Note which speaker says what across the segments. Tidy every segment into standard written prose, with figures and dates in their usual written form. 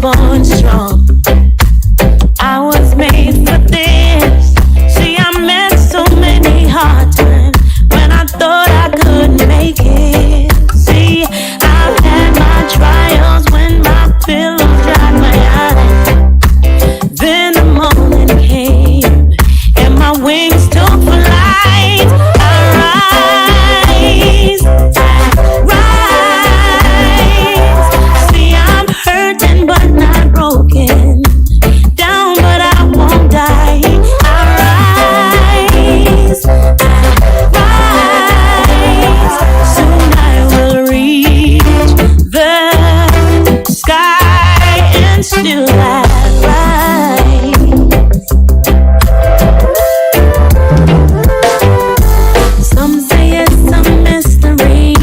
Speaker 1: Born strong, I was made for this. See, I met so many hard times when I thought I couldn't make it. See, I've had my trials when my pillow dried my eyes. Then the morning came and my wings took flight. I rise, see, I'm hurting but not broken, down but I won't die. I rise, soon I will reach the sky and still I rise. Some say it's a mystery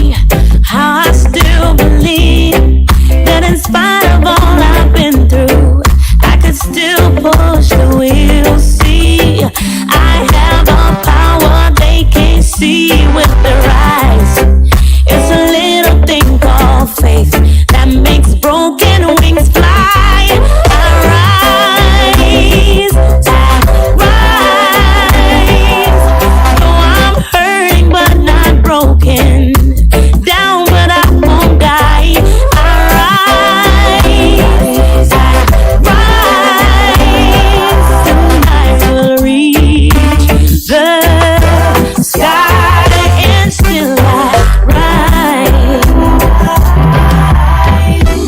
Speaker 1: how I still believe that in spite of all I've been through, I could still push the wheel. See, I have a power they can't see with their eyes. It's a little thing called faith that makes broken wings fly. I rise, though I'm hurting but not broken, down but I won't die. The sky and still I rise.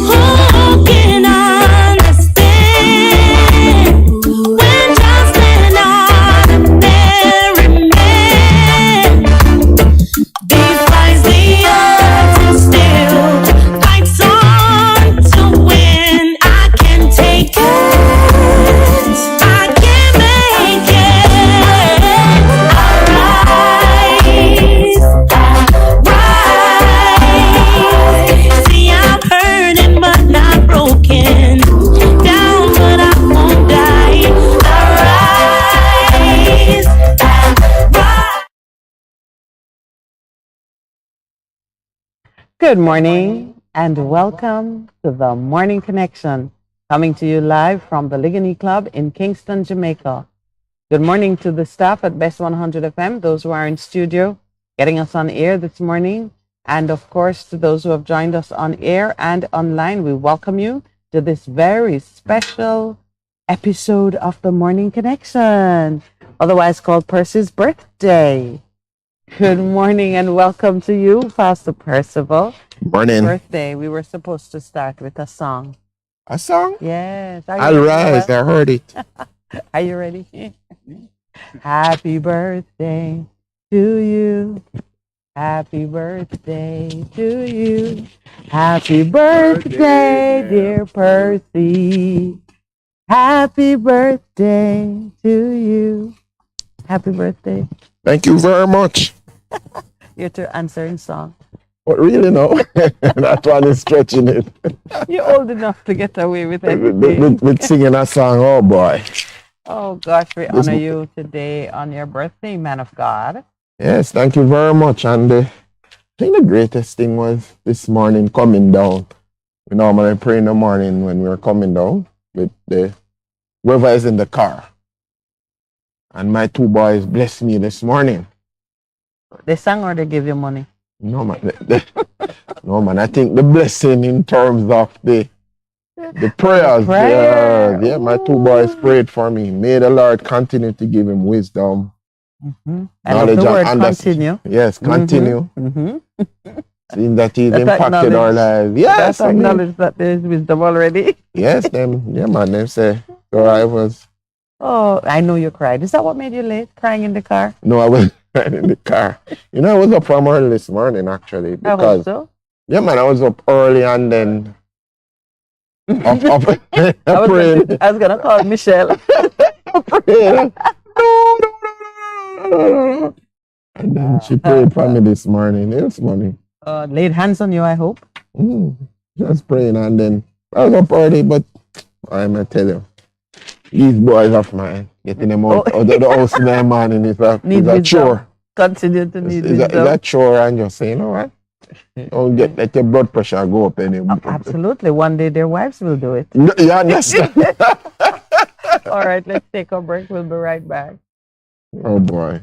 Speaker 1: Who can understand when just an ordinary man defies the odds and still fights on to win? I can take it, I can make it. See, I'm hurting but not broken, down but I won't die. I rise.
Speaker 2: Good morning and welcome to the Morning Connection, coming to you live from the Ligony Club in Kingston, Jamaica. Good morning to the staff at Bess100 FM, those who are in studio, getting us on air this morning, and of course to those who have joined us on air and online. We welcome you to this very special episode of the Morning Connection, otherwise called Percy's birthday. Good morning and welcome to you, Pastor Percival.
Speaker 3: Morning.
Speaker 2: Birthday. We were supposed to start with a song.
Speaker 3: A song?
Speaker 2: Yes.
Speaker 3: I'll rise. I heard it.
Speaker 2: Are you ready? Happy birthday to you. Happy birthday to you. Happy birthday, dear Percy. Happy birthday to you. Happy birthday.
Speaker 3: Thank you very much.
Speaker 2: You're to answering song.
Speaker 3: But really, no. That one is stretching it.
Speaker 2: You're old enough to get away with everything.
Speaker 3: With singing a song, oh boy.
Speaker 2: Oh gosh, we honor you today on your birthday, man of God.
Speaker 3: Yes, thank you very much. And I think the greatest thing was this morning coming down. We normally pray in the morning when we're coming down with the whoever is in the car. And my two boys blessed me this morning.
Speaker 2: They sang or they give you money?
Speaker 3: No man, no man. I think the blessing in terms of the prayers. Yeah, my two boys prayed for me. May the Lord continue to give him wisdom, knowledge, and
Speaker 2: continue.
Speaker 3: Yes, continue. Seeing that he's impacted our lives. Yes,
Speaker 2: I acknowledge that there is wisdom already.
Speaker 3: Yes, them. Yeah, man. Them say. So I was.
Speaker 2: Oh, I know you cried. Is that what made you late? Crying in the car?
Speaker 3: No, I was crying in the car. You know, I was up from early this morning actually because.
Speaker 2: I hope so.
Speaker 3: Yeah, man. I was up early and then. up praying.
Speaker 2: I was gonna call Michelle.
Speaker 3: Praying. No. And then she prayed for me this morning. It was funny.
Speaker 2: Laid hands on you, I hope.
Speaker 3: Just praying, and then I was up early, but I'm gonna tell you, These boys of mine, getting them out of the house in the morning is a chore.
Speaker 2: Continue to need
Speaker 3: It's a chore, and just say, you know what? Don't let your blood pressure go up anymore.
Speaker 2: Absolutely. One day their wives will do it.
Speaker 3: Yeah, yes.
Speaker 2: All right, let's take a break. We'll be right back.
Speaker 3: Oh boy.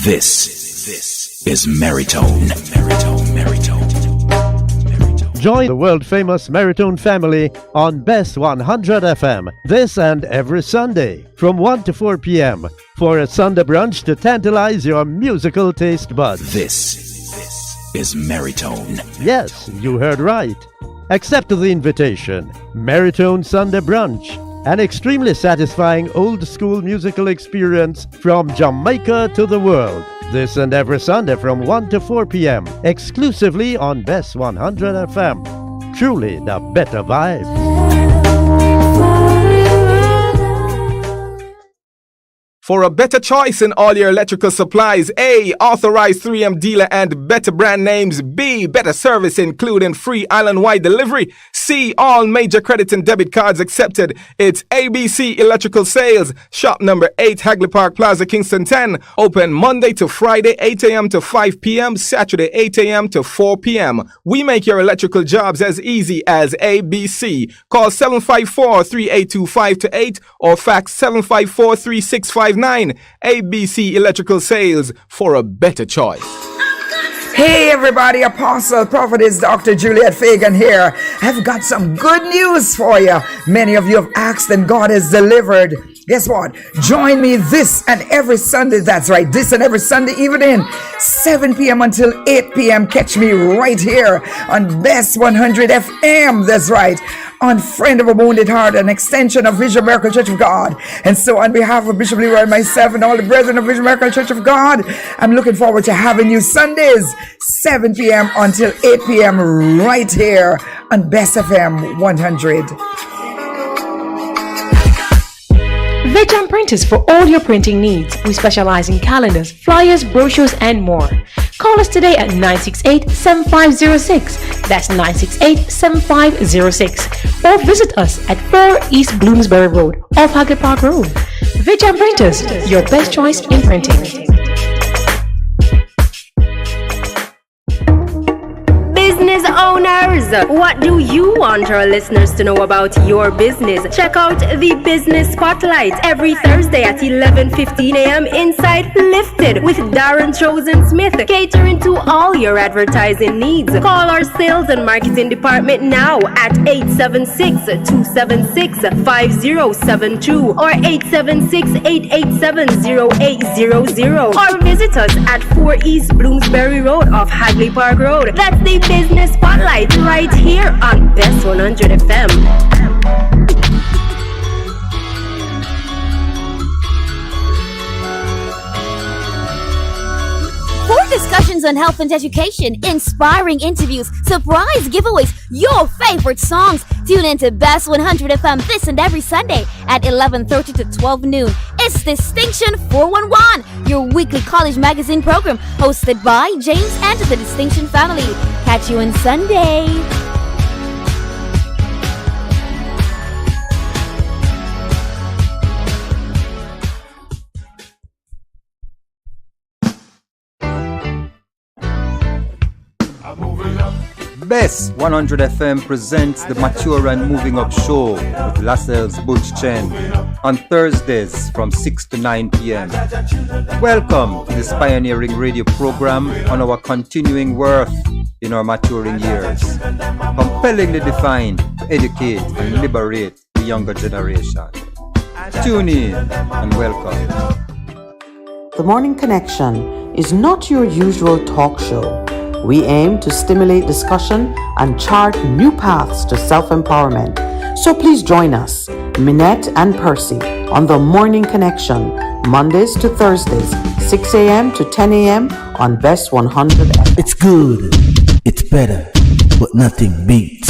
Speaker 4: This is Meritone.
Speaker 5: Join the world-famous Meritone family on Bess100 FM this and every Sunday from 1 to 4 p.m. for a Sunday brunch to tantalize your musical taste buds.
Speaker 4: This is Meritone.
Speaker 5: Yes, you heard right. Accept the invitation. Meritone Sunday Brunch, an extremely satisfying old-school musical experience from Jamaica to the world. This and every Sunday from 1 to 4 p.m. exclusively on Bess100 FM. Truly the better vibe.
Speaker 6: For a better choice in all your electrical supplies, A. Authorized 3M dealer and better brand names. B. Better service including free island-wide delivery. C. All major credit and debit cards accepted. It's ABC Electrical Sales. Shop number 8, Hagley Park Plaza, Kingston 10. Open Monday to Friday, 8 a.m. to 5 p.m. Saturday, 8 a.m. to 4 p.m. We make your electrical jobs as easy as ABC. Call 754-3825-8 or fax 754-3659. ABC Electrical Sales, for a better choice.
Speaker 7: Hey everybody, Apostle Prophetess Dr. Juliet Fagan here. I've got some good news for you. Many of you have asked and God has delivered. Guess what? Join me this and every Sunday. That's right, this and every Sunday evening, 7 p.m. until 8 p.m. Catch me right here on Bess100 FM. That's right, on Friend of a Wounded Heart, an extension of Vision Miracle Church of God. And so on behalf of Bishop Leroy and myself and all the brethren of Vision Miracle Church of God, I'm looking forward to having you Sundays, 7 p.m. until 8 p.m. right here on Bess FM 100.
Speaker 8: Vision Printers for all your printing needs. We specialize in calendars, flyers, brochures, and more. Call us today at 968-7506. That's 968-7506. Or visit us at 4 East Bloomsbury Road, off Hagley Park Road. Vision Printers, your best choice in printing.
Speaker 9: Business owners, what do you want our listeners to know about your business? Check out the Business Spotlight every Thursday at 11:15 a.m. inside Lifted with Darren Chosen Smith, catering to all your advertising needs. Call our sales and marketing department now at 876-276-5072 or 876-887-0800 or visit us at 4 East Bloomsbury Road off Hagley Park Road. That's the Business Spotlight right here on Bess100 FM.
Speaker 10: For discussions on health and education, inspiring interviews, surprise giveaways, your favorite songs, tune into Bess100 FM this and every Sunday at 11:30 to 12 noon. It's Distinction 411, your weekly college magazine program hosted by James and the Distinction family. Catch you on Sunday.
Speaker 11: Bess100 FM presents the Mature and Moving Up Show with Lascelles Butch Chen on Thursdays from 6 to 9 p.m. Welcome to this pioneering radio program on our continuing worth in our maturing years, compellingly defined to educate and liberate the younger generation. Tune in and welcome.
Speaker 2: The Morning Connection is not your usual talk show. We aim to stimulate discussion and chart new paths to self-empowerment. So please join us, Minett and Percy, on The Morning Connection, Mondays to Thursdays, 6 a.m. to 10 a.m. on Bess100.
Speaker 12: It's good, it's better, but nothing beats.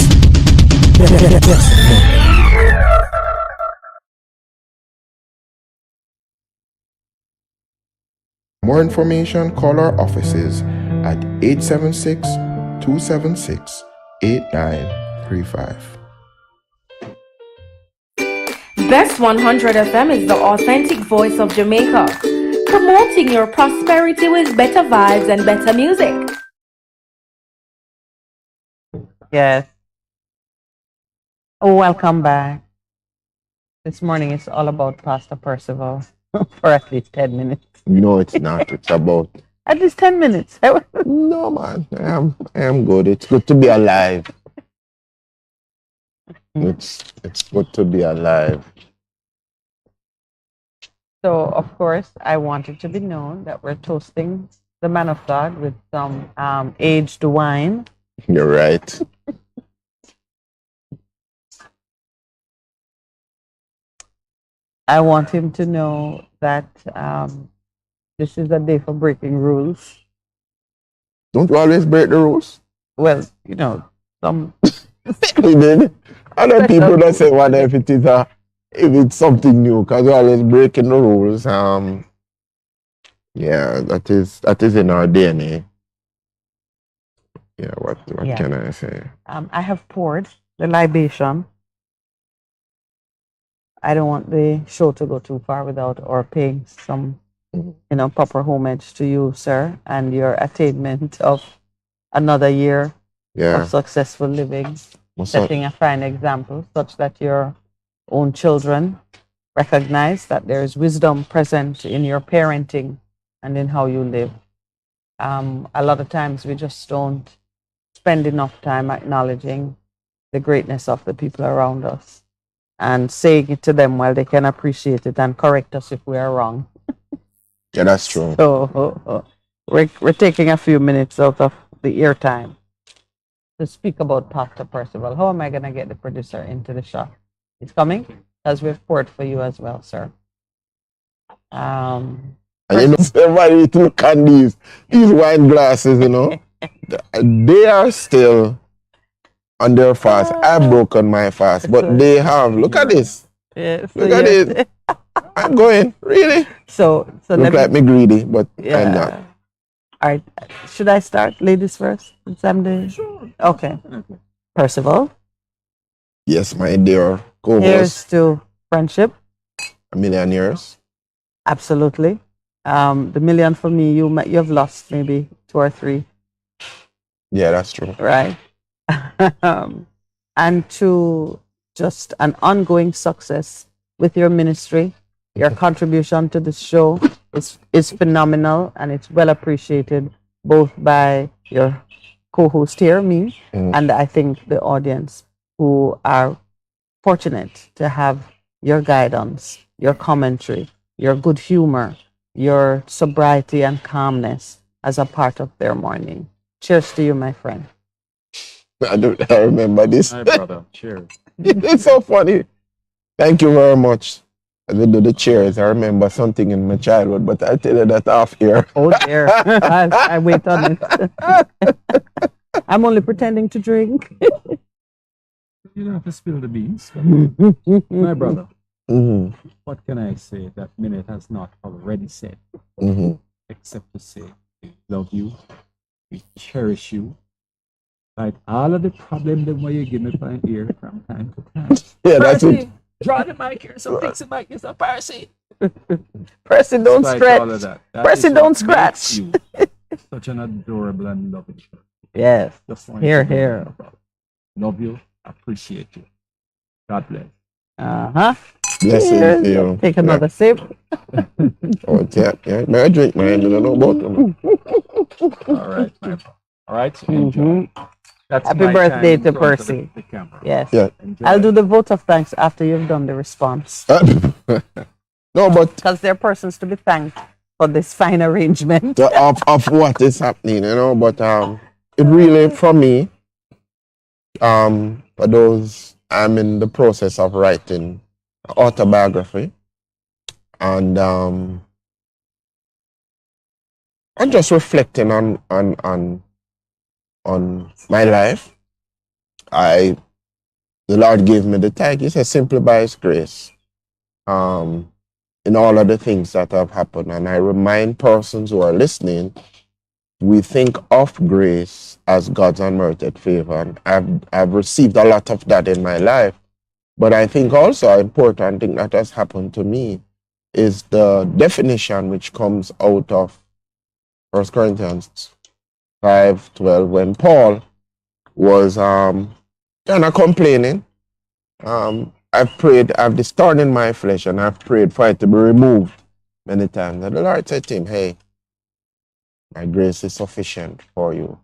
Speaker 3: more information, call our offices at 876-276-8935.
Speaker 8: Bess100 FM is the authentic voice of Jamaica, promoting your prosperity with better vibes and better music.
Speaker 2: Yes. Oh, welcome back. This morning it's all about Pastor Percival for at least 10 minutes.
Speaker 3: No, it's not. It's about
Speaker 2: At least 10 minutes.
Speaker 3: no, man. I am good. It's good to be alive. It's good to be alive.
Speaker 2: So, of course, I want it to be known that we're toasting the man of God with some aged wine.
Speaker 3: You're right.
Speaker 2: I want him to know that this is a day for breaking rules.
Speaker 3: Don't you always break the rules?
Speaker 2: Well, you know, some
Speaker 3: We did. Other people don't say what if it is if it's something new, because we're always breaking the rules. Yeah, that is in our DNA. Yeah, what
Speaker 2: Yeah.
Speaker 3: can I say?
Speaker 2: I have poured the libation. I don't want the show to go too far without or paying some, proper homage to you, sir, and your attainment of another year
Speaker 3: Yeah.
Speaker 2: of successful living,
Speaker 3: What's up?
Speaker 2: setting a fine example such that your own children recognize that there is wisdom present in your parenting and in how you live. A lot of times we just don't spend enough time acknowledging the greatness of the people around us and saying it to them while they can appreciate it and correct us if we are wrong.
Speaker 3: Yeah, that's true.
Speaker 2: So we're taking a few minutes out of the airtime to speak about Pastor Percival. How am I going to get the producer into the shot? It's coming, as we've poured for you as well, sir.
Speaker 3: And everybody need to look at these wine glasses, they are still on their fast. I've broken my fast, but they have. Look at this.
Speaker 2: Yes,
Speaker 3: Look at it. I'm going. Really?
Speaker 2: So
Speaker 3: Look like me greedy, but
Speaker 2: yeah.
Speaker 3: I'm not.
Speaker 2: All right. Should I start, ladies first? Sure. Okay. Percival.
Speaker 3: Yes, my dear co-host.
Speaker 2: Here's to friendship.
Speaker 3: A million years.
Speaker 2: Absolutely. The million for me, you've lost maybe 2 or 3.
Speaker 3: Yeah, that's true.
Speaker 2: Right. And to just an ongoing success with your ministry. Your contribution to this show is phenomenal, and it's well appreciated both by your co-host here, me, and I think the audience, who are fortunate to have your guidance, your commentary, your good humor, your sobriety and calmness as a part of their morning. Cheers to you, my friend.
Speaker 3: I remember this.
Speaker 13: Hi, brother. Cheers.
Speaker 3: It's so funny. Thank you very much. I did do the cheers. I remember something in my childhood, but I'll tell you that off here.
Speaker 2: Oh dear. I wait on it. I'm only pretending to drink.
Speaker 13: You don't have to spill the beans. My brother, what can I say that Minett has not already said? Except to say, we love you, we cherish you. Like all of the problems that you give me from here from time to time.
Speaker 3: Yeah, that's it.
Speaker 13: Draw the mic here, so fix the mic, it's a Percy.
Speaker 2: Percy, don't
Speaker 13: Despite all of
Speaker 2: stretch.
Speaker 13: that
Speaker 2: Percy,
Speaker 13: is
Speaker 2: don't
Speaker 13: what
Speaker 2: scratch.
Speaker 13: makes you such an adorable and loving child.
Speaker 2: Yes.
Speaker 13: Just wanted
Speaker 2: Here,
Speaker 13: to know
Speaker 2: here.
Speaker 13: that, brother. Love you, appreciate you. God bless.
Speaker 2: Uh-huh.
Speaker 3: Blessings to you.
Speaker 2: Take another sip.
Speaker 3: Oh, yeah. May I drink mine? I don't know about them.
Speaker 13: All right, my brother. All right, so enjoy. That's
Speaker 2: Happy
Speaker 13: my
Speaker 2: birthday
Speaker 13: time
Speaker 2: to
Speaker 13: in front of
Speaker 2: Percy.
Speaker 13: the camera.
Speaker 2: Yes.
Speaker 3: Yeah.
Speaker 13: Enjoy.
Speaker 2: I'll do the vote of thanks after you've done the response.
Speaker 3: No, but
Speaker 2: Because there are persons to be thanked for this fine arrangement.
Speaker 3: of what is happening, but it really, for me, for those, I'm in the process of writing an autobiography, and I'm just reflecting on my life. The Lord gave me the tag. He said, simply by His grace. in all of the things that have happened. And I remind persons who are listening, we think of grace as God's unmerited favor. And I've received a lot of that in my life. But I think also an important thing that has happened to me is the definition which comes out of 1 Corinthians 5:12, when Paul was kind of complaining. I've prayed, I've this thorn in my flesh, and I've prayed for it to be removed many times. And the Lord said to him, hey, my grace is sufficient for you,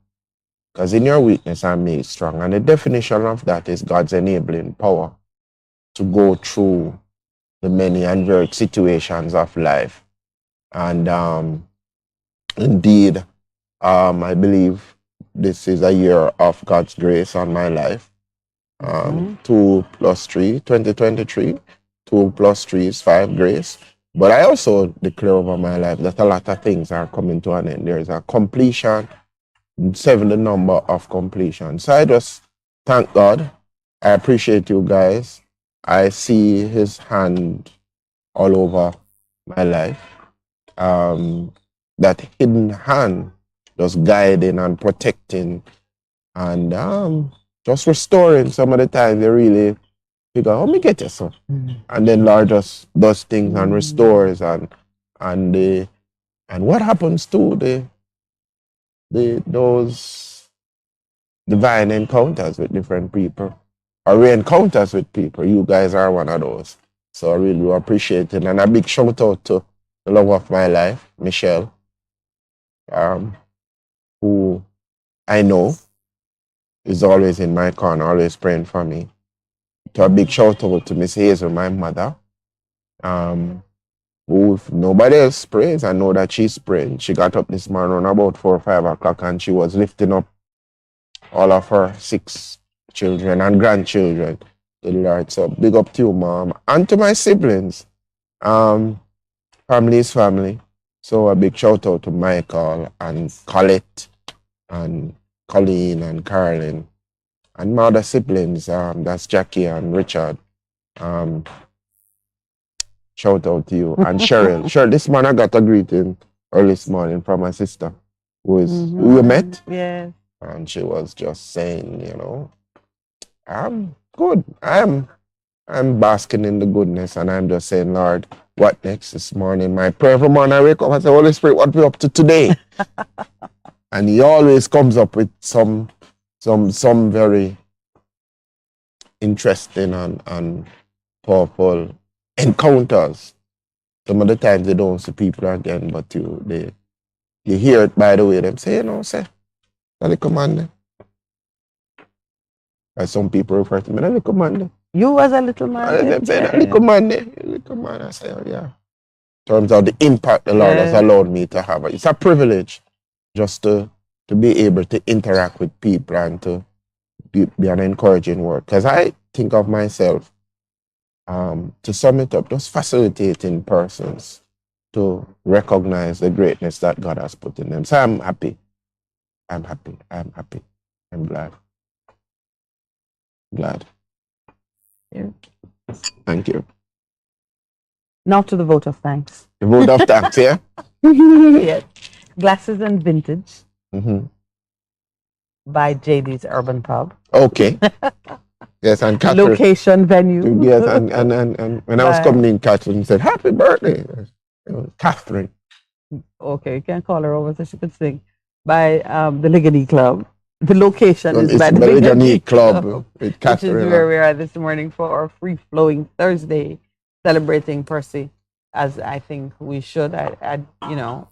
Speaker 3: because in your weakness I'm made strong. And the definition of that is God's enabling power to go through the many and varied situations of life. And indeed, I believe this is a year of God's grace on my life. 2 plus 3, 2023, 2 plus 3 is 5 grace. But I also declare over my life that a lot of things are coming to an end. There is a completion, 7 the number of completion. So I just thank God. I appreciate you guys. I see his hand all over my life. That hidden hand just guiding and protecting and just restoring. Some of the times they really figure, oh, me get you son. And then Lord just does things and restores and what happens to those divine encounters with different people or re-encounters with people. You guys are one of those. So I really appreciate it. And a big shout out to the love of my life, Michelle, who I know is always in my corner, always praying for me. To a big shout out to Miss Hazel, my mother, who if nobody else prays, I know that she's praying. She got up this morning around about 4 or 5 o'clock and she was lifting up all of her 6 children and grandchildren to the Lord. So big up to you, Mom, and to my siblings. Family is family. So a big shout out to Michael and Colette and Colleen and Carolyn and my other siblings. That's Jackie and Richard. Shout out to you. And Cheryl. Cheryl, this morning I got a greeting early this morning from my sister who we met.
Speaker 2: Yeah.
Speaker 3: And she was just saying, you know, I'm good. I'm basking in the goodness, and I'm just saying, Lord, what next this morning? My prayer every morning I wake up and say, Holy Spirit, what we up to today? And he always comes up with some very interesting and powerful encounters. Some of the times they don't see people again, but you hear it by the way them say, you know, say, a little man. As some people refer to me, a little man.
Speaker 2: You was a little man.
Speaker 3: Them say, a little man. A little man. I say, oh yeah. In terms of the impact the Lord has allowed me to have. It's a privilege just to be able to interact with people and to be an encouraging word. Because I think of myself, to sum it up, just facilitating persons to recognize the greatness that God has put in them. So I'm happy. I'm glad.
Speaker 2: Yeah.
Speaker 3: Thank you.
Speaker 2: Now to the vote of thanks.
Speaker 3: The vote of thanks, yeah?
Speaker 2: Yes. Glasses and Vintage by JD's Urban Pub.
Speaker 3: Okay. Yes, and Catherine.
Speaker 2: Location, venue.
Speaker 3: Yes, and when I was coming in, Catherine said, happy birthday. Catherine.
Speaker 2: Okay, you can call her over so she could sing. By the Ligony Club. The location is by the
Speaker 3: Ligony Club. With Catherine.
Speaker 2: Which is where we are this morning for our free-flowing Thursday, celebrating Percy, as I think we should. You know,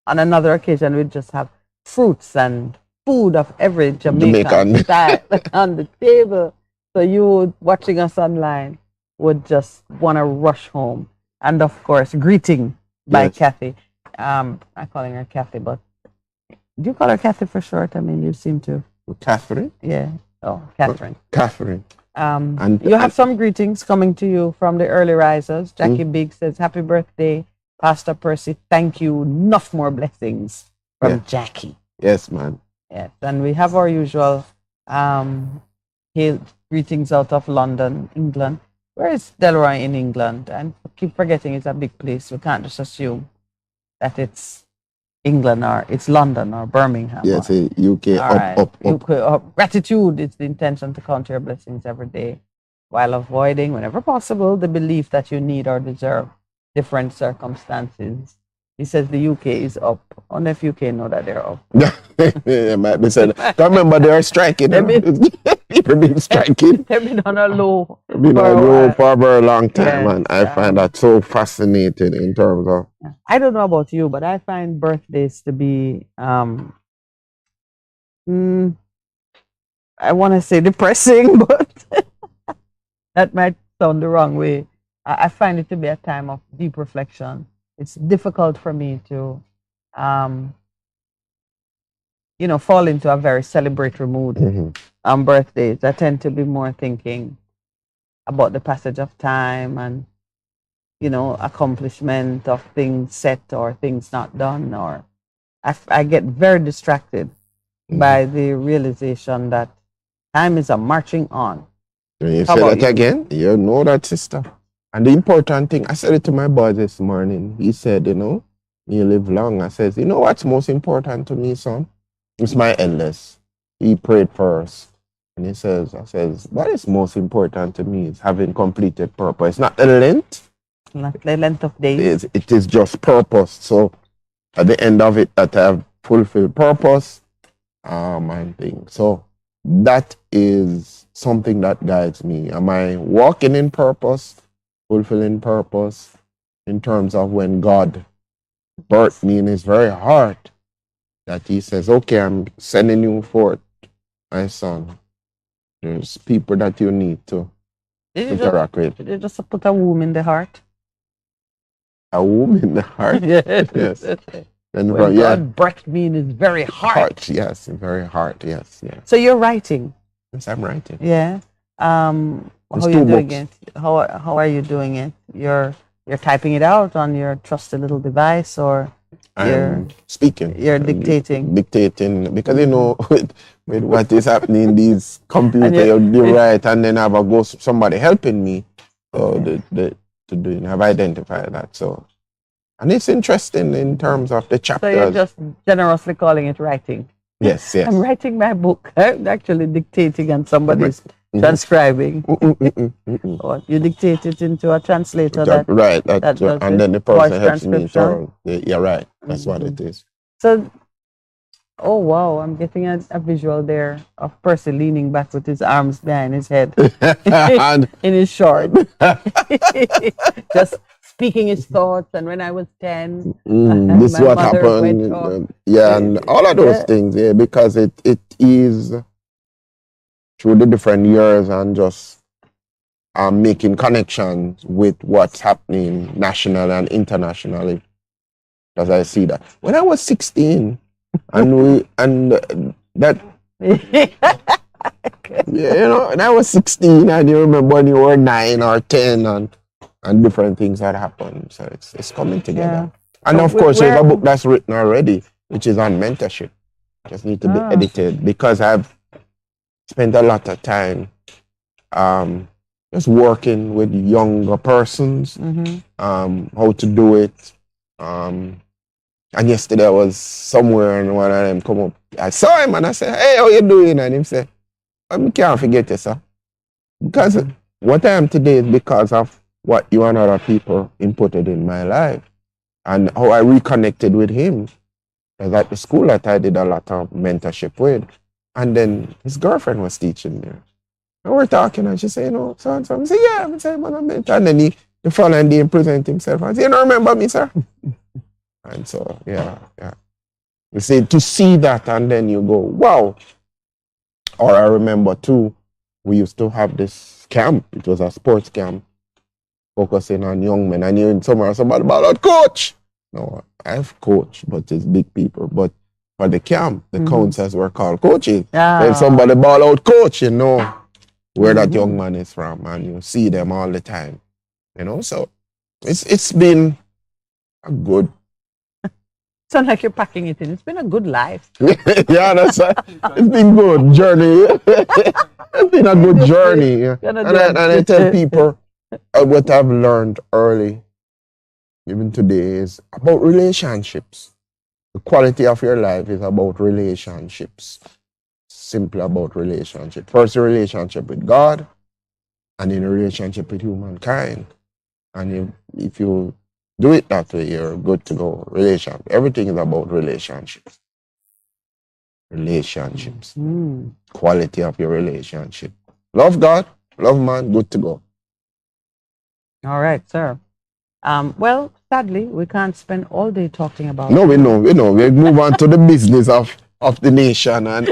Speaker 2: on another occasion, we'd just have fruits and food of every Jamaican style on the table. So you watching us online would just want to rush home. And of course, greeting by Kathy. I'm calling her Kathy, but do you call her Kathy for short? I mean, you seem to.
Speaker 3: Catherine?
Speaker 2: Yeah. Oh, Catherine.
Speaker 3: Catherine.
Speaker 2: And you have some greetings coming to you from the early risers. Jackie Big says, happy birthday, Pastor Percy. Thank you. Enough more blessings from Jackie.
Speaker 3: Yes, man.
Speaker 2: Yes. And we have our usual greetings out of London, England. Where is Delroy in England? And keep forgetting it's a big place. We can't just assume that it's England or it's London or Birmingham.
Speaker 3: Yes,
Speaker 2: or,
Speaker 3: UK up.
Speaker 2: UK up. Gratitude is the intention to count your blessings every day, while avoiding, whenever possible, the belief that you need or deserve different circumstances. He says the UK is up. Only if UK know that they're up.
Speaker 3: Yeah, might be said. Can't remember they are striking. People been striking.
Speaker 2: They've been on a low.
Speaker 3: Been on a low for a very long time, and I find that so fascinating in terms of.
Speaker 2: I don't know about you, but I find birthdays to be, I want to say depressing, but that might sound the wrong way. I find it to be a time of deep reflection. It's difficult for me to, fall into a very celebratory mood on birthdays. I tend to be more thinking about the passage of time and, accomplishment of things set or things not done. Or I get very distracted by the realization that time is a marching on.
Speaker 3: When you say that again, you know that, sister. And the important thing, I said it to my boy this morning. He said, you live long. I says, you know what's most important to me, son? It's my endless. He prayed first. And I says, what is most important to me is having completed purpose. Not the length.
Speaker 2: Not the length of days.
Speaker 3: It is just purpose. So at the end of it, that I have fulfilled purpose and things. So that is something that guides me. Am I walking in purpose? Fulfilling purpose in terms of when God birthed me in his very heart, that he says, okay, I'm sending you forth, my son. There's people that you need to interact with.
Speaker 2: Did you just put a womb in the heart?
Speaker 3: A womb in the heart? Yes.
Speaker 2: And God birthed me in his very heart.
Speaker 3: Yes, very heart, yes.
Speaker 2: So you're writing?
Speaker 3: Yes, I'm writing.
Speaker 2: Yeah. How are you doing it? How are you doing it? You're typing it out on your trusty little device, or you're
Speaker 3: speaking?
Speaker 2: You're dictating.
Speaker 3: Dictating, because with what is happening, these computers, you write, and then I have somebody helping me. So I've identified that. So, and it's interesting in terms of the chapters.
Speaker 2: So you're just generously calling it writing.
Speaker 3: Yes.
Speaker 2: I'm writing my book. I'm actually dictating, and somebody's transcribing. You dictate it into a translator.
Speaker 3: And then the person helps me. You're right. That's what it is.
Speaker 2: So, oh wow, I'm getting a visual there of Percy leaning back with his arms behind his head in his short. Just speaking his thoughts. And when I was 10,
Speaker 3: this is what happened. And all of those things, because it is through the different years and just making connections with what's happening nationally and internationally. Because I see that. When I was 16, and I was 16, and you remember when you were 9 or 10 and different things that happened. So it's coming together. Yeah. And of course, there's a book that's written already, which is on mentorship. Just need to be edited, because I've spent a lot of time just working with younger persons, how to do it. And yesterday I was somewhere and one of them come up. I saw him and I said, hey, how you doing? And he said, I can't forget you, sir. Because what I am today is because of what you and other people inputted in my life and how I reconnected with him. Because at the school that I did a lot of mentorship with. And then his girlfriend was teaching me. And we're talking and she said, so and so. I said, yeah, I'm saying, I'm mentor. And then the following day he present himself. I said, you don't remember me, sir? And so, yeah. You see, to see that and then you go, wow. Or I remember too, we used to have this camp. It was a sports camp focusing on young men. And you're in somewhere, somebody ball out, coach. No, I've coached, but it's big people. But for the camp, the counselors were called coaches. Then somebody ball out, coach, where that young man is from. And you see them all the time. So it's been a good.
Speaker 2: Sounds like you're packing it in. It's been a good life.
Speaker 3: Yeah, that's right. It's been good journey. It's been a good journey. And I tell people what I've learned early even today, is about relationships. The quality of your life is about relationships. Simply about relationship. First, a relationship with God, and then a relationship with humankind. And if you do it that way, you're good to go. Relationship. Everything is about relationships. Relationships. Quality of your relationship. Love God, love man, good to go.
Speaker 2: All right, sir. Well, sadly, we can't spend all day talking about
Speaker 3: No, we know. We move on to the business of the nation, and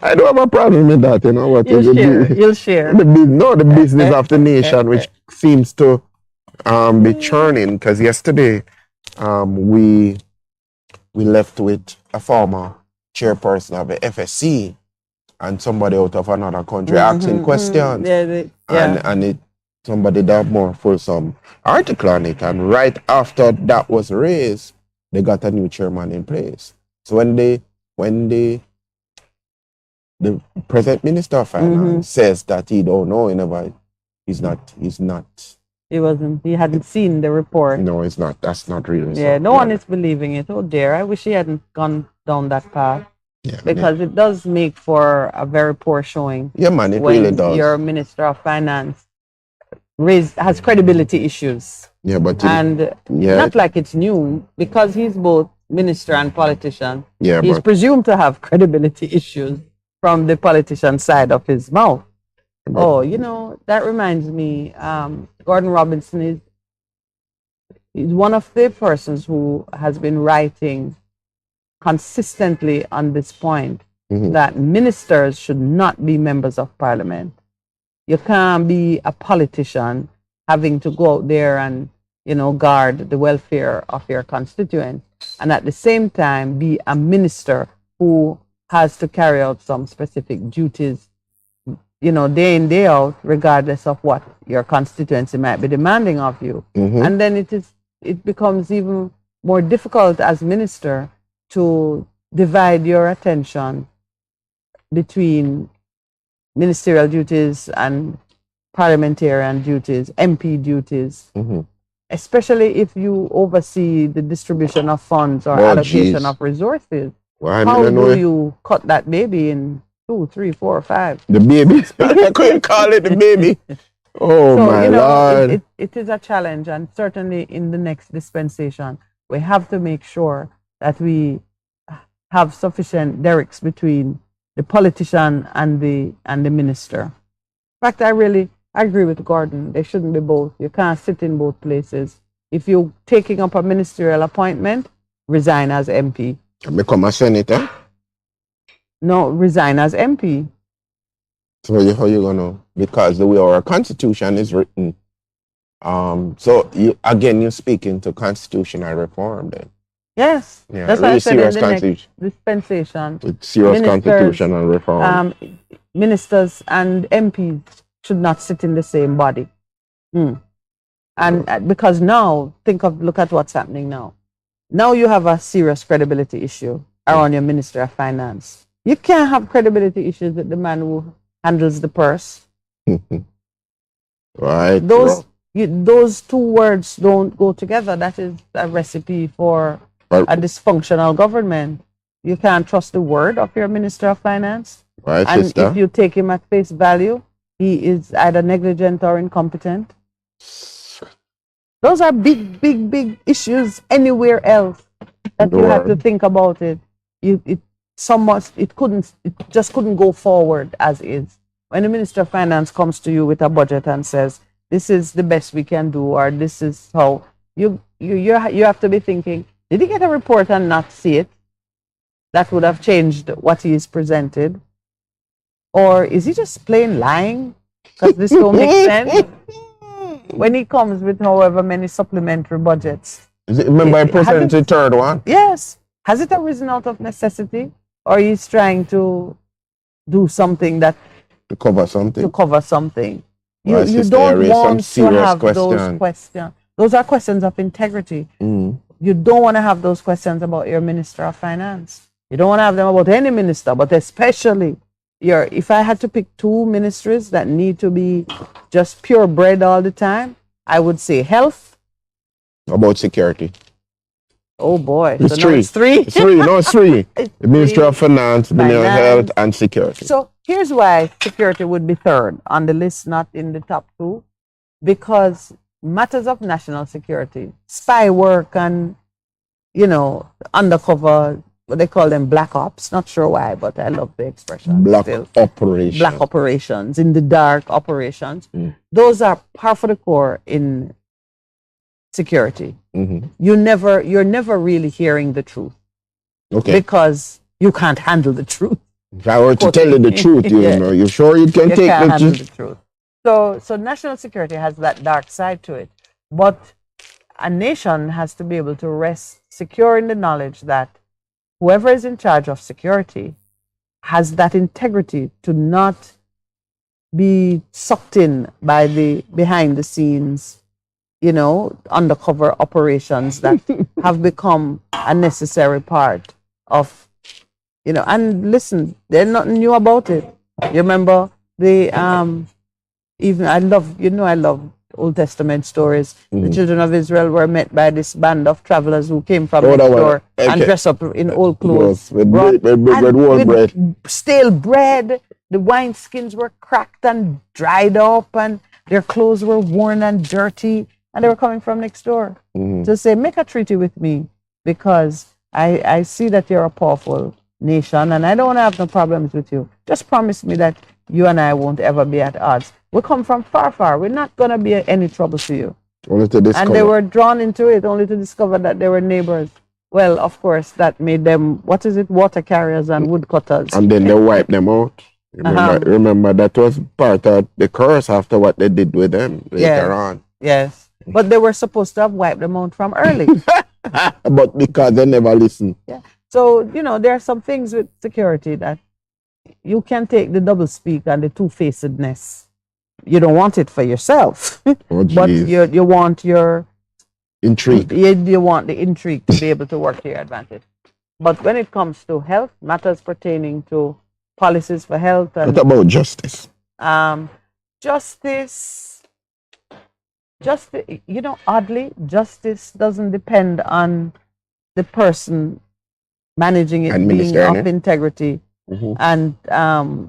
Speaker 3: I don't have a problem with that. What
Speaker 2: you'll share.
Speaker 3: The business of the nation, which seems to be churning. Because yesterday, we left with a former chairperson of the FSC and somebody out of another country asking questions. And somebody that more fulsome article on it, and right after that was raised, they got a new chairman in place. So when the present minister of finance says that he don't know,
Speaker 2: he hadn't seen the report.
Speaker 3: No, it's not. That's not really.
Speaker 2: Yeah, no one is believing it. Oh dear, I wish he hadn't gone down that path. Yeah, because it does make for a very poor showing.
Speaker 3: Yeah, man, it really does.
Speaker 2: Your minister of finance has credibility issues.
Speaker 3: Yeah, but
Speaker 2: not like it's new, because he's both minister and politician.
Speaker 3: Yeah,
Speaker 2: he's presumed to have credibility issues from the politician side of his mouth. That reminds me, Gordon Robinson is one of the persons who has been writing consistently on this point, that ministers should not be members of parliament. You can't be a politician having to go out there and, guard the welfare of your constituents, and at the same time be a minister who has to carry out some specific duties, day in, day out, regardless of what your constituency might be demanding of you. And then it becomes even more difficult as minister to divide your attention between ministerial duties and parliamentarian duties, MP duties, especially if you oversee the distribution of funds or allocation of resources. How do you cut that baby in 2, 3, 4, 5?
Speaker 3: The baby? I couldn't call it the baby. Oh, so, my Lord.
Speaker 2: It is a challenge, and certainly in the next dispensation, we have to make sure that we have sufficient derricks between the politician and the minister. In fact, I really agree with Gordon. They shouldn't be both. You can't sit in both places. If you're taking up a ministerial appointment, resign as MP.
Speaker 3: Become a senator?
Speaker 2: No, resign as MP.
Speaker 3: So how you gonna? Because the way our constitution is written. So you're speaking to constitutional reform then.
Speaker 2: Yes,
Speaker 3: yeah,
Speaker 2: that's
Speaker 3: really
Speaker 2: why I said in the next
Speaker 3: dispensation. With serious constitutional reform.
Speaker 2: Ministers and MPs should not sit in the same body. And because now, look at what's happening now. Now you have a serious credibility issue around your Minister of Finance. You can't have credibility issues with the man who handles the purse.
Speaker 3: Right.
Speaker 2: Those two words don't go together. That is a recipe for a dysfunctional government. You can't trust the word of your Minister of Finance.
Speaker 3: Right,
Speaker 2: and
Speaker 3: sister.
Speaker 2: If you take him at face value, he is either negligent or incompetent. Those are big, big, big issues anywhere else that you have to think about it. It just couldn't go forward as is. When the Minister of Finance comes to you with a budget and says, this is the best we can do, or this is how, you have to be thinking, did he get a report and not see it? That would have changed what he is presented. Or is he just plain lying? Because this don't make sense. When he comes with however many supplementary budgets.
Speaker 3: Remember I presented the third one?
Speaker 2: Yes. Has it arisen out of necessity? Or he's trying to do something to cover something. You don't want to have those questions. Those are questions of integrity. You don't want to have those questions about your Minister of Finance. You don't want to have them about any minister, but especially if I had to pick two ministries that need to be just purebred all the time, I would say health
Speaker 3: about security?
Speaker 2: Oh boy.
Speaker 3: It's
Speaker 2: So
Speaker 3: three.
Speaker 2: now it's three?
Speaker 3: It's three. No, it's three.
Speaker 2: It's
Speaker 3: The Ministry
Speaker 2: three.
Speaker 3: of Finance, Ministry of Health, and Security.
Speaker 2: So here's why security would be third on the list, not in the top two. Because matters of national security, spy work and, you know, undercover, what they call them, black ops. Not sure why, but I love the expression.
Speaker 3: Black
Speaker 2: still.
Speaker 3: operations.
Speaker 2: Black operations, in the dark operations. Those are par for the core in security. You're never really hearing the truth.
Speaker 3: Okay.
Speaker 2: Because you can't handle the truth.
Speaker 3: If I were to tell you the truth, you
Speaker 2: Yeah.
Speaker 3: know, you sure you can
Speaker 2: You
Speaker 3: take
Speaker 2: can't
Speaker 3: the
Speaker 2: handle
Speaker 3: truth?
Speaker 2: the truth. So national security has that dark side to it. But a nation has to be able to rest secure in the knowledge that whoever is in charge of security has that integrity to not be sucked in by the behind the scenes, you know, undercover operations that have become a necessary part of, you know, and listen, there's nothing new about it. You remember the even I love Old Testament stories. The children of Israel were met by this band of travelers who came from next door and dressed up in old clothes.
Speaker 3: With
Speaker 2: stale bread. The wineskins were cracked and dried up, and their clothes were worn and dirty, and they were coming from next door to say, make a treaty with me, because I see that you're a powerful nation, and I don't want to have no problems with you. Just promise me that you and I won't ever be at odds. We come from far, far. We're not going to be any trouble to you.
Speaker 3: Only to discover.
Speaker 2: And they were drawn into it only to discover that they were neighbors. Well, of course, that made them, water carriers and woodcutters.
Speaker 3: And then they wiped them out. Remember, that was part of the curse after what they did with them later on.
Speaker 2: Yes. But they were supposed to have wiped them out from early.
Speaker 3: But because they never listened.
Speaker 2: Yeah. So, you know, there are some things with security that you can take the double speak and the two-facedness. You don't want it for yourself, but you want your
Speaker 3: intrigue.
Speaker 2: You want the intrigue to be able to work to your advantage. But when it comes to health, matters pertaining to policies for health. And,
Speaker 3: what about justice?
Speaker 2: Justice, you know, oddly, justice doesn't depend on the person managing it being of integrity and,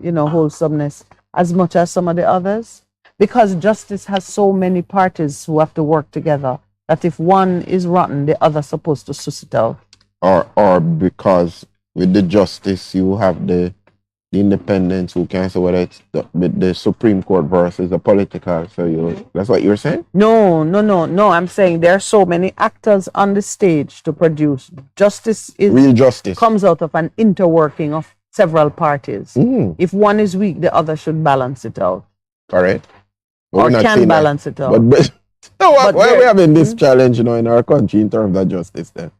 Speaker 2: you know, wholesomeness as much as some of the others. Because justice has so many parties who have to work together that if one is rotten, the other's supposed to suss it out.
Speaker 3: Or because with the justice, you have the independents who can say whether it's the Supreme Court versus the political. So that's what you're saying?
Speaker 2: No. I'm saying there are so many actors on the stage to produce. Justice is
Speaker 3: real justice.
Speaker 2: Comes out of an interworking of several parties. If one is weak, the other should balance it out.
Speaker 3: Correct.
Speaker 2: Or can balance it out.
Speaker 3: But why are we having this challenge, you know, in our country in terms of justice then?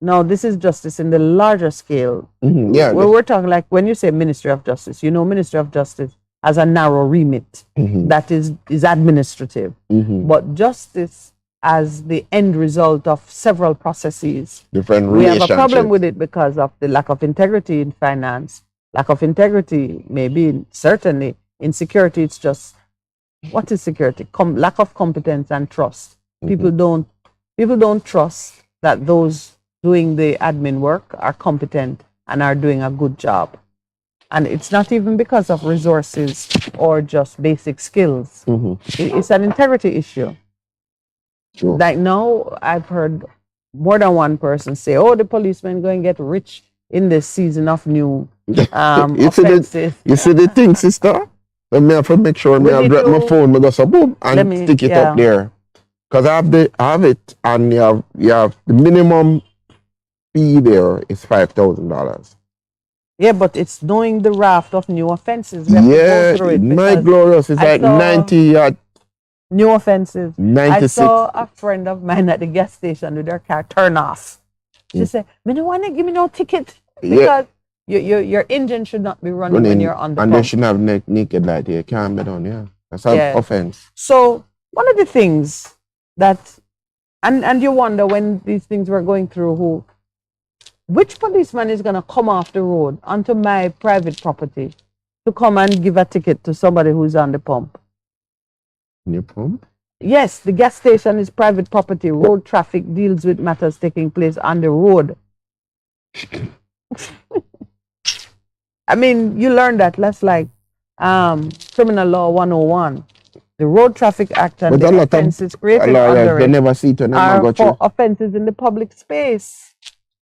Speaker 2: No, this is justice in the larger scale.
Speaker 3: Yeah.
Speaker 2: We're talking like when you say Ministry of Justice, you know, Ministry of Justice has a narrow remit that is administrative. But justice as the end result of several processes.
Speaker 3: Different
Speaker 2: we have a problem with it because of the lack of integrity in finance, lack of integrity, maybe certainly in security. It's just, what is security? Lack of competence and trust. People don't trust that those doing the admin work are competent and are doing a good job. And it's not even because of resources or just basic skills. It's an integrity issue.
Speaker 3: True.
Speaker 2: Like now, I've heard more than one person say, oh, the policemen going to get rich in this season of new offenses.
Speaker 3: You see the thing, sister? Let me have to make sure I grab my phone, I go so boom, and stick it up there. Because I have it, and you have the minimum fee there is $5,000.
Speaker 2: Yeah, but it's knowing the raft of new offenses. We have to go through it.
Speaker 3: My glorious is like 90
Speaker 2: new offenses.
Speaker 3: 96.
Speaker 2: I saw a friend of mine at the gas station with their car turn off. She said, "Me no want to give me no ticket because your engine should not be running when you're on the
Speaker 3: and
Speaker 2: pump."
Speaker 3: they should have naked light here. Can't be done, yeah. That's an offense.
Speaker 2: So one of the things that, and you wonder when these things were going through, which policeman is going to come off the road onto my private property to come and give a ticket to somebody who's on the pump?
Speaker 3: Your pump?
Speaker 2: Yes, the gas station is private property. Road traffic deals with matters taking place on the road. I mean, you learn that. That's like Criminal Law 101. The Road Traffic Act and the offenses created under
Speaker 3: they
Speaker 2: it
Speaker 3: never see it
Speaker 2: are for offenses in the public space.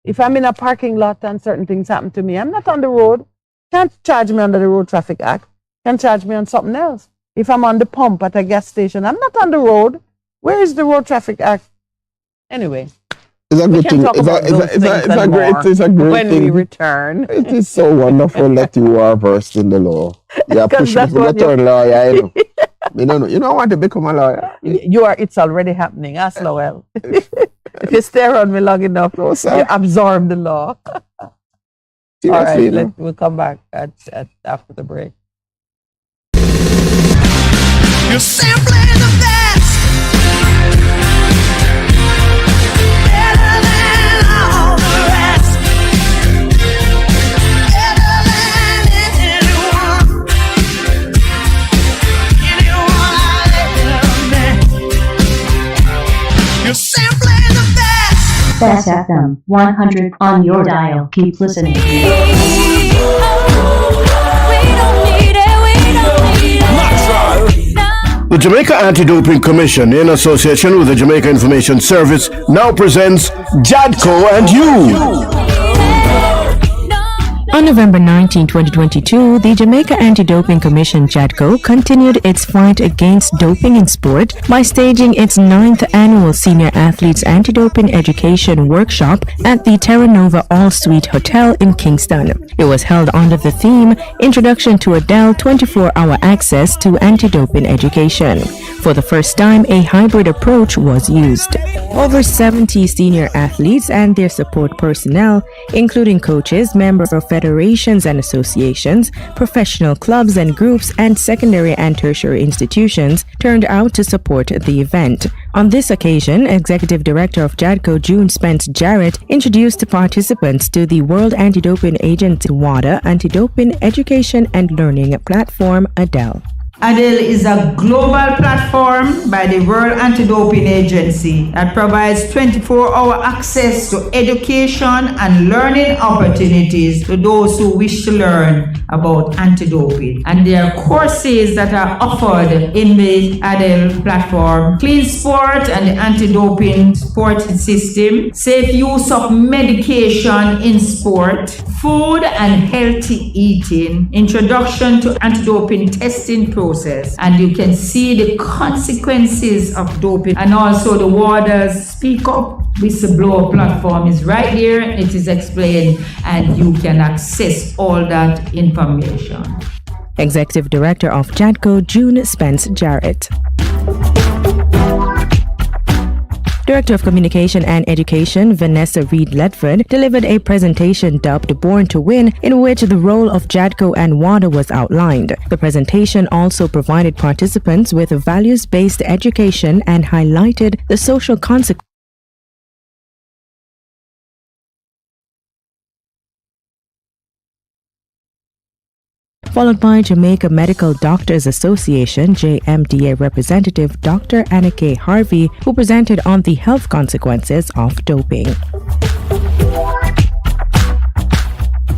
Speaker 2: If I'm in a parking lot and certain things happen to me, I'm not on the road. Can't charge me under the Road Traffic Act. Can charge me on something else. If I'm on the pump at a gas station, I'm not on the road. Where is the Road Traffic Act? Anyway.
Speaker 3: It's a good thing. It's a great
Speaker 2: when
Speaker 3: thing.
Speaker 2: we return.
Speaker 3: It is so wonderful that you are versed in the law. Yeah, push me to turn lawyer. You know. You don't want to become a lawyer.
Speaker 2: You are. It's already happening. Ask Lowell. If you stare on me long enough, you absorb the law. All right, we'll come back at after the break.
Speaker 1: You're simply the best. Better than all the rest. Better than anyone. Anyone I've ever met. You're simply the best.
Speaker 14: Bess FM-100 on your dial. Keep listening.
Speaker 15: The Jamaica Anti-Doping Commission, in association with the Jamaica Information Service, now presents JADCO and You.
Speaker 16: On November 19, 2022, the Jamaica Anti-Doping Commission, JADCO, continued its fight against doping in sport by staging its 9th annual Senior Athletes Anti-Doping Education Workshop at the Terra Nova All-Suite Hotel in Kingston. It was held under the theme, Introduction to Adele 24-Hour Access to Anti-Doping Education. For the first time, a hybrid approach was used. Over 70 senior athletes and their support personnel, including coaches, members of federations and associations, professional clubs and groups, and secondary and tertiary institutions, turned out to support the event. On this occasion, Executive Director of JADCO, June Spence Jarrett, introduced the participants to the World Anti-Doping Agency WADA Anti-Doping Education and Learning Platform, ADELE.
Speaker 17: ADELE is a global platform by the World Anti-Doping Agency that provides 24-hour access to education and learning opportunities to those who wish to learn about anti-doping. And there are courses that are offered in the ADELE platform: clean sport and the anti-doping sport system, safe use of medication in sport, food and healthy eating, introduction to anti-doping testing process, and you can see the consequences of doping. And also the WADA's Speak Up Whistleblower platform is right there. It is explained and you can access all that information.
Speaker 16: Executive Director of JADCO, June Spence Jarrett. Director of Communication and Education, Vanessa Reed-Ledford, delivered a presentation dubbed Born to Win, in which the role of JADCO and WADA was outlined. The presentation also provided participants with values-based education and highlighted the social consequences followed by Jamaica Medical Doctors Association JMDA representative Dr. Anna K. Harvey, who presented on the health consequences of doping.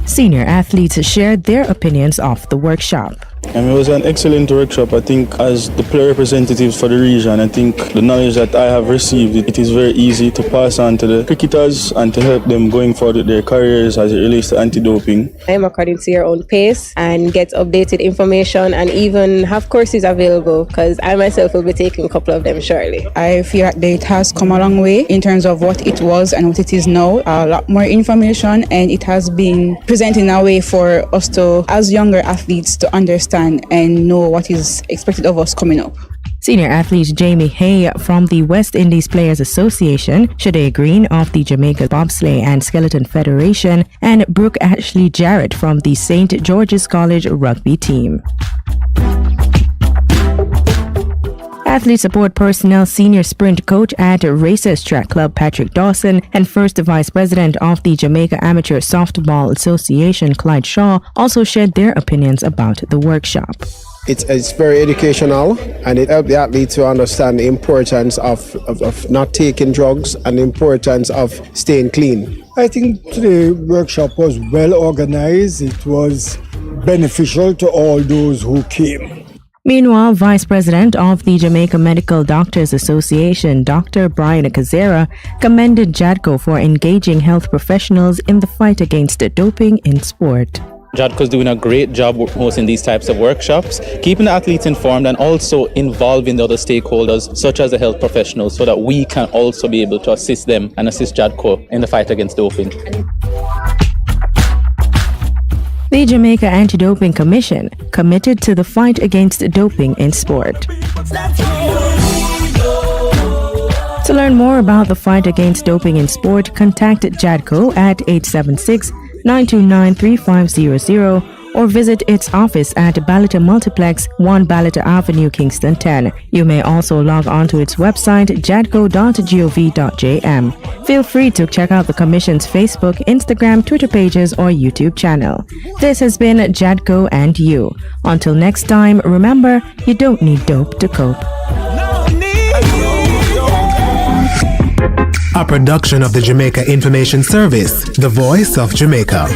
Speaker 16: Senior athletes shared their opinions of the workshop.
Speaker 18: It was an excellent workshop. I think as the player representatives for the region, I think the knowledge that I have received, it is very easy to pass on to the cricketers and to help them going forward with their careers as it relates to anti-doping.
Speaker 19: I'm according to your own pace and get updated information and even have courses available, because I myself will be taking a couple of them shortly.
Speaker 20: I feel that it has come a long way in terms of what it was and what it is now. A lot more information, and it has been presented in a way for us to, as younger athletes, to understand and know what is expected of us coming up.
Speaker 16: Senior athlete Jamie Hay from the West Indies Players Association, Shade Green of the Jamaica Bobsleigh and Skeleton Federation, and Brooke Ashley Jarrett from the St. George's College rugby team. Athlete support personnel senior sprint coach at Racers Track Club Patrick Dawson and first vice president of the Jamaica Amateur Softball Association Clyde Shaw also shared their opinions about the workshop.
Speaker 21: It's very educational, and it helps the athlete to understand the importance of not taking drugs and the importance of staying clean.
Speaker 22: I think the workshop was well organized. It was beneficial to all those who came.
Speaker 16: Meanwhile, Vice President of the Jamaica Medical Doctors Association, Dr. Brian Kazera, commended JADCO for engaging health professionals in the fight against doping in sport.
Speaker 23: JADCO is doing a great job hosting these types of workshops, keeping the athletes informed and also involving the other stakeholders, such as the health professionals, so that we can also be able to assist them and assist JADCO in the fight against doping.
Speaker 16: The Jamaica Anti-Doping Commission committed to the fight against doping in sport. To learn more about the fight against doping in sport, contact JADCO at 876-929-3500 or visit its office at Ballata Multiplex, 1 Ballata Avenue, Kingston 10. You may also log on to its website, jadco.gov.jm. Feel free to check out the Commission's Facebook, Instagram, Twitter pages, or YouTube channel. This has been JADCO and You. Until next time, remember, you don't need dope to cope.
Speaker 24: A production of the Jamaica Information Service, the voice of Jamaica.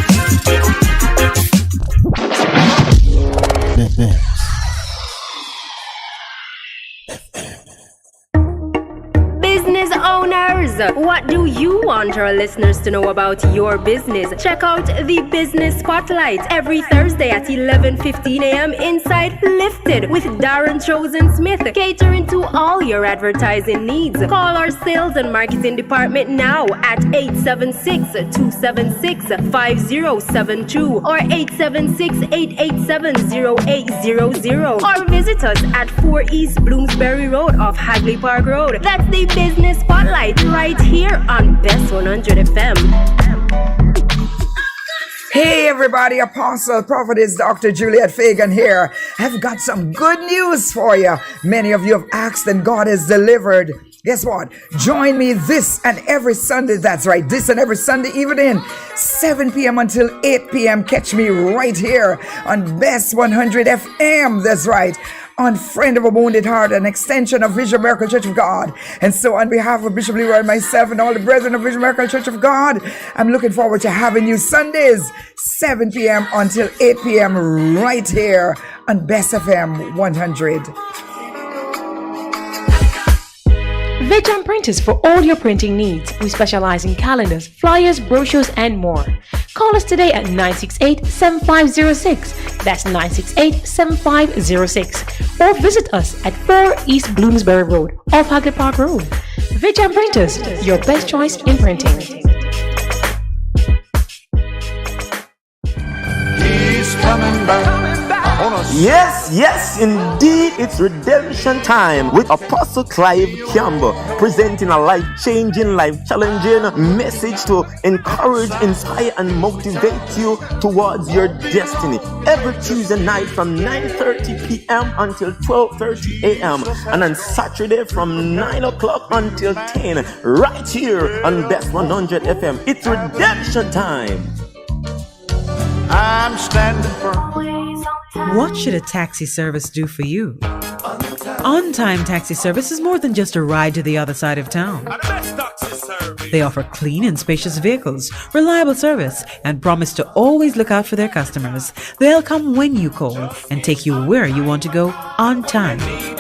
Speaker 9: Business owners, what do you want our listeners to know about your business? Check out the Business Spotlight every Thursday at 11:15 a.m. inside Lifted with Darren Chosen-Smith, catering to all your advertising needs. Call our sales and marketing department now at 876-276-5072 or 876-887-0800 or visit us at 4 East Bloomsbury Road off Hagley Park Road. That's the Business Spotlight right here on Bess100 FM.
Speaker 7: Hey everybody, Apostle, Prophetess, Dr. Juliet Fagan here. I've got some good news for you. Many of you have asked and God has delivered. Guess what? Join me this and every Sunday. That's right, this and every Sunday evening, 7 p.m. until 8 p.m. Catch me right here on Bess100 FM. That's right. On Friend of a Wounded Heart, an extension of Vision Miracle Church of God. And so on behalf of Bishop Leroy and myself and all the brethren of Vision Miracle Church of God, I'm looking forward to having you Sundays, 7 p.m. until 8 p.m. right here on Bess FM 100.
Speaker 25: Vision Printers for all your printing needs. We specialize in calendars, flyers, brochures, and more. Call us today at 968-7506. That's 968-7506. Or visit us at 4 East Bloomsbury Road, off Hagley Park Road. Vision Printers, your best choice in printing.
Speaker 26: He's coming back. Yes, indeed, it's redemption time with Apostle Clive Campbell presenting a life-changing, life-challenging message to encourage, inspire, and motivate you towards your destiny. Every Tuesday night from 9:30 p.m. until 12:30 a.m. and on Saturday from 9 o'clock until 10, right here on Bess100 FM. It's redemption time.
Speaker 27: I'm standing firm.
Speaker 28: What should a taxi service do for you? On-Time Taxi Service is more than just a ride to the other side of town. They offer clean and spacious vehicles, reliable service, and promise to always look out for their customers. They'll come when you call and take you where you want to go on time.
Speaker 27: You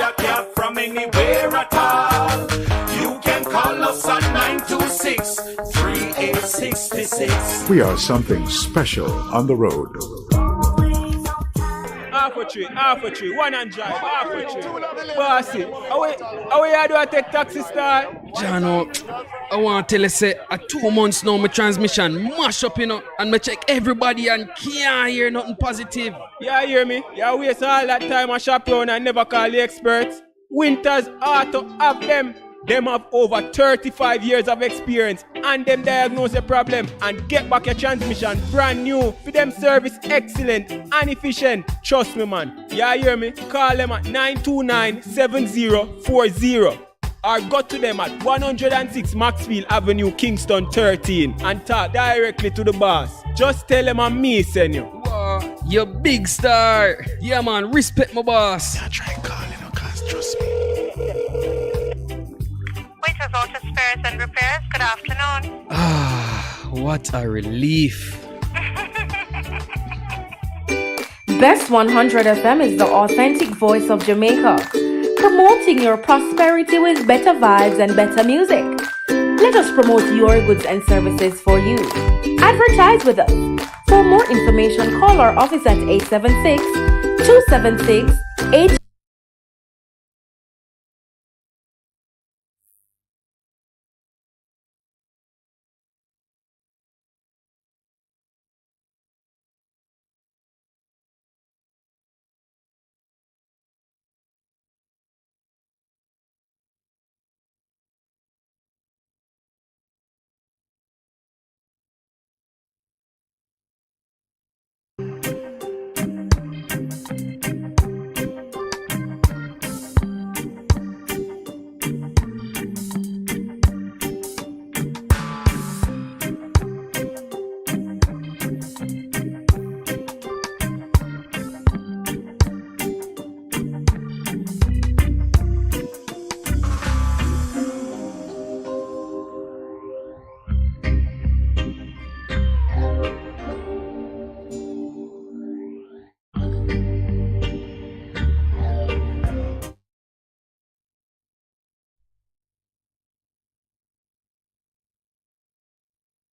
Speaker 27: can call us on 926-3866.
Speaker 29: We are something special on the road.
Speaker 6: Half a tree, one and drive, half a tree. Bossy, how you do I take taxi star?
Speaker 30: Jano, I want to tell you, say, 2 months now, my transmission mash up, and I check everybody and can't hear nothing positive.
Speaker 6: Yeah, hear me? You waste all that time on shop around and never call the experts. Winters Auto have them. Them have over 35 years of experience and them diagnose the problem and get back your transmission brand new. For them service excellent and efficient. Trust me, man. Yeah, hear me? Call them at 929-7040 or go to them at 106 Maxfield Avenue, Kingston 13 and talk directly to the boss. Just tell them I'm me, send you.
Speaker 30: You big star. Yeah, man, respect my boss.
Speaker 1: Yeah, try calling, cause trust me.
Speaker 2: Waiters Auto Spares and Repairs, good afternoon.
Speaker 30: Ah, what a relief.
Speaker 25: Bess100 FM is the authentic voice of Jamaica, promoting your prosperity with better vibes and better music. Let us promote your goods and services for you. Advertise with us. For more information, call our office at 876-276-8.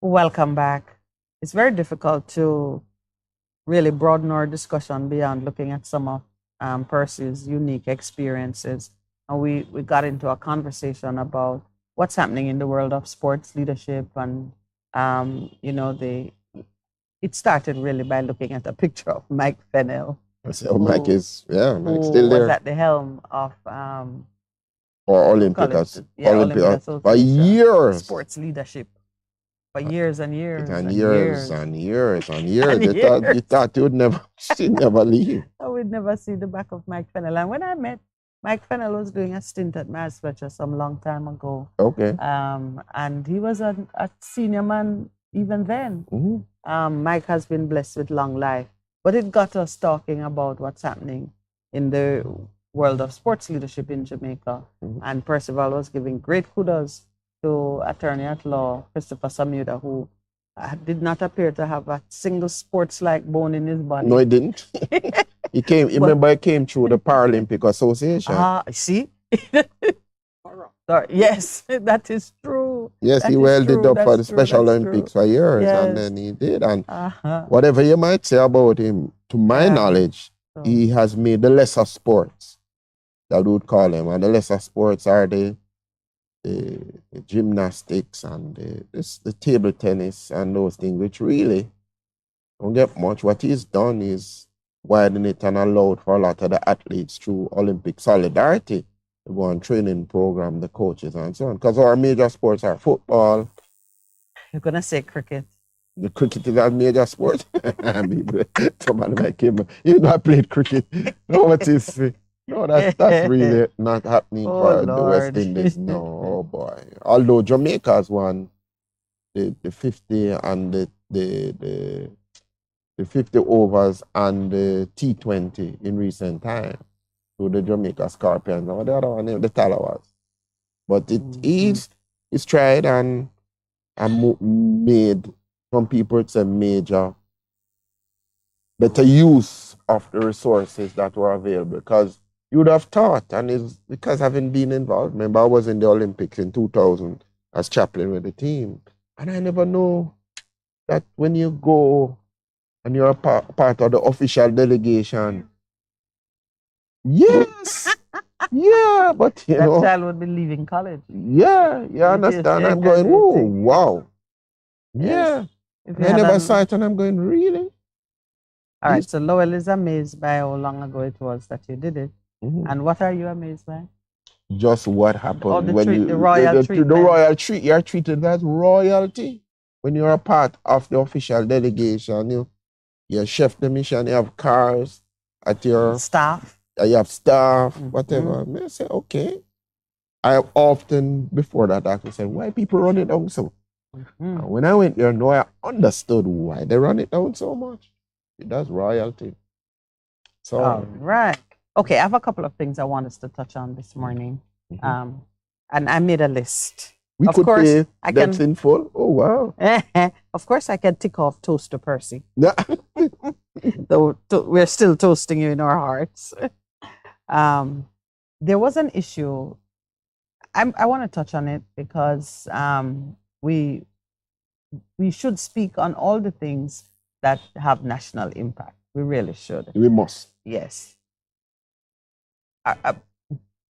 Speaker 3: Welcome back. It's very difficult to really broaden our discussion beyond looking at some of Percy's unique experiences. And we got into a conversation about what's happening in the world of sports leadership. And, it started really by looking at a picture of Mike Fennell.
Speaker 4: Mike is, Mike's still there.
Speaker 3: Was at the helm of
Speaker 4: Olympic for years.
Speaker 3: Sports leadership. For years and years
Speaker 4: and years. You thought she'd never leave.
Speaker 3: I would never see the back of Mike Fennell. And when I met Mike Fennell, was doing a stint at Mass Fletcher some long time ago.
Speaker 4: Okay.
Speaker 3: And he was a senior man even then.
Speaker 4: Mm-hmm.
Speaker 3: Mike has been blessed with long life. But it got us talking about what's happening in the world of sports leadership in Jamaica.
Speaker 4: Mm-hmm.
Speaker 3: And Percival was giving great kudos to attorney at law, Christopher Samuda, who did not appear to have a single sports-like bone in his body.
Speaker 4: No, he didn't. He came through the Paralympic Association.
Speaker 3: See? Sorry. Yes, that is true.
Speaker 4: Yes, he welded up for the Special Olympics for years, and then he did. And whatever you might say about him, to my knowledge, he has made the lesser sports, that we would call him. And the lesser sports are the gymnastics and the table tennis and those things, which really don't get much. What he's done is widen it and allowed for a lot of the athletes through Olympic solidarity to go on training program, the coaches and so on. Because our major sports are football.
Speaker 3: You're going to say cricket.
Speaker 4: The cricket is a major sport. Somebody like him, even though I played cricket. No, what is No, that's really not happening for the West Indies. No, oh boy. Although Jamaica has won the 50 and the 50 overs and the T20 in recent time to the Jamaica Scorpions. Or the other one, the Talawas. But it's tried and made, some people it's a major better use of the resources that were available, because you would have thought, and it's because having been involved. Remember, I was in the Olympics in 2000 as chaplain with the team, and I never know that when you go and you're a part of the official delegation, yes, yeah, but you know,
Speaker 3: that child would be leaving college.
Speaker 4: Yeah, you understand? I'm going, oh, wow, yeah. I never saw it, and I'm going, really?
Speaker 3: All right, so Lowell is amazed by how long ago it was that you did it. Mm-hmm. And what are you amazed by?
Speaker 4: Just what happened when
Speaker 3: the royal treatment.
Speaker 4: The royal treat. You're treated as royalty when you're a part of the official delegation. You're chef de mission. You have cars at your
Speaker 3: staff.
Speaker 4: You have staff, whatever. I say, okay. I have often before that actually said, why people run it down so? And when I went there, I understood why they run it down so much. That's royalty. So
Speaker 3: all right. Okay, I have a couple of things I want us to touch on this morning. And I made a list.
Speaker 4: we
Speaker 3: Of
Speaker 4: could
Speaker 3: course,
Speaker 4: pay
Speaker 3: I
Speaker 4: debts
Speaker 3: can.
Speaker 4: in full. Oh wow.
Speaker 3: Of course, I can tick off toast to Percy.
Speaker 4: Yeah.
Speaker 3: Though we're still toasting you in our hearts. There was an issue. I want to touch on it because we should speak on all the things that have national impact. We really should.
Speaker 4: We must.
Speaker 3: Yes.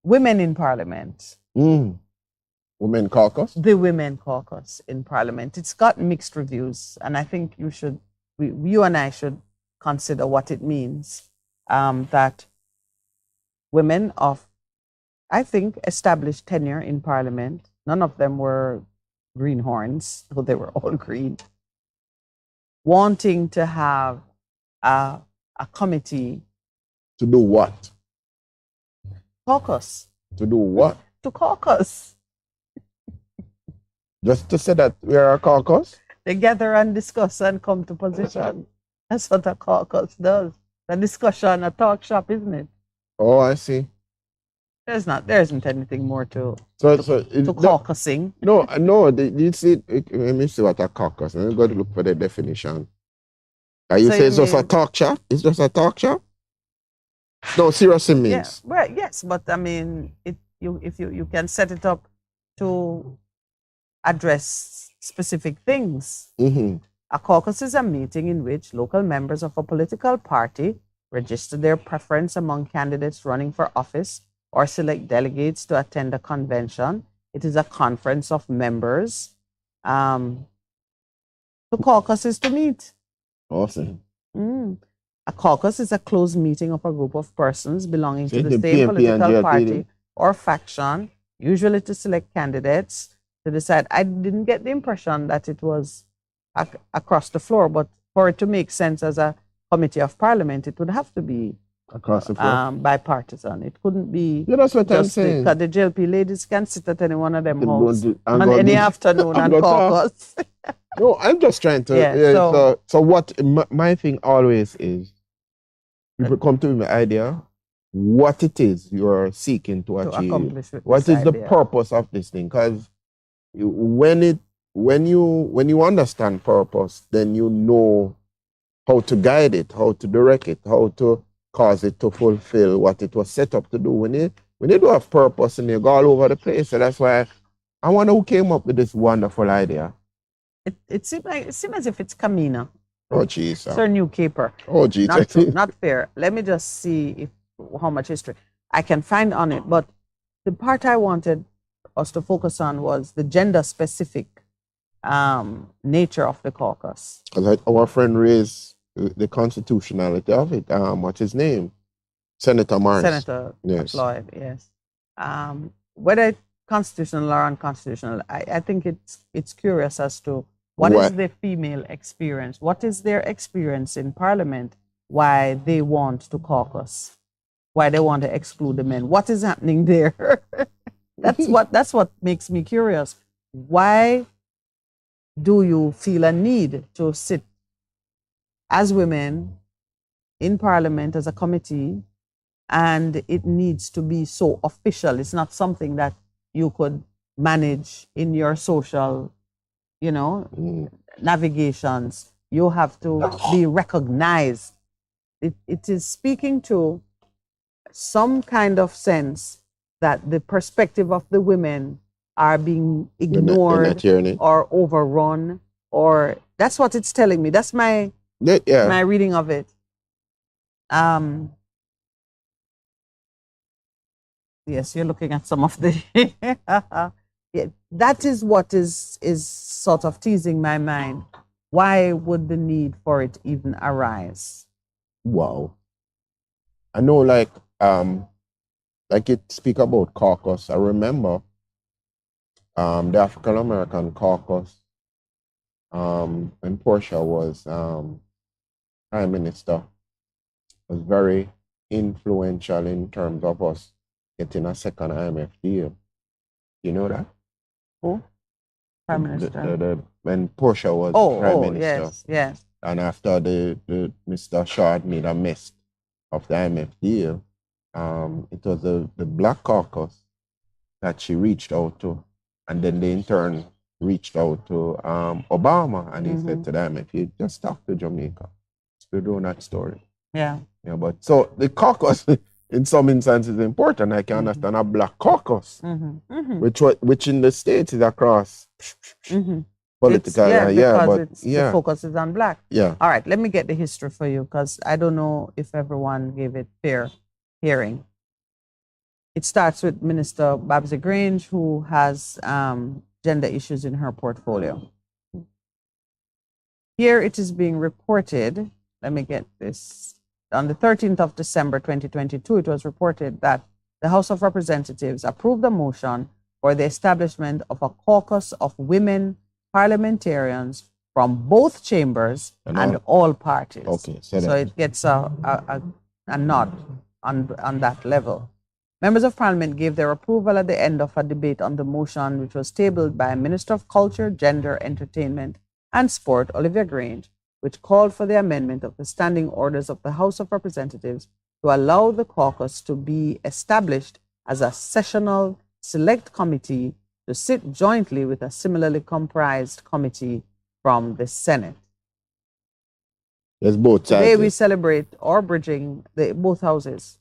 Speaker 3: Women in Parliament.
Speaker 4: Women caucus.
Speaker 3: The Women Caucus in Parliament. It's got mixed reviews, and I think you and I should consider what it means. That women of, I think, established tenure in Parliament, none of them were greenhorns, though they were all green, wanting to have a committee.
Speaker 4: To do what?
Speaker 3: Caucus.
Speaker 4: To do what?
Speaker 3: To caucus.
Speaker 4: Just to say that we are a caucus?
Speaker 3: They gather and discuss and come to position. That's what a caucus does. A discussion, a talk shop, isn't it?
Speaker 4: Oh, I see.
Speaker 3: There isn't anything more to
Speaker 4: to
Speaker 3: caucusing.
Speaker 4: No, you see, let me see what a caucus. I'm going to look for the definition. You say it's just a talk shop? It's just a talk shop? No, seriously means.
Speaker 3: Yeah, well, yes, but I mean, if you can set it up to address specific things. A caucus is a meeting in which local members of a political party register their preference among candidates running for office or select delegates to attend a convention. It is a conference of members. The caucus is to meet.
Speaker 4: Awesome.
Speaker 3: A caucus is a closed meeting of a group of persons belonging to the same political party or faction, usually to select candidates to decide. I didn't get the impression that it was across the floor, but for it to make sense as a committee of parliament, it would have to be
Speaker 4: across the floor,
Speaker 3: bipartisan. It couldn't be.
Speaker 4: Yeah, that's what I'm saying.
Speaker 3: Because the JLP ladies can sit at any one of them homes on any afternoon and caucus.
Speaker 4: No, I'm just trying to.
Speaker 3: Yeah,
Speaker 4: so what my thing always is, people come to me with the idea, what it is you're seeking to achieve. What is the purpose of this thing? Because when you understand purpose, then you know how to guide it, how to direct it, how to cause it to fulfill what it was set up to do. When you do have purpose and you go all over the place, so that's why I wonder who came up with this wonderful idea.
Speaker 3: It seems as if it's Camina.
Speaker 4: Oh, jeez.
Speaker 3: Sir New Caper.
Speaker 4: Oh, geez.
Speaker 3: Not fair. Let me just see how much history I can find on it. But the part I wanted us to focus on was the gender-specific nature of the caucus.
Speaker 4: Because our friend raised the constitutionality of it. What's his name? Senator Morris.
Speaker 3: Senator Floyd, yes. Whether it's constitutional or unconstitutional, I think it's curious as to what is the female experience? What is their experience in Parliament? Why they want to caucus? Why they want to exclude the men? What is happening there? That's what makes me curious. Why do you feel a need to sit as women in Parliament as a committee, and it needs to be so official? It's not something that you could manage in your social, navigations. You have to be recognized. It is speaking to some kind of sense that the perspective of the women are being ignored or overrun, or that's what it's telling me. That's my reading of it. Yes, you're looking at some of the that is what is sort of teasing my mind. Why would the need for it even arise?
Speaker 4: Wow. I know, like it speak about caucus. I remember the African American caucus when Portia was Prime Minister, was very influential in terms of us getting a second IMF deal. You know that?
Speaker 3: Who? Prime Minister.
Speaker 4: When Portia was Prime Minister.
Speaker 3: Yes.
Speaker 4: And after the Mr. Shard made a mess of the IMF deal, it was the Black Caucus that she reached out to, and then they in turn reached out to Obama, and he said to them, if you just talk to Jamaica, we're doing that story.
Speaker 3: Yeah.
Speaker 4: Yeah, but so the caucus in some instances is important. I can understand a Black Caucus, which in the States is across political.
Speaker 3: The focus is on Black.
Speaker 4: Yeah.
Speaker 3: All right, let me get the history for you, because I don't know if everyone gave it fair hearing. It starts with Minister Babsy Grange, who has gender issues in her portfolio. Here it is being reported, let me get this. On the 13th of December 2022, it was reported that the House of Representatives approved a motion for the establishment of a caucus of women parliamentarians from both chambers and all parties.
Speaker 4: Okay,
Speaker 3: so it gets a nod on that level. Members of Parliament gave their approval at the end of a debate on the motion, which was tabled by Minister of Culture, Gender, Entertainment and Sport, Olivia Grange, which called for the amendment of the standing orders of the House of Representatives to allow the caucus to be established as a sessional select committee to sit jointly with a similarly comprised committee from the Senate.
Speaker 4: There's both sides.
Speaker 3: Today we celebrate bridging both houses,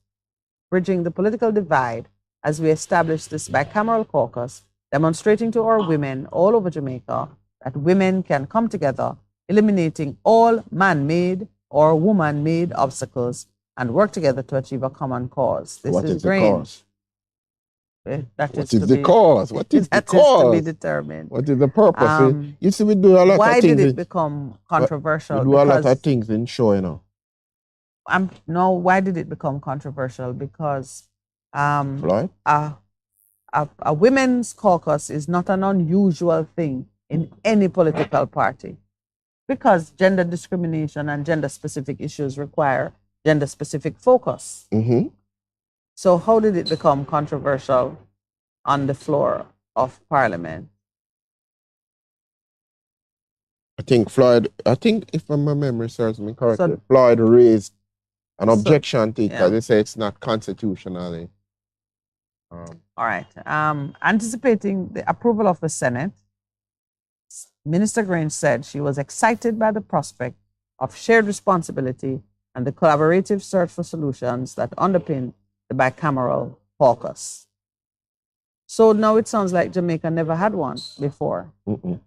Speaker 3: bridging the political divide as we establish this bicameral caucus, demonstrating to our women all over Jamaica that women can come together, eliminating all man-made or woman-made obstacles and work together to achieve a common cause. This
Speaker 4: what
Speaker 3: is
Speaker 4: the cause?
Speaker 3: That
Speaker 4: what is the cause? What is the cause?
Speaker 3: To be determined.
Speaker 4: What is the purpose? You see, we do a lot of things.
Speaker 3: Why did it become controversial?
Speaker 4: We do a lot of things in show, you know.
Speaker 3: No, why did it become controversial? Because
Speaker 4: Floyd?
Speaker 3: A women's caucus is not an unusual thing in any political party, because gender discrimination and gender-specific issues require gender-specific focus. So how did it become controversial on the floor of Parliament?
Speaker 4: I think if my memory serves me correctly, Floyd raised an objection to it because they say it's not constitutionally.
Speaker 3: All right. Anticipating the approval of the Senate, Minister Grange said she was excited by the prospect of shared responsibility and the collaborative search for solutions that underpin the bicameral caucus. So now it sounds like Jamaica never had one before. All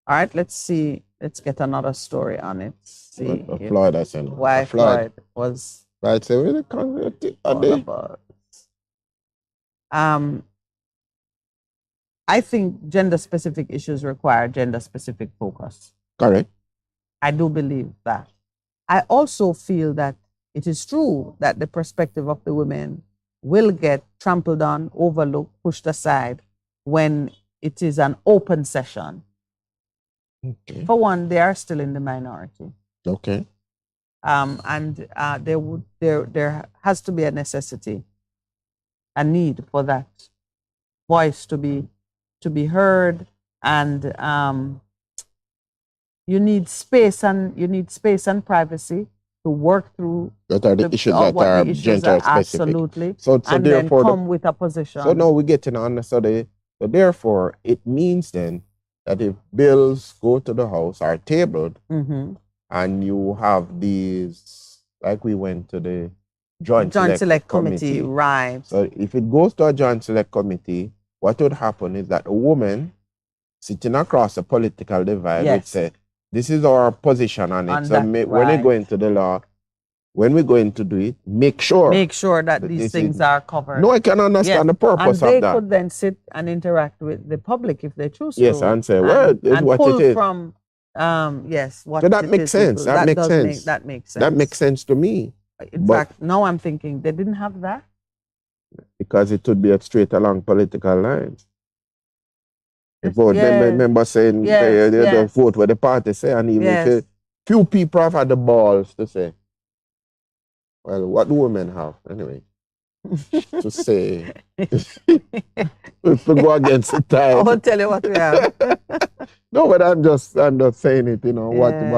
Speaker 3: right, let's see. Let's get another story on it. See
Speaker 4: Floyd, I said.
Speaker 3: Why Floyd was.
Speaker 4: Right, so where the
Speaker 3: I think gender-specific issues require gender-specific focus.
Speaker 4: Correct.
Speaker 3: I do believe that. I also feel that it is true that the perspective of the women will get trampled on, overlooked, pushed aside when it is an open session.
Speaker 4: Okay.
Speaker 3: For one, they are still in the minority.
Speaker 4: Okay.
Speaker 3: And there has to be a necessity, a need for that voice to be heard, and you need space and privacy to work through
Speaker 4: that are the issues that are gender specific.
Speaker 3: Absolutely.
Speaker 4: So
Speaker 3: and
Speaker 4: therefore,
Speaker 3: then come with a position.
Speaker 4: So now we get to understand. So therefore, it means then that if bills go to the House are tabled, and you have these, like we went to the Joint Select Committee,
Speaker 3: right?
Speaker 4: So if it goes to a Joint Select Committee, what would happen is that a woman sitting across a political divide would say, this is our position on it. So when we go into the law, when we're going to do it, make sure
Speaker 3: that these things are covered.
Speaker 4: No, I can understand the purpose of that.
Speaker 3: And they could then sit and interact with the public if they choose to.
Speaker 4: Yes, and say, well, this is what
Speaker 3: pull
Speaker 4: it is.
Speaker 3: From, what
Speaker 4: so that makes sense. That makes sense.
Speaker 3: That makes sense.
Speaker 4: That makes sense to me.
Speaker 3: In fact, now I'm thinking they didn't have that.
Speaker 4: Because it would be straight along political lines. The vote, remember saying they don't vote what the party say, and even if few people have had the balls to say, well, what do women have anyway? to say if we go against the tide.
Speaker 3: I won't tell you what we have.
Speaker 4: No, but I'm just saying it, you know,
Speaker 3: Yeah.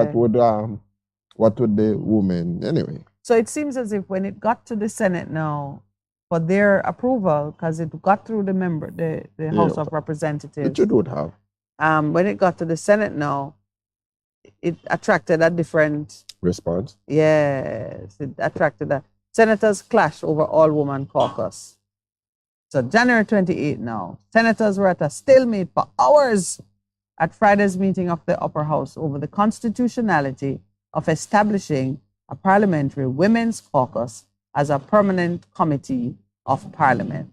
Speaker 4: what would the woman anyway?
Speaker 3: So it seems as if when it got to the Senate now, for their approval, because it got through the House of Representatives.
Speaker 4: It would have.
Speaker 3: When it got to the Senate now, it attracted a different
Speaker 4: response.
Speaker 3: Yes, it attracted that. Senators clashed over all-woman caucus. So January 28 now, senators were at a stalemate for hours at Friday's meeting of the upper house over the constitutionality of establishing a parliamentary women's caucus as a permanent committee of parliament.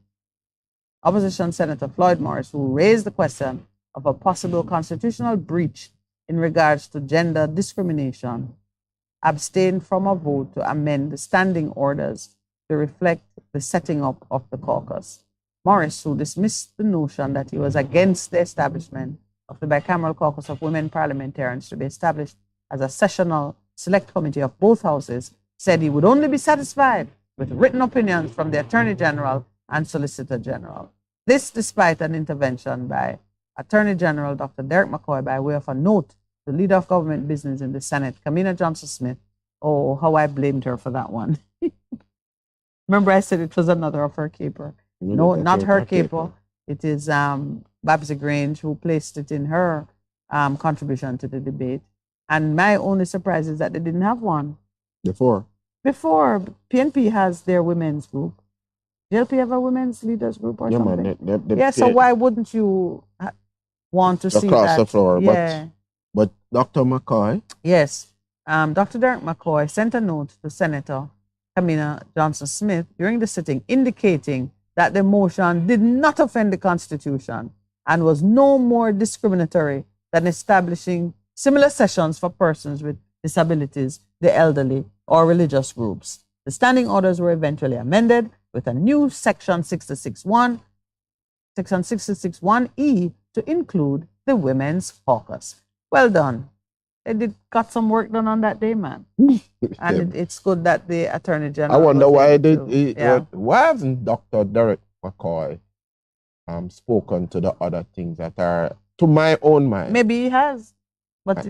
Speaker 3: Opposition Senator Floyd Morris, who raised the question of a possible constitutional breach in regards to gender discrimination, abstained from a vote to amend the standing orders to reflect the setting up of the caucus. Morris, who dismissed the notion that he was against the establishment of the bicameral caucus of women parliamentarians to be established as a sessional select committee of both houses, said he would only be satisfied with written opinions from the Attorney General and Solicitor General. This despite an intervention by Attorney General Dr. Derek McCoy by way of a note to Leader of Government Business in the Senate, Kamina Johnson-Smith. Oh, how I blamed her for that one. Remember I said it was another of her caper. No, not her caper. It is Babsy Grange who placed it in her contribution to the debate. And my only surprise is that they didn't have one.
Speaker 4: Before,
Speaker 3: PNP has their women's group. JLP have a women's leaders group or something?
Speaker 4: Man,
Speaker 3: so why wouldn't you want to see
Speaker 4: across
Speaker 3: that?
Speaker 4: the floor?
Speaker 3: Yeah.
Speaker 4: But Dr. McCoy?
Speaker 3: Yes. Dr. Derek McCoy sent a note to Senator Kamina Johnson-Smith during the sitting indicating that the motion did not offend the Constitution and was no more discriminatory than establishing similar sessions for persons with disabilities, the elderly, or religious groups. The standing orders were eventually amended with a new Section 661E to include the Women's Caucus. Well done. They got some work done on that day, man. And it's good that the Attorney General.
Speaker 4: I wonder why
Speaker 3: Yeah.
Speaker 4: why hasn't Dr. Derek McCoy spoken to the other things that are, to my own mind?
Speaker 3: Maybe he has, but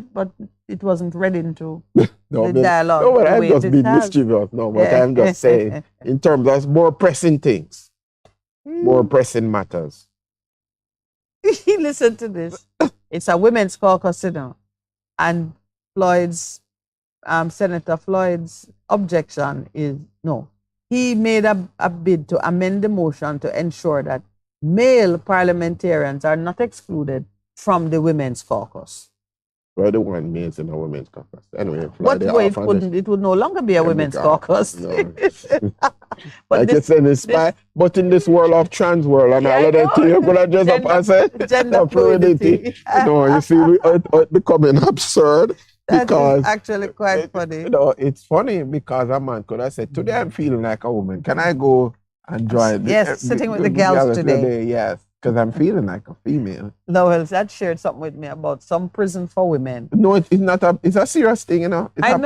Speaker 3: it wasn't ready into
Speaker 4: the
Speaker 3: dialogue.
Speaker 4: No, but I'm just being mischievous. No, but I'm just saying, in terms of more pressing things, more pressing matters.
Speaker 3: Listen to this. It's a women's caucus, you know, and Floyd's Senator Floyd's objection is no. He made a bid to amend the motion to ensure that male parliamentarians are not excluded from the women's caucus.
Speaker 4: Well, the one males in a women's caucus. Anyway,
Speaker 3: What way it would no longer be a women's caucus.
Speaker 4: No. But but in this world of trans world and all of that, you could have just up and said
Speaker 3: gender
Speaker 4: fluidity. No, you see, it becoming absurd. Because
Speaker 3: is actually quite funny.
Speaker 4: You know, it's funny because a man could have said, today I'm feeling like a woman. Can I go and join?
Speaker 3: Yes, sitting with the girls today.
Speaker 4: Yes, because I'm feeling like a female.
Speaker 3: Noel had shared something with me about some prison for women.
Speaker 4: No, it's not it's a serious thing, you know.
Speaker 3: I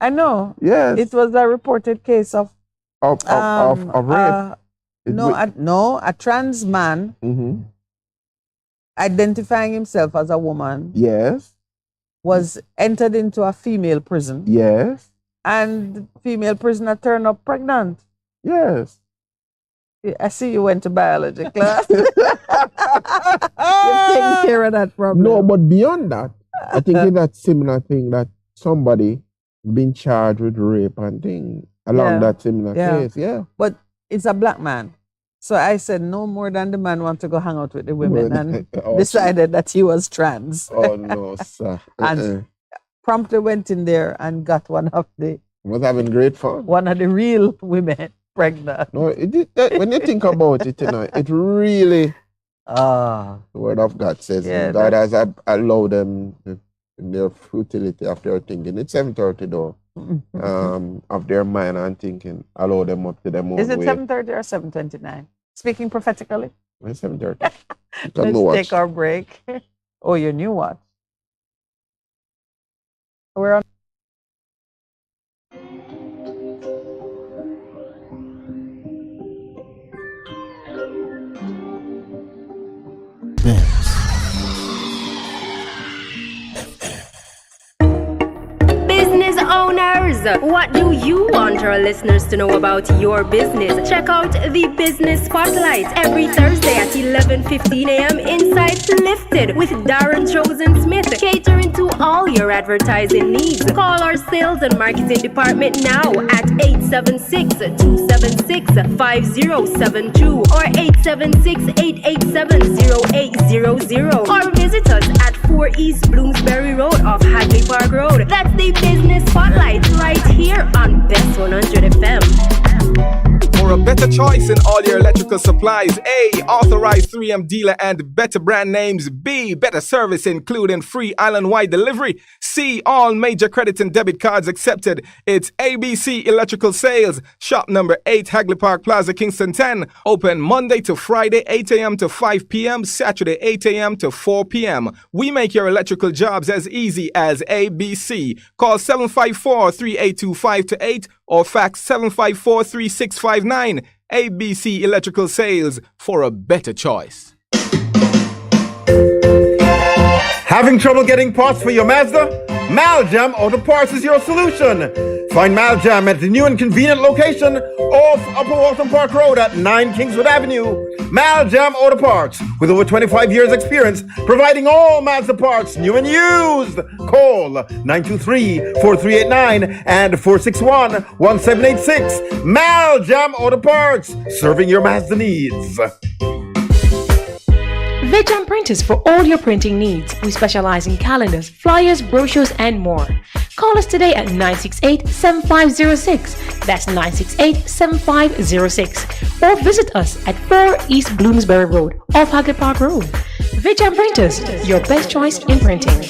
Speaker 3: know.
Speaker 4: Yes.
Speaker 3: It was a reported case of
Speaker 4: rape.
Speaker 3: A trans man identifying himself as a woman.
Speaker 4: Yes.
Speaker 3: Was entered into a female prison.
Speaker 4: Yes.
Speaker 3: And the female prisoner turned up pregnant.
Speaker 4: Yes.
Speaker 3: I see you went to biology class. You've taken care of that problem.
Speaker 4: No, but beyond that, I think it's that similar thing that somebody been charged with rape and thing along that similar case. Yeah.
Speaker 3: But it's a black man. So I said no more than the man want to go hang out with the women and decided that he was trans.
Speaker 4: Oh no, sir.
Speaker 3: And promptly went in there and got one of the
Speaker 4: was having great fun.
Speaker 3: One of the real women pregnant.
Speaker 4: No, when you think about it, you know, it really the word of God says God has allowed them in their futility of their thinking. It's 7:30 though. Of their mind and thinking, allow them up to them own way.
Speaker 3: Is it 7:30 or 7:29? Speaking prophetically.
Speaker 4: It's 7:30.
Speaker 3: Let's take our break. Oh, your new watch. We're on.
Speaker 9: What do you want our listeners to know about your business? Check out the Business Spotlight every Thursday at 11:15 a.m. inside Lifted with Darren Chosen Smith, catering to all your advertising needs. Call our sales and marketing department now at 876-276-5072 or 876-887-0800 or visit us at 4 East Bloomsbury Road off Hagley Park Road. That's the Business Spotlight right here on Bess100 FM.
Speaker 6: For a better choice in all your electrical supplies, A, authorized 3M dealer and better brand names. B, better service including free island-wide delivery. C, all major credit and debit cards accepted. It's ABC Electrical Sales, shop number 8, Hagley Park Plaza, Kingston 10. Open Monday to Friday, 8 a.m. to 5 p.m., Saturday, 8 a.m. to 4 p.m. We make your electrical jobs as easy as ABC. Call 754-382-528 or fax 754-3659. ABC Electrical Sales, for a better choice.
Speaker 5: Having trouble getting parts for your Mazda? Maljam Auto Parts is your solution. Find Maljam at the new and convenient location off Upper Waltham Park Road at 9 Kingswood Avenue. Maljam Auto Parts, with over 25 years experience, providing all Mazda parts, new and used. Call 923-4389 and 461-1786. Maljam Auto Parts, serving your Mazda needs.
Speaker 8: Vijam Printers for all your printing needs. We specialize in calendars, flyers, brochures, and more. Call us today at 968-7506. That's 968-7506. Or visit us at 4 East Bloomsbury Road, off Hagley Park Road. Vijam Printers, your best choice in printing.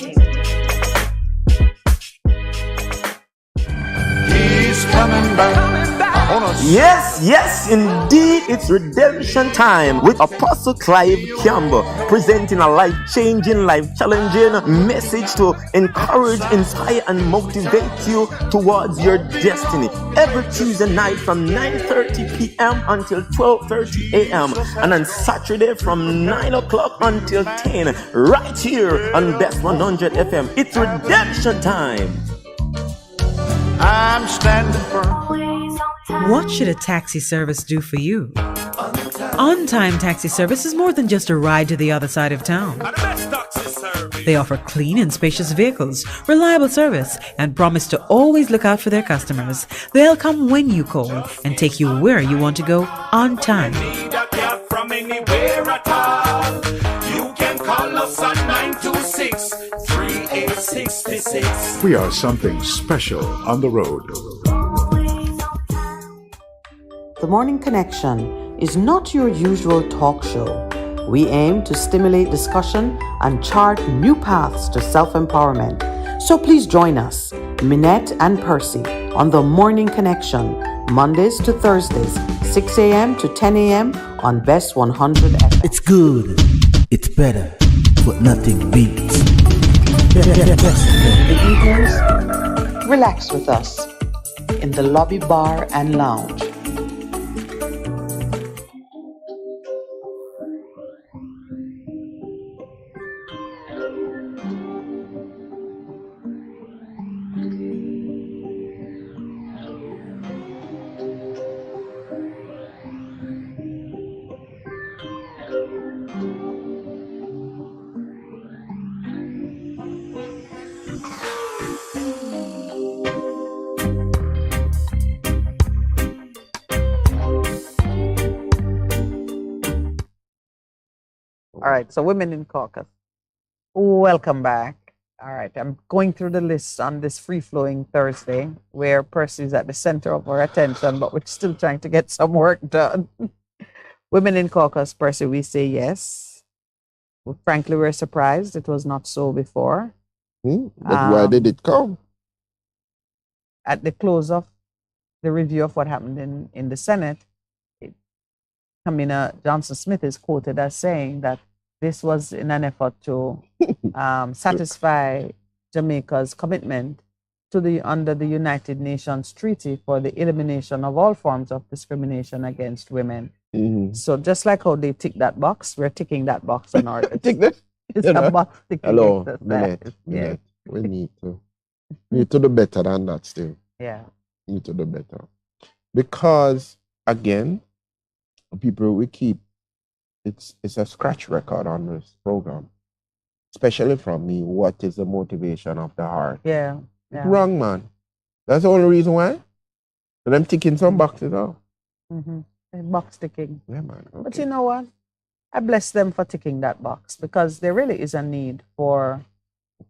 Speaker 27: He's coming back.
Speaker 26: Yes, indeed, it's redemption time with Apostle Clive Campbell, presenting a life-changing, life-challenging message to encourage, inspire, and motivate you towards your destiny. Every Tuesday night from 9:30 p.m. until 12:30 a.m. and on Saturday from 9 o'clock until 10, right here on Bess100 FM. It's redemption time.
Speaker 27: I'm standing firm.
Speaker 28: What should a taxi service do for you? On-time taxi service is more than just a ride to the other side of town. They offer clean and spacious vehicles, reliable service, and promise to always look out for their customers. They'll come when you call and take you where you want to go on time.
Speaker 27: From anywhere at all. You can call us at 926-3866.
Speaker 29: We are something special on the road.
Speaker 10: The Morning Connection is not your usual talk show. We aim to stimulate discussion and chart new paths to self-empowerment. So please join us, Minett and Percy, on The Morning Connection, Mondays to Thursdays, 6 a.m. to 10 a.m. on Bess100 FM.
Speaker 11: It's good, it's better, but nothing beats.
Speaker 10: The evenings, relax with us in the lobby bar and lounge.
Speaker 3: All right, so Women in Caucus. Welcome back. All right, I'm going through the list on this free-flowing Thursday where Percy is at the center of our attention, but we're still trying to get some work done. Women in Caucus, Percy, we say yes. Well, frankly, we're surprised. It was not so before.
Speaker 4: But why did it come?
Speaker 3: At the close of the review of what happened in the Senate, Kamina Johnson-Smith is quoted as saying that this was in an effort to satisfy Jamaica's commitment to under the United Nations Treaty for the elimination of all forms of discrimination against women.
Speaker 4: Mm-hmm.
Speaker 3: So just like how they tick that box, we're ticking that box on our
Speaker 4: Tick that?
Speaker 3: It's
Speaker 4: You know?
Speaker 3: a box ticking
Speaker 4: Hello,
Speaker 3: exercise.
Speaker 4: Minett.
Speaker 3: Yeah.
Speaker 4: We need to do better than that still.
Speaker 3: Yeah.
Speaker 4: We need to do better. Because, again, people, we keep, it's a scratch record on this program. Especially from me, what is the motivation of the heart?
Speaker 3: Yeah.
Speaker 4: It's wrong, man. That's the only reason why. So them ticking some boxes out.
Speaker 3: Box ticking.
Speaker 4: Yeah, man. Okay.
Speaker 3: But you know what? I bless them for ticking that box, because there really is a need for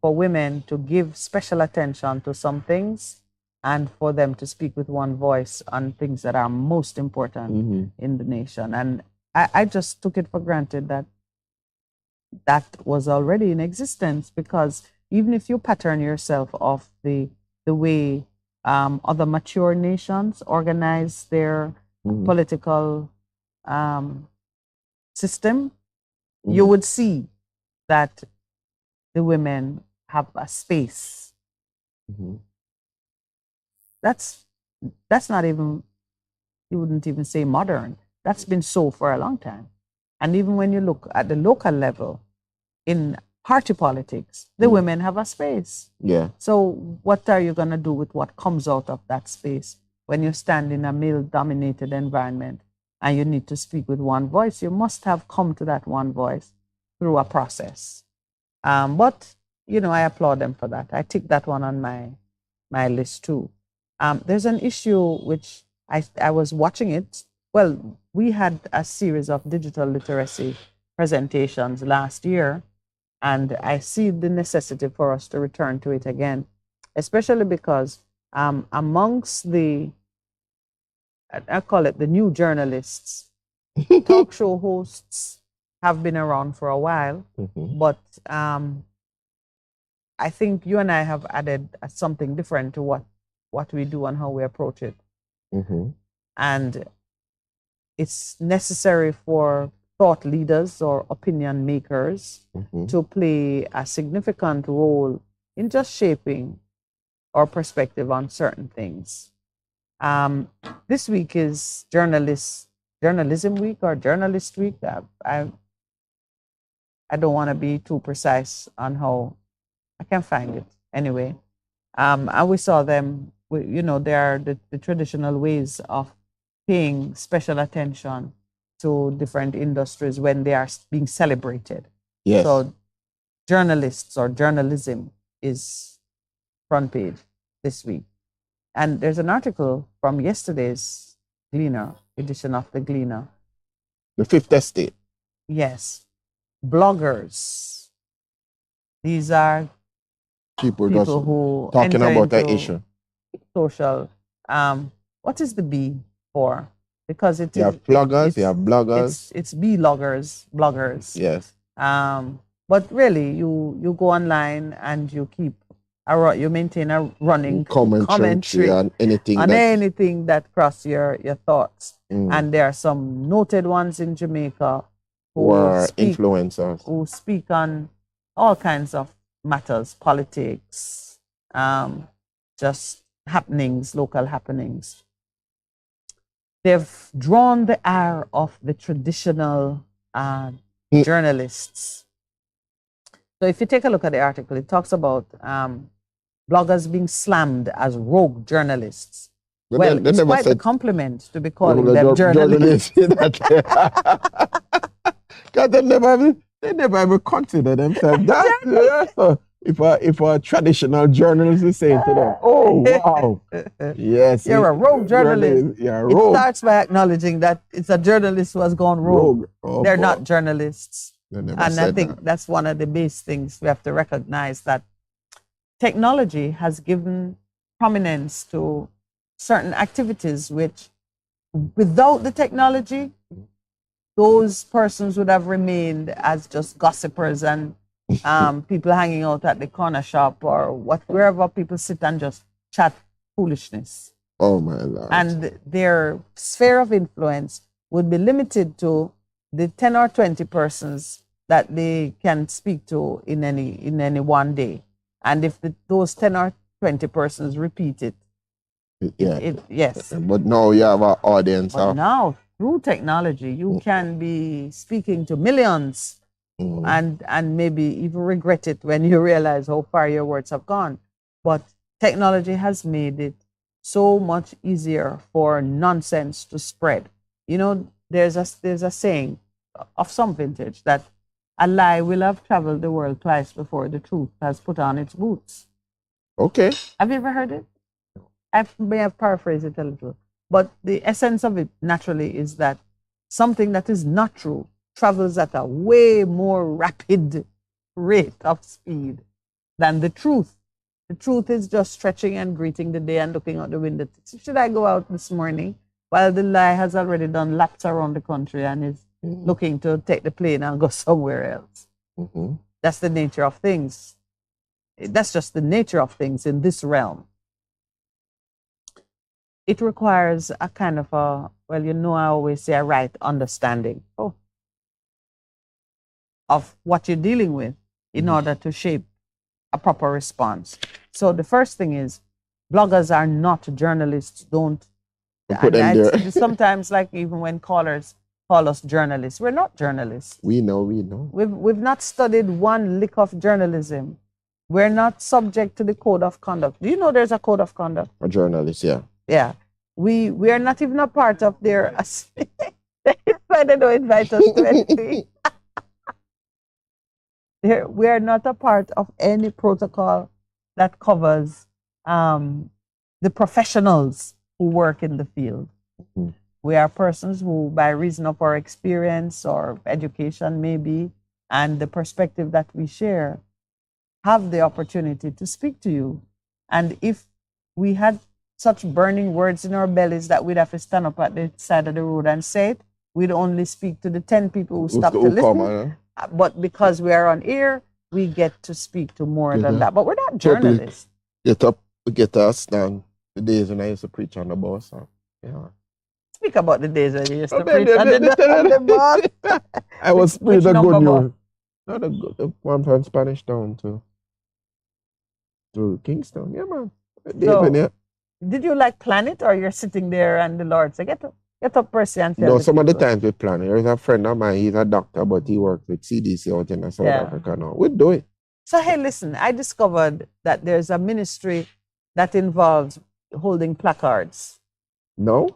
Speaker 3: women to give special attention to some things, and for them to speak with one voice on things that are most important in the nation. And I just took it for granted that was already in existence, because even if you pattern yourself off the way other mature nations organize their political system, you would see that the women have a space. That's not even, you wouldn't even say modern. That's been so for a long time. And even when you look at the local level, in party politics, the women have a space.
Speaker 4: Yeah.
Speaker 3: So what are you going to do with what comes out of that space when you stand in a male-dominated environment and you need to speak with one voice? You must have come to that one voice through a process. But, you know, I applaud them for that. I tick that one on my list too. There's an issue which I was watching it. Well, we had a series of digital literacy presentations last year, and I see the necessity for us to return to it again, especially because amongst I call it the new journalists, talk show hosts have been around for a while, but I think you and I have added something different to what we do and how we approach it. And it's necessary for thought leaders or opinion makers to play a significant role in just shaping our perspective on certain things. This week is Journalism Week or Journalist Week. I don't want to be too precise on how I can find it anyway. And we saw them, there are the traditional ways of paying special attention to different industries when they are being celebrated.
Speaker 4: Yes.
Speaker 3: So journalists or journalism is front page this week. And there's an article from yesterday's Gleaner, edition of the Gleaner.
Speaker 4: The Fifth Estate.
Speaker 3: Yes. Bloggers. These are
Speaker 4: people
Speaker 3: who
Speaker 4: talking
Speaker 3: enter
Speaker 4: about that
Speaker 3: into
Speaker 4: issue.
Speaker 3: Social. What is the B for? Because it
Speaker 4: you have bloggers, you have bloggers.
Speaker 3: It's bloggers.
Speaker 4: Yes.
Speaker 3: But really, you go online and you maintain a running commentary
Speaker 4: on anything
Speaker 3: that cross your thoughts. And there are some noted ones in Jamaica
Speaker 4: who are influencers
Speaker 3: who speak on all kinds of matters, politics, just happenings, local happenings. They've drawn the ire of the traditional journalists. So if you take a look at the article, it talks about bloggers being slammed as rogue journalists.
Speaker 4: But
Speaker 3: it's quite a compliment to be calling them journalists.
Speaker 4: God, they never ever consider themselves that. If a traditional journalist is saying to them, oh, wow. Yes.
Speaker 3: You're a rogue journalist.
Speaker 4: You're
Speaker 3: it
Speaker 4: rogue.
Speaker 3: starts by acknowledging that it's a journalist who has gone rogue.
Speaker 4: Oh,
Speaker 3: They're not journalists.
Speaker 4: And
Speaker 3: I think that's one of the base things we have to recognize, that technology has given prominence to certain activities which, without the technology, those persons would have remained as just gossipers and people hanging out at the corner shop or wherever people sit and just chat foolishness.
Speaker 4: Oh my Lord.
Speaker 3: And their sphere of influence would be limited to the 10 or 20 persons that they can speak to in any one day. And if those 10 or 20 persons repeat it, yes.
Speaker 4: But now you have an audience.
Speaker 3: But now, through technology, you can be speaking to millions. And maybe even regret it when you realize how far your words have gone. But technology has made it so much easier for nonsense to spread. You know, there's a saying of some vintage that a lie will have traveled the world twice before the truth has put on its boots.
Speaker 4: Okay.
Speaker 3: Have you ever heard it? I may have paraphrased it a little, but the essence of it naturally is that something that is not true travels at a way more rapid rate of speed than the truth. The truth is just stretching and greeting the day and looking out the window. Should I go out this morning? While the lie has already done laps around the country and is looking to take the plane and go somewhere else. That's the nature of things. That's just the nature of things in this realm. It requires a kind of a, well, you know, I always say a right understanding of what you're dealing with in order to shape a proper response. So the first thing is, bloggers are not journalists. Don't put them there. Sometimes, like even when callers call us journalists, we're not journalists.
Speaker 4: We know.
Speaker 3: We've not studied one lick of journalism. We're not subject to the code of conduct. Do you know there's a code of conduct?
Speaker 4: A journalist, yeah.
Speaker 3: Yeah. We are not even a part of their. Why they don't invite us to anything? We are not a part of any protocol that covers the professionals who work in the field. We are persons who, by reason of our experience or education maybe, and the perspective that we share, have the opportunity to speak to you. And if we had such burning words in our bellies that we'd have to stand up at the side of the road and say it, we'd only speak to the 10 people who stop to listen. But because we are on air, we get to speak to more than that. But we're not journalists.
Speaker 4: Get us down the days when I used to preach on the bus. Yeah.
Speaker 3: Speak about the days when you used to preach on the bus.
Speaker 4: I was preaching a good news. No, the one from Spanish Town to Kingston. Yeah, man.
Speaker 3: So, did you like plan it, or you're sitting there and the Lord say, get up, Percy, and tell
Speaker 4: No, some of the times we plan it. There's a friend of mine, he's a doctor, but he works with CDC out in South Africa now. We do it.
Speaker 3: So, hey, listen, I discovered that there's a ministry that involves holding placards.
Speaker 4: No?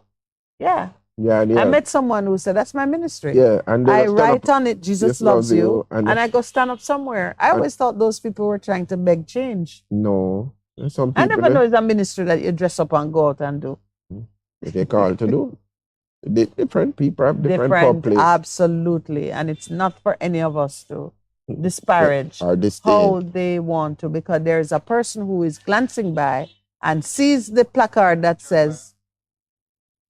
Speaker 3: Yeah.
Speaker 4: Yeah.
Speaker 3: I met someone who said, that's my ministry.
Speaker 4: Yeah. And
Speaker 3: I write on it, Jesus loves you, and I go stand up somewhere. I always thought those people were trying to beg change.
Speaker 4: No. Some people
Speaker 3: I never know it's a ministry that you dress up and go out and do.
Speaker 4: They call to do. Different people have different public.
Speaker 3: Absolutely. And it's not for any of us to disparage how they want to, because there's a person who is glancing by and sees the placard that says,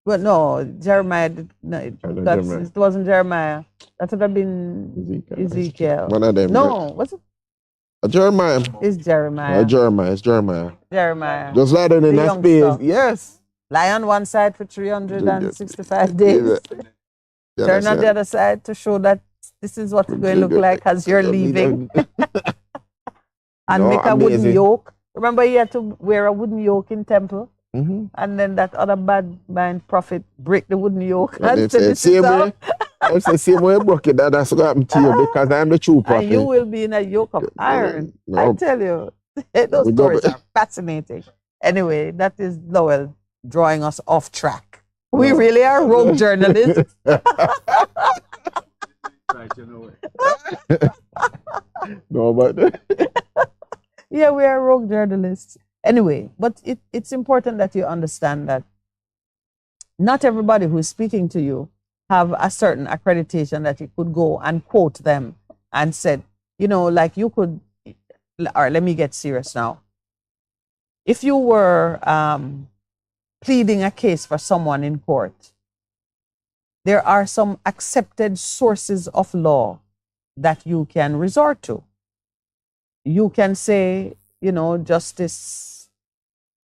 Speaker 3: well, no, Jeremiah, no, it wasn't Jeremiah. That would have been Ezekiel.
Speaker 4: One of them.
Speaker 3: No, what's it?
Speaker 4: Jeremiah.
Speaker 3: It's Jeremiah.
Speaker 4: It's Jeremiah.
Speaker 3: Jeremiah.
Speaker 4: Just lie down in that space. Yes.
Speaker 3: Lie on one side for 365 days. Turn on the other side to show that this is what it's going to look like as you're leaving. And make a wooden yoke. Remember, you had to wear a wooden yoke in temple? And then that other bad mind prophet break the wooden yoke. And say,
Speaker 4: same way I broke it, that's what happened to you, because I'm the true prophet.
Speaker 3: And you will be in a yoke of iron. I tell you, those stories are fascinating. Anyway, that is Lowell drawing us off track. We really are rogue journalists.
Speaker 4: No, but
Speaker 3: yeah, we are rogue journalists. Anyway, but it's important that you understand that not everybody who's speaking to you have a certain accreditation that you could go and quote them and said, you know, like you could, all right, let me get serious now. If you were pleading a case for someone in court, there are some accepted sources of law that you can resort to. You can say, you know, justice.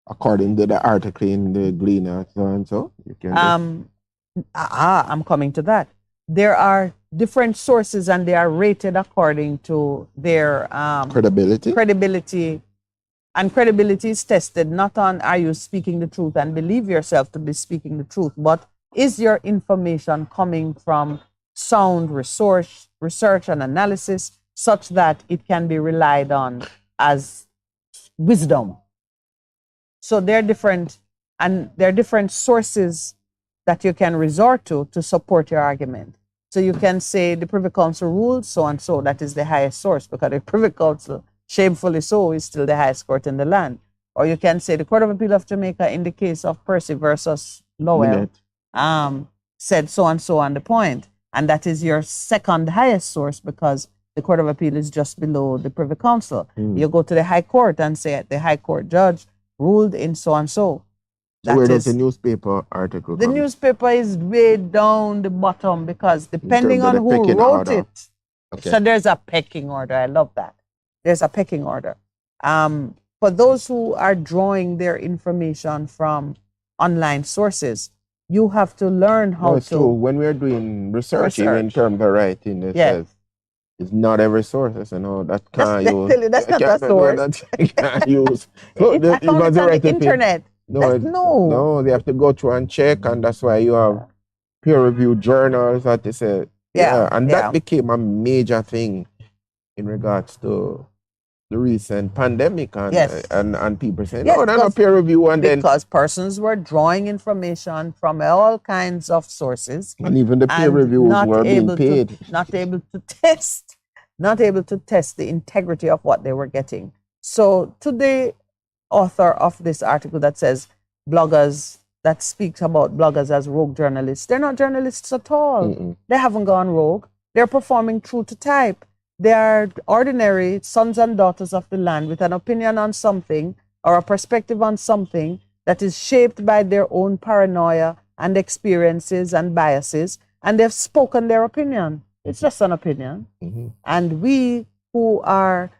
Speaker 4: According to the article in the Gleaner, so and so, you can.
Speaker 3: I'm coming to that. There are different sources, and they are rated according to their
Speaker 4: credibility.
Speaker 3: And credibility is tested not on are you speaking the truth and believe yourself to be speaking the truth, but is your information coming from sound research and analysis such that it can be relied on as wisdom. So there are different And there are different sources that you can resort to support your argument. So you can say the Privy Council ruled so and so, that is the highest source, because the Privy Council, shamefully so, is still the highest court in the land. Or you can say the Court of Appeal of Jamaica, in the case of Percy versus Lowell, said so and so on the point. And that is your second highest source, because the Court of Appeal is just below the Privy Council. You go to the High Court and say the High Court judge ruled in so and so.
Speaker 4: So where does the newspaper article
Speaker 3: The
Speaker 4: come?
Speaker 3: newspaper is way down the bottom, because depending on who wrote it, so there's a pecking order. I love that. There's a pecking order. For those who are drawing their information from online sources, you have to learn how to.
Speaker 4: So when we're doing research, even in terms of writing, it says it's not every source. I say, no, that can't use.
Speaker 3: That's not a source.
Speaker 4: That can't use.
Speaker 3: I found it on the internet.
Speaker 4: No, they have to go through and check, and that's why you have peer-reviewed journals that they say, that became a major thing in regards to the recent pandemic, and people saying, no, they're not peer review, and
Speaker 3: because persons were drawing information from all kinds of sources,
Speaker 4: and even the peer reviewers were being paid,
Speaker 3: not able to test the integrity of what they were getting. So today, author of this article that says bloggers, that speaks about bloggers as rogue journalists. They're not journalists at all. They haven't gone rogue. They're performing true to type. They are ordinary sons and daughters of the land with an opinion on something or a perspective on something that is shaped by their own paranoia and experiences and biases, and they've spoken their opinion. It's just an opinion. And we who are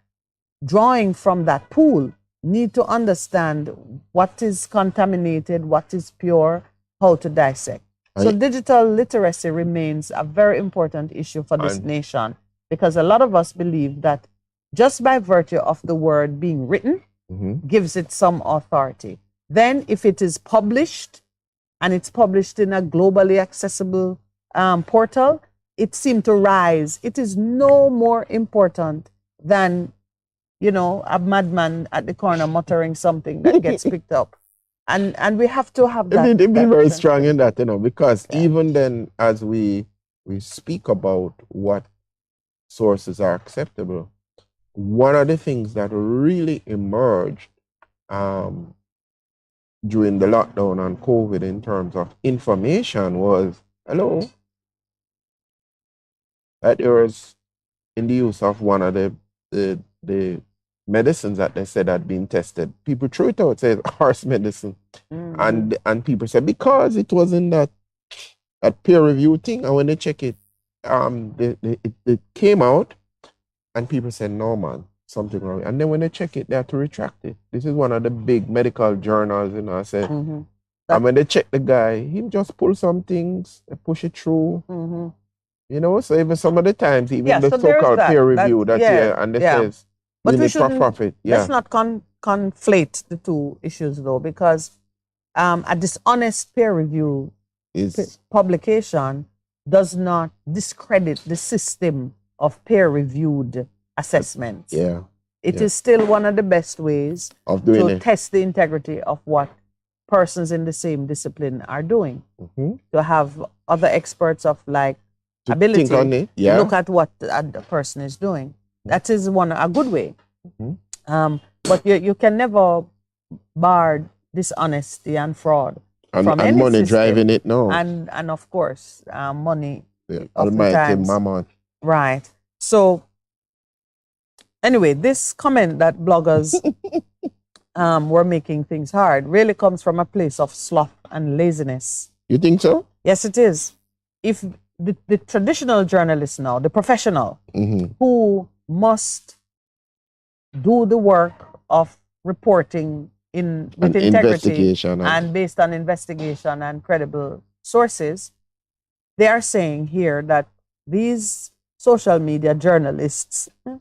Speaker 3: drawing from that pool need to understand what is contaminated, what is pure, how to dissect. So digital literacy remains a very important issue for this nation, because a lot of us believe that just by virtue of the word being written gives it some authority. Then if it is published, and it's published in a globally accessible portal, it seemed to rise. It is no more important than a madman at the corner muttering something that gets picked up. And we have to have that.
Speaker 4: They'd be very strong in that, because even then, as we speak about what sources are acceptable, one of the things that really emerged during the lockdown and COVID in terms of information was, that there was, in the use of one of the medicines that they said had been tested, people threw it out, said horse medicine. And people said, because it wasn't that peer review thing, and when they check it, it came out, and people said, no man, something wrong. And then when they check it, they have to retract it. This is one of the big medical journals, I said, and when they check the guy, he just pull some things, they push it through. So even some of the times, even the so-called peer review and they says,
Speaker 3: but we shouldn't, let's not conflate the two issues, though, because a dishonest peer review publication does not discredit the system of peer-reviewed assessments. It is still one of the best ways to test the integrity of what persons in the same discipline are doing. To have other experts of ability look at what the person is doing. That is a good way. But you can never bar dishonesty and fraud from any
Speaker 4: money
Speaker 3: system.
Speaker 4: driving it now.
Speaker 3: And of course, money.
Speaker 4: Almighty mammon.
Speaker 3: Right. So anyway, this comment that bloggers were making things hard really comes from a place of sloth and laziness.
Speaker 4: You think so?
Speaker 3: Yes, it is. If the traditional journalist now, the professional, who must do the work of reporting with integrity and based on investigation and credible sources, they are saying here that these social media journalists, I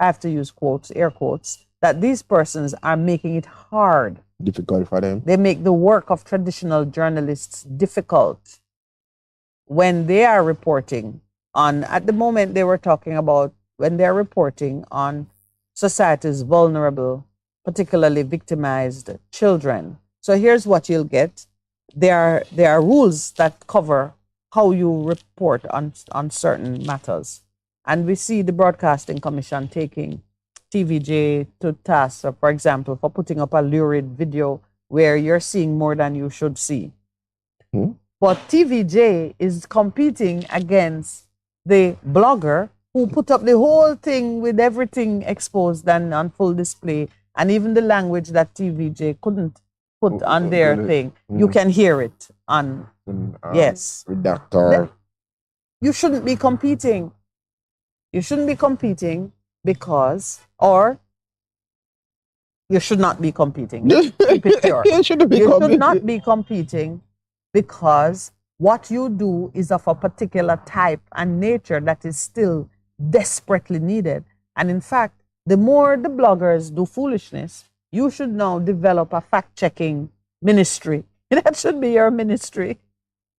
Speaker 3: have to use quotes, air quotes, that these persons are making it hard.
Speaker 4: Difficult for them.
Speaker 3: They make the work of traditional journalists difficult when they are reporting on, at the moment they were talking about when they're reporting on society's vulnerable, particularly victimized children, So here's what you'll get. There are rules that cover how you report on certain matters. And we see the Broadcasting Commission taking TVJ to task, for example, for putting up a lurid video where you're seeing more than you should see. But TVJ is competing against the blogger who put up the whole thing with everything exposed and on full display, and even the language that TVJ couldn't put on their thing. You can hear it on, yes.
Speaker 4: Redactor.
Speaker 3: You shouldn't be competing. You shouldn't be competing because, or you should not be competing. Keep it pure. You should not be competing because what you do is of a particular type and nature that is still desperately needed. And in fact, the more the bloggers do foolishness, you should now develop a fact-checking ministry. That should be your ministry,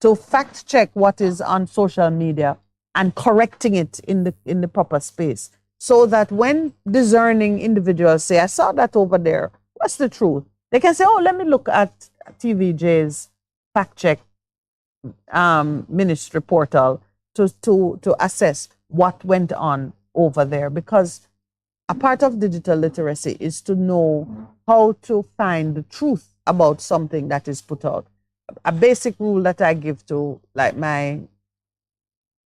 Speaker 3: to fact-check what is on social media and correcting it in the proper space, so that when discerning individuals say, I saw that over there, what's the truth? They can say, oh, let me look at TVJ's fact-check ministry portal to assess what went on over there. Because a part of digital literacy is to know how to find the truth about something that is put out. A basic rule that I give to like my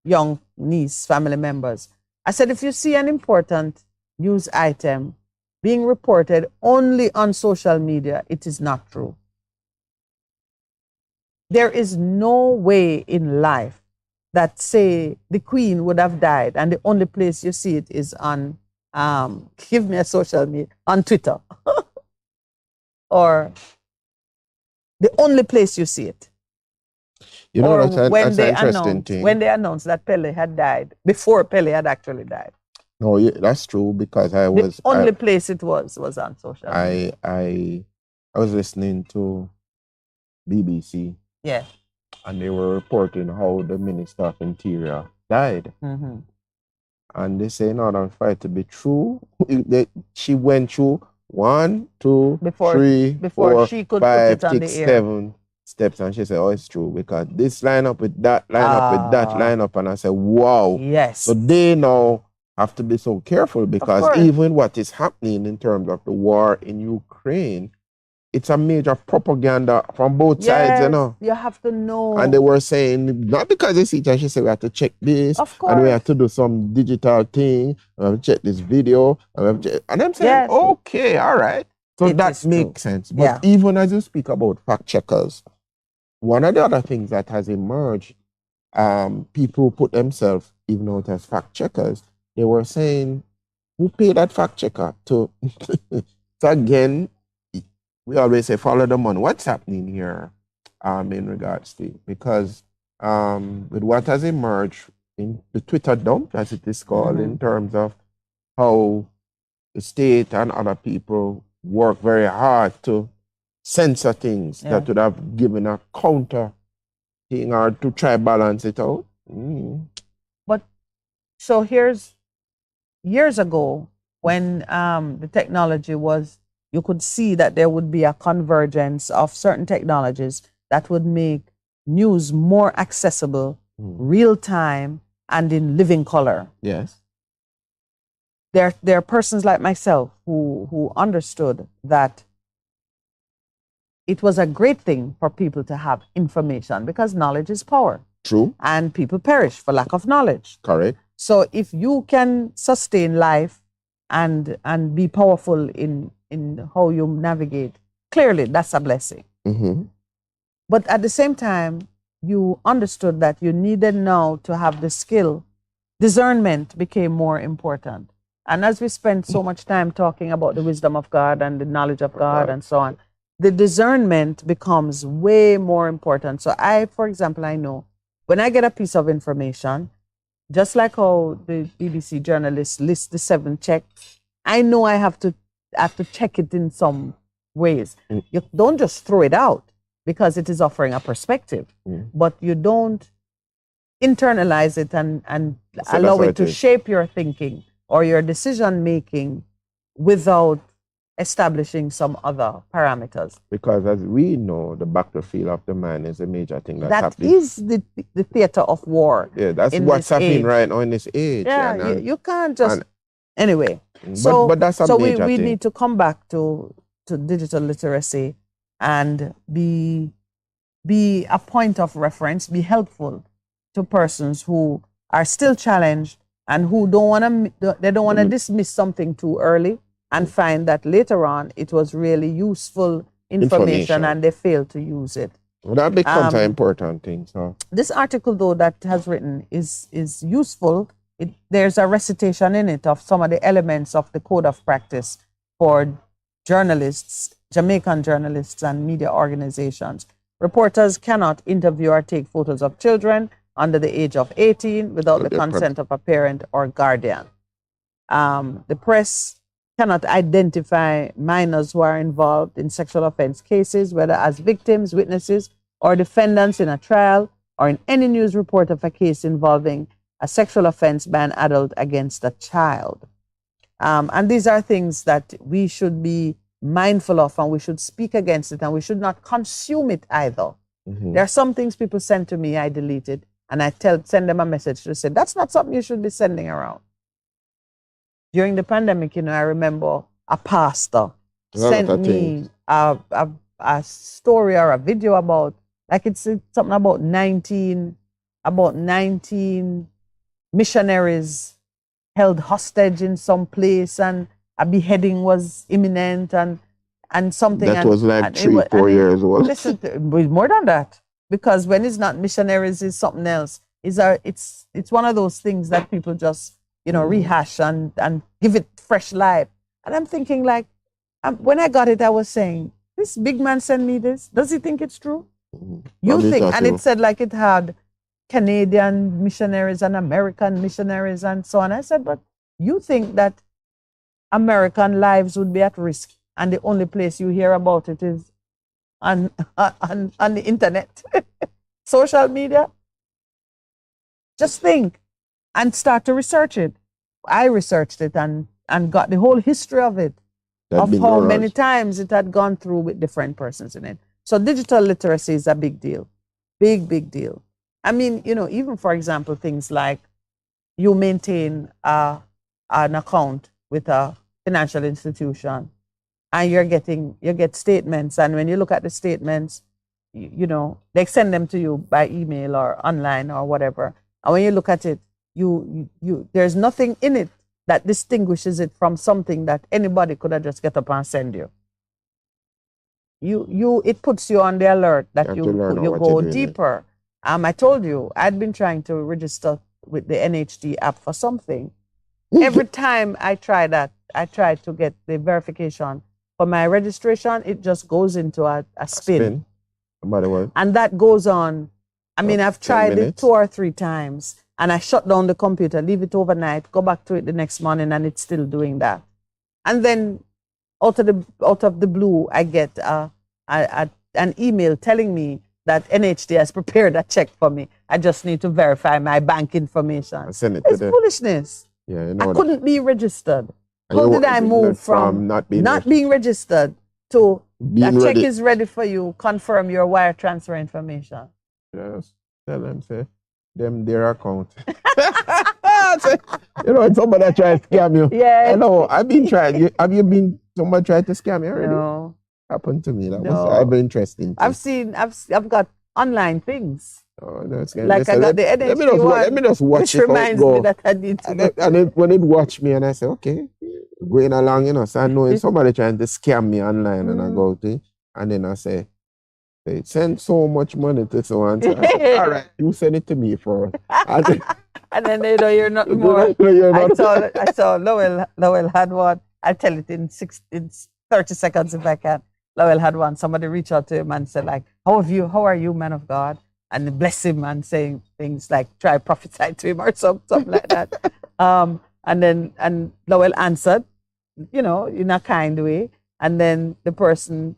Speaker 3: young niece, family members, I said, if you see an important news item being reported only on social media, it is not true. There is no way in life that, say, the Queen would have died and the only place you see it is on, give me a social media, on Twitter. Or the only place you see it.
Speaker 4: You know,
Speaker 3: or
Speaker 4: that's an interesting thing.
Speaker 3: When they announced that Pele had died, before Pele had actually died.
Speaker 4: No, yeah, that's true, because the
Speaker 3: only place it was on social media.
Speaker 4: I was listening to BBC.
Speaker 3: Yeah.
Speaker 4: And they were reporting how the Minister of Interior died.
Speaker 3: Mm-hmm.
Speaker 4: And they say, in order for it to be true, she went through 1, 2, 3, 4,
Speaker 3: she could
Speaker 4: 5,
Speaker 3: put it on
Speaker 4: 6,
Speaker 3: the air.
Speaker 4: 7 steps. And she said, oh, it's true, because this line up with that, line up with that, line up. And I said, wow.
Speaker 3: Yes.
Speaker 4: So they now have to be so careful, because even what is happening in terms of the war in Ukraine, it's a major propaganda from both sides, you know.
Speaker 3: You have to know.
Speaker 4: And they were saying, not because they see it, she said, we have to check this,
Speaker 3: of course,
Speaker 4: and we have to do some digital thing, and we have to check this video, and I'm saying, okay, all right. So that makes sense. But even as you speak about fact checkers, one of the other things that has emerged, people put themselves even out as fact checkers. They were saying, who paid that fact checker to? So again, we always say, follow the money. What's happening here in regards to it? Because with what has emerged in the Twitter dump, as it is called, in terms of how the state and other people work very hard to censor things that would have given a counter thing or to try balance it out.
Speaker 3: But so here's years ago when the technology was, you could see that there would be a convergence of certain technologies that would make news more accessible, real time, and in living color.
Speaker 4: Yes.
Speaker 3: There are persons like myself who understood that it was a great thing for people to have information, because knowledge is power.
Speaker 4: True.
Speaker 3: And people perish for lack of knowledge.
Speaker 4: Correct.
Speaker 3: So if you can sustain life and be powerful in how you navigate, clearly that's a blessing.
Speaker 4: Mm-hmm.
Speaker 3: But at the same time, you understood that you needed now to have the skill. Discernment became more important. And as we spend so much time talking about the wisdom of God and the knowledge of God and so on, the discernment becomes way more important. So for example, I know when I get a piece of information, just like how the BBC journalists list the 7 checks, I know I have to check it in some ways. You don't just throw it out because it is offering a perspective, but you don't internalize it and allow it to shape your thinking or your decision making without establishing some other parameters.
Speaker 4: Because as we know, the battlefield of the mind is a major thing that's
Speaker 3: That
Speaker 4: happening.
Speaker 3: is the theater of war.
Speaker 4: Yeah, that's
Speaker 3: in
Speaker 4: what's
Speaker 3: this
Speaker 4: happening
Speaker 3: age.
Speaker 4: right now in this age.
Speaker 3: Yeah,
Speaker 4: and
Speaker 3: you can't just... Anyway,
Speaker 4: but that's a
Speaker 3: so
Speaker 4: major
Speaker 3: we
Speaker 4: thing.
Speaker 3: need to come back to digital literacy and be a point of reference, be helpful to persons who are still challenged and who don't want to dismiss something too early and find that later on it was really useful information and they fail to use it.
Speaker 4: Well, that becomes an important thing. So
Speaker 3: this article, though, that has written is useful. There's a recitation in it of some of the elements of the code of practice for journalists, Jamaican journalists and media organizations. Reporters cannot interview or take photos of children under the age of 18 without the consent of a parent or guardian. The press cannot identify minors who are involved in sexual offense cases, whether as victims, witnesses, or defendants in a trial, or in any news report of a case involving a sexual offense by an adult against a child. And these are things that we should be mindful of, and we should speak against it, and we should not consume it either. There are some things people send to me, I delete it, and I send them a message to say, that's not something you should be sending around. During the pandemic, I remember a pastor sent me a story or a video about, like it's something about 19 missionaries held hostage in some place, and a beheading was imminent, and something.
Speaker 4: That was like 3-4 years old.
Speaker 3: Listen, more than that, because when it's not missionaries, it's something else. It's one of those things that people just rehash and give it fresh life. And I'm thinking, like, when I got it, I was saying, this big man sent me this. Does he think it's true? You think? And it said like it had Canadian missionaries and American missionaries and so on. I said, but you think that American lives would be at risk, and the only place you hear about it is on the internet, social media? Just think and start to research it. I researched it and got the whole history of it, of how many times it had gone through with different persons in it. So digital literacy is a big deal, big deal. I mean, even for example, things like you maintain an account with a financial institution, and you get statements, and when you look at the statements, they send them to you by email or online or whatever. And when you look at it, there's nothing in it that distinguishes it from something that anybody could have just get up and send you. It puts you on the alert that you go deeper. I told you I'd been trying to register with the NHD app for something. Every time I try that, I try to get the verification for my registration, it just goes into a spin. And that goes on. I mean, I've tried it 2 or 3 times, and I shut down the computer, leave it overnight, go back to it the next morning, and it's still doing that. And then out of the blue, I get an email telling me that NHD has prepared a check for me. I just need to verify my bank information. It's foolishness.
Speaker 4: Yeah,
Speaker 3: I couldn't be registered. How did I move from not being registered to a check is ready for you, confirm your wire transfer information?
Speaker 4: Yes, tell them, say, them their account. Somebody try to scam you.
Speaker 3: Yeah.
Speaker 4: I know, I've been trying. Have you been, somebody tried to scam you already?
Speaker 3: No.
Speaker 4: Happened to me. That was very interesting.
Speaker 3: I've got online things.
Speaker 4: Oh, no, it's
Speaker 3: like I got the NHD one,
Speaker 4: let me just watch
Speaker 3: which
Speaker 4: it
Speaker 3: reminds
Speaker 4: go.
Speaker 3: me that I need to
Speaker 4: and when it watch me, and I say, okay, going along, so I know somebody trying to scam me online, and I go to, and then I say, they send so much money to someone. So I say, all right, you send it to me first.
Speaker 3: And then they know you're not more. I saw Lowell had one. I'll tell it in 30 seconds if I can. Lowell had one. Somebody reached out to him and said, like, how are you, man of God? And bless him and saying things like, try prophesy to him or something like that. And Lowell answered, in a kind way. And then the person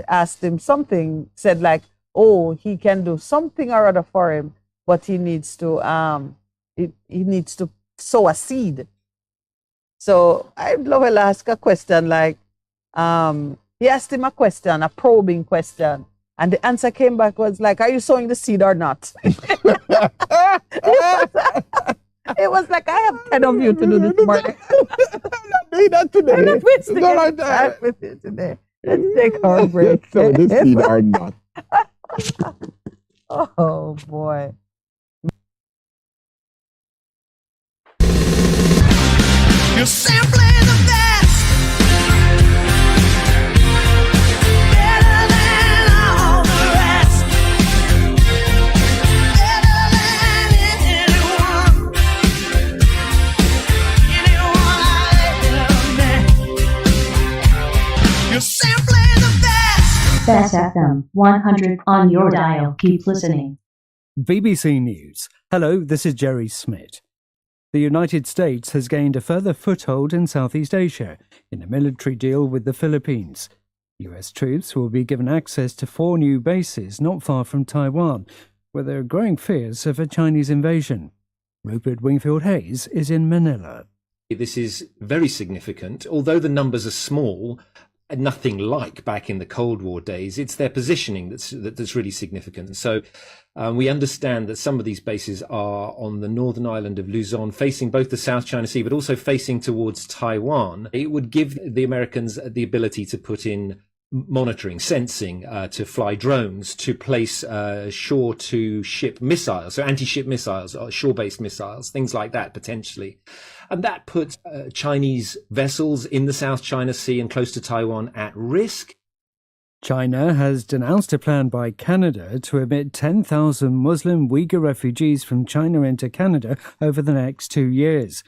Speaker 3: asked him something, said like, oh, he can do something or other for him, but he needs to sow a seed. So I'd love to ask a question like, he asked him a question, a probing question, and the answer came back was like, are you sowing the seed or not? It was like, I have 10 of you to do this morning.
Speaker 4: Do that today.
Speaker 3: I'm not wasting any time with you today. Let's take our break.
Speaker 4: So the seed or not.
Speaker 3: Oh, boy.
Speaker 27: You're simply the best. Better than all the rest. Better than anyone. Anyone I ever met. You're simply the best.
Speaker 8: Bess FM-100 on your dial. Keep listening.
Speaker 12: BBC News. Hello, this is Jerry Smith. The United States has gained a further foothold in Southeast Asia in a military deal with the Philippines. US troops will be given access to 4 new bases not far from Taiwan, where there are growing fears of a Chinese invasion. Rupert Wingfield-Hayes is in Manila.
Speaker 13: This is very significant. Although the numbers are small, nothing like back in the Cold War days, it's their positioning that's really significant. So we understand that some of these bases are on the northern island of Luzon, facing both the South China Sea, but also facing towards Taiwan. It would give the Americans the ability to put in monitoring, sensing, to fly drones, to place shore-to-ship missiles, so anti-ship missiles, or shore-based missiles, things like that, potentially. And that puts Chinese vessels in the South China Sea and close to Taiwan at risk.
Speaker 12: China has denounced a plan by Canada to admit 10,000 Muslim Uyghur refugees from China into Canada over the next 2 years.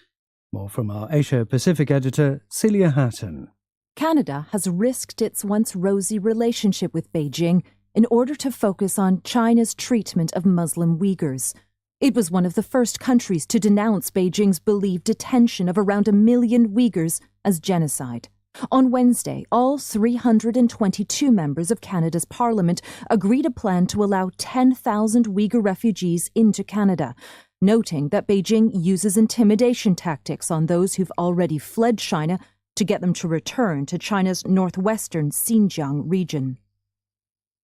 Speaker 12: More from our Asia-Pacific editor, Celia Hatton.
Speaker 14: Canada has risked its once rosy relationship with Beijing in order to focus on China's treatment of Muslim Uyghurs. It was one of the first countries to denounce Beijing's believed detention of around 1 million Uyghurs as genocide. On Wednesday, all 322 members of Canada's parliament agreed a plan to allow 10,000 Uyghur refugees into Canada, noting that Beijing uses intimidation tactics on those who've already fled China to get them to return to China's northwestern Xinjiang region.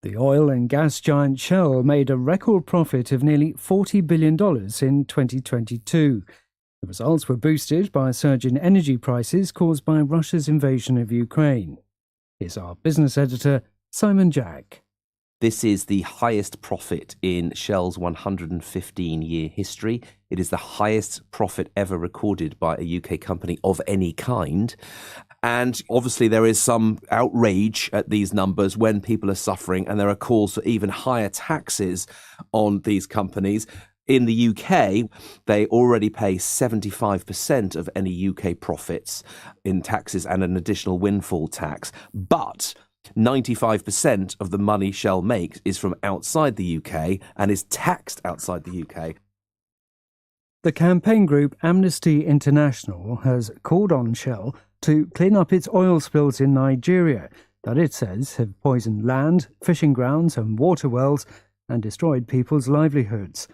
Speaker 12: The oil and gas giant Shell made a record profit of nearly $40 billion in 2022. The results were boosted by a surge in energy prices caused by Russia's invasion of Ukraine. Here's our business editor, Simon Jack.
Speaker 15: This is the highest profit in Shell's 115-year history. It is the highest profit ever recorded by a UK company of any kind. And obviously there is some outrage at these numbers when people are suffering, and there are calls for even higher taxes on these companies. In the UK, they already pay 75% of any UK profits in taxes and an additional windfall tax. But 95% of the money Shell makes is from outside the UK and is taxed outside the UK.
Speaker 12: The campaign group Amnesty International has called on Shell to clean up its oil spills in Nigeria that it says have poisoned land, fishing grounds and water wells and destroyed people's livelihoods.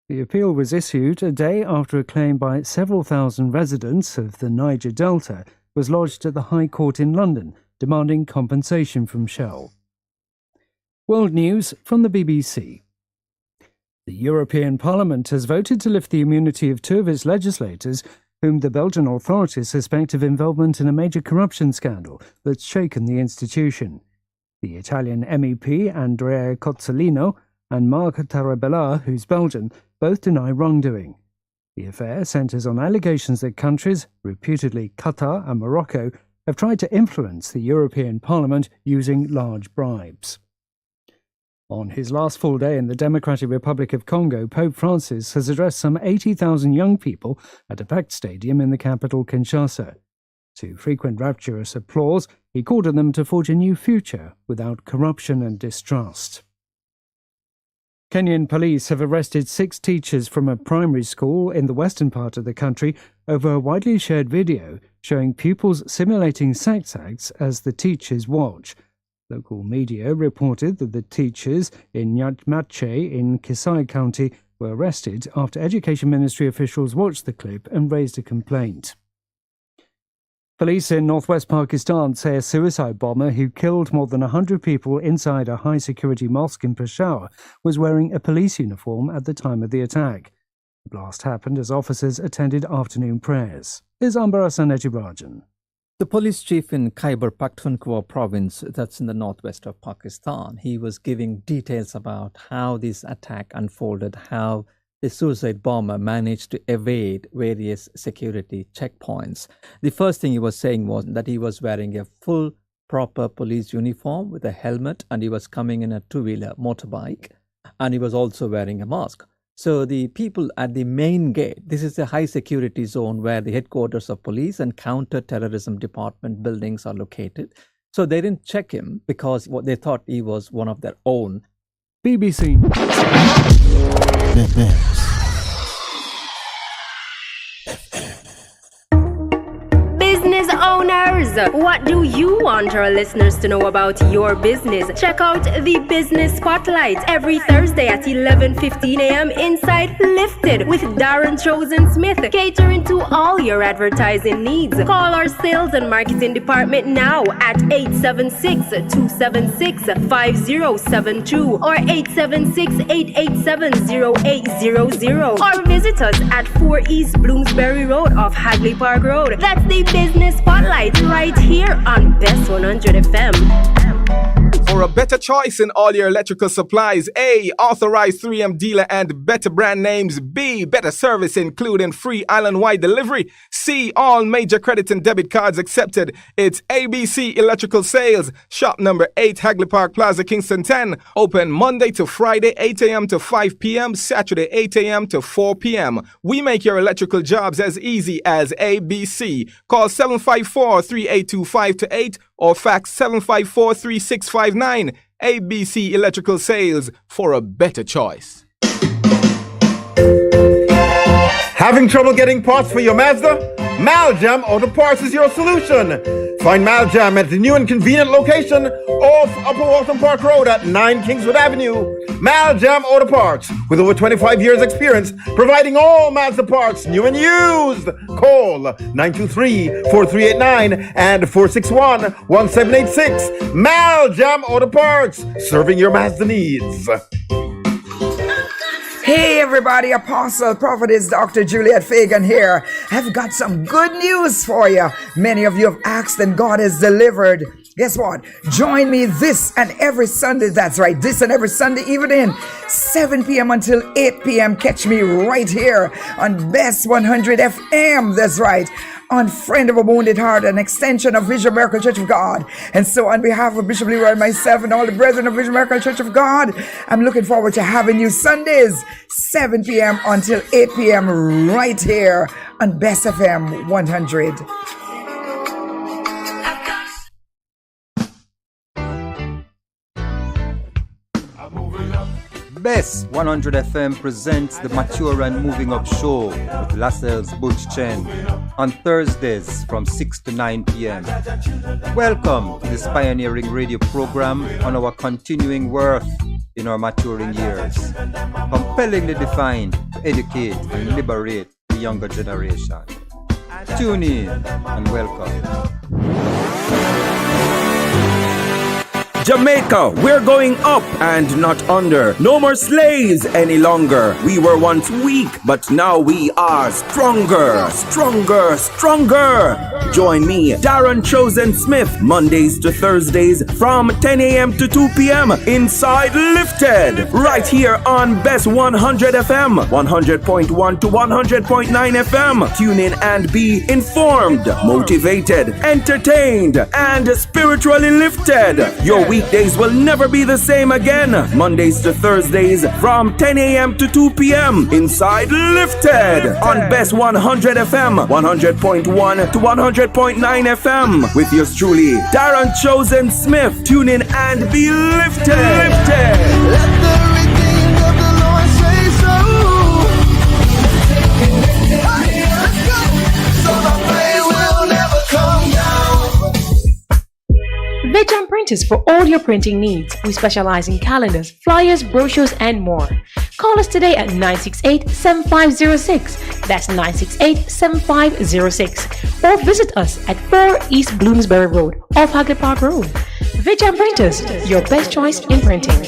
Speaker 12: The appeal was issued a day after a claim by several thousand residents of the Niger Delta was lodged at the High Court in London, demanding compensation from Shell. World news from the BBC. The European Parliament has voted to lift the immunity of 2 of its legislators whom the Belgian authorities suspect of involvement in a major corruption scandal that's shaken the institution. The Italian MEP Andrea Cozzolino and Marc Tarabella, who's Belgian, both deny wrongdoing. The affair centres on allegations that countries, reputedly Qatar and Morocco, have tried to influence the European Parliament using large bribes. On his last full day in the Democratic Republic of Congo, Pope Francis has addressed some 80,000 young people at a packed stadium in the capital, Kinshasa. To frequent rapturous applause, he called on them to forge a new future without corruption and distrust. Kenyan police have arrested 6 teachers from a primary school in the western part of the country over a widely shared video showing pupils simulating sex acts as the teachers watch. Local media reported that the teachers in Nyatmache in Kisii County were arrested after Education Ministry officials watched the clip and raised a complaint. Police in northwest Pakistan say a suicide bomber who killed more than 100 people inside a high-security mosque in Peshawar was wearing a police uniform at the time of the attack. The blast happened as officers attended afternoon prayers. Here's Ambarasan Ejibarajan.
Speaker 7: The police chief in Khyber Pakhtunkhwa province, that's in the northwest of Pakistan, he was giving details about how this attack unfolded, how the suicide bomber managed to evade various security checkpoints. The first thing he was saying was that he was wearing a full, proper police uniform with a helmet, and he was coming in a two-wheeler motorbike, and he was also wearing a mask. So the people at the main gate, this is a high security zone where the headquarters of police and counter-terrorism department buildings are located. So they didn't check him because they thought he was one of their own.
Speaker 12: BBC.
Speaker 9: Business owners, what do you want our listeners to know about your business? Check out the Business Spotlight every Thursday at 11:15 a.m. inside Lifted with Darren Chosen Smith, catering to all your advertising needs. Call our sales and marketing department now at 876-276-5072 or 876-887-0800 or visit us at 4 East Bloomsbury Road off Hagley Park Road. That's the Business Spotlight right here on Bess100 FM.
Speaker 6: For a better choice in all your electrical supplies, A, authorized 3M dealer and better brand names. B, better service including free island-wide delivery. C, all major credit and debit cards accepted. It's ABC Electrical Sales. Shop number 8, Hagley Park Plaza, Kingston 10. Open Monday to Friday, 8 a.m. to 5 p.m. Saturday, 8 a.m. to 4 p.m. We make your electrical jobs as easy as ABC. Call 754-3825-8 or fax 754-3659. ABC Electrical Sales, for a better choice.
Speaker 5: Having trouble getting parts for your Mazda? Maljam Auto Parts is your solution. Find Maljam at the new and convenient location off Upper Waltham Park Road at 9 Kingswood Avenue. Maljam Auto Parts, with over 25 years experience, providing all Mazda parts, new and used. Call 923-4389 and 461-1786. Maljam Auto Parts, serving your Mazda needs.
Speaker 16: Hey everybody, Apostle Prophetess Dr. Juliet Fagan here. I've got some good news for you. Many of you have asked and God has delivered. Guess what? Join me this and every Sunday. That's right, this and every Sunday evening, 7 p.m. until 8 p.m. Catch me right here on Bess100 FM. That's right. On Friend of a Wounded Heart, an extension of Vision Miracle Church of God. And so on behalf of Bishop Leroy, myself, and all the brethren of Vision Miracle Church of God, I'm looking forward to having you Sundays, 7 p.m. until 8 p.m. right here on Bess FM 100.
Speaker 17: Bess100 FM presents the Mature and Moving Up Show with Lascelles Butch Chen on Thursdays from 6 to 9 p.m. Welcome to this pioneering radio program on our continuing worth in our maturing years, compellingly defined to educate and liberate the younger generation. Tune in and welcome.
Speaker 18: Jamaica, we're going up and not under. No more slaves any longer. We were once weak, but now we are stronger, stronger, stronger. Join me, Darren Chosen Smith, Mondays to Thursdays from 10 a.m. to 2 p.m. inside Lifted, right here on Bess100 FM, 100.1 to 100.9 FM. Tune in and be informed, motivated, entertained, and spiritually lifted. Your weekdays will never be the same again. Mondays to Thursdays from 10 a.m. to 2 p.m. inside Lifted on Bess100 FM, 100.1 to 100.9 FM with yours truly, Darren Chosen Smith. Tune in and be lifted. Lifted. Let the redeemed of the Lord say so. Let's go. So the pain will never come down.
Speaker 8: Veteran Printers for all your printing needs. We specialize in calendars, flyers, brochures, and more. Call us today at 968-7506. That's 968-7506. Or visit us at 4 East Bloomsbury Road, off Hagley Park Road. Vijay Printers, your best choice in printing.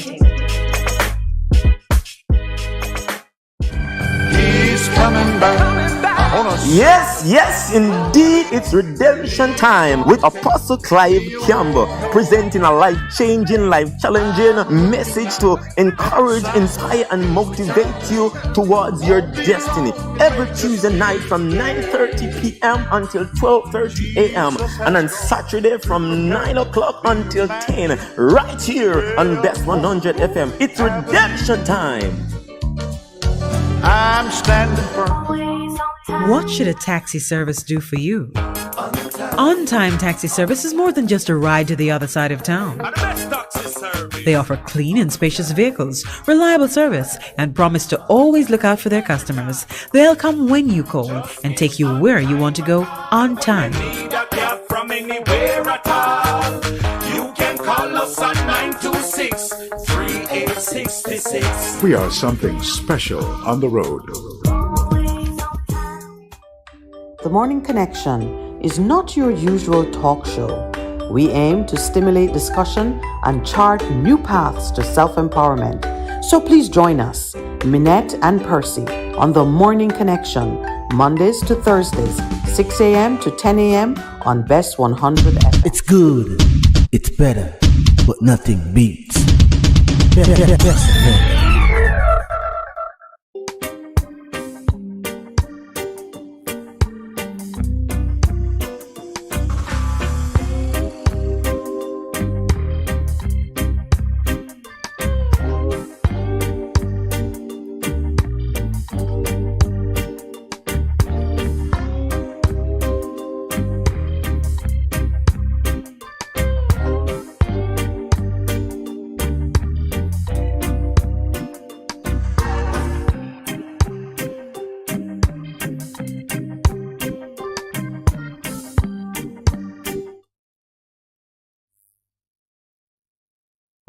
Speaker 26: He's coming back. Yes, yes, indeed, it's redemption time with Apostle Clive Campbell, presenting a life-changing, life-challenging message to encourage, inspire, and motivate you towards your destiny. Every Tuesday night from 9:30 p.m. until 12:30 a.m. and on Saturday from 9 o'clock until 10, right here on Bess100 FM. It's redemption time.
Speaker 28: I'm standing firm. What should a taxi service do for you? On-time taxi service is more than just a ride to the other side of town. They offer clean and spacious vehicles, reliable service, and promise to always look out for their customers. They'll come when you call and take you where you want to go on time.
Speaker 27: From anywhere at all. You can call us on 926-3866.
Speaker 29: We are something special on the road.
Speaker 10: The Morning Connection is not your usual talk show. We aim to stimulate discussion and chart new paths to self-empowerment. So please join us, Minett and Percy, on The Morning Connection, Mondays to Thursdays, 6 a.m. to 10 a.m. on Bess100 FM.
Speaker 11: It's good, it's better, but nothing beats Bess FM.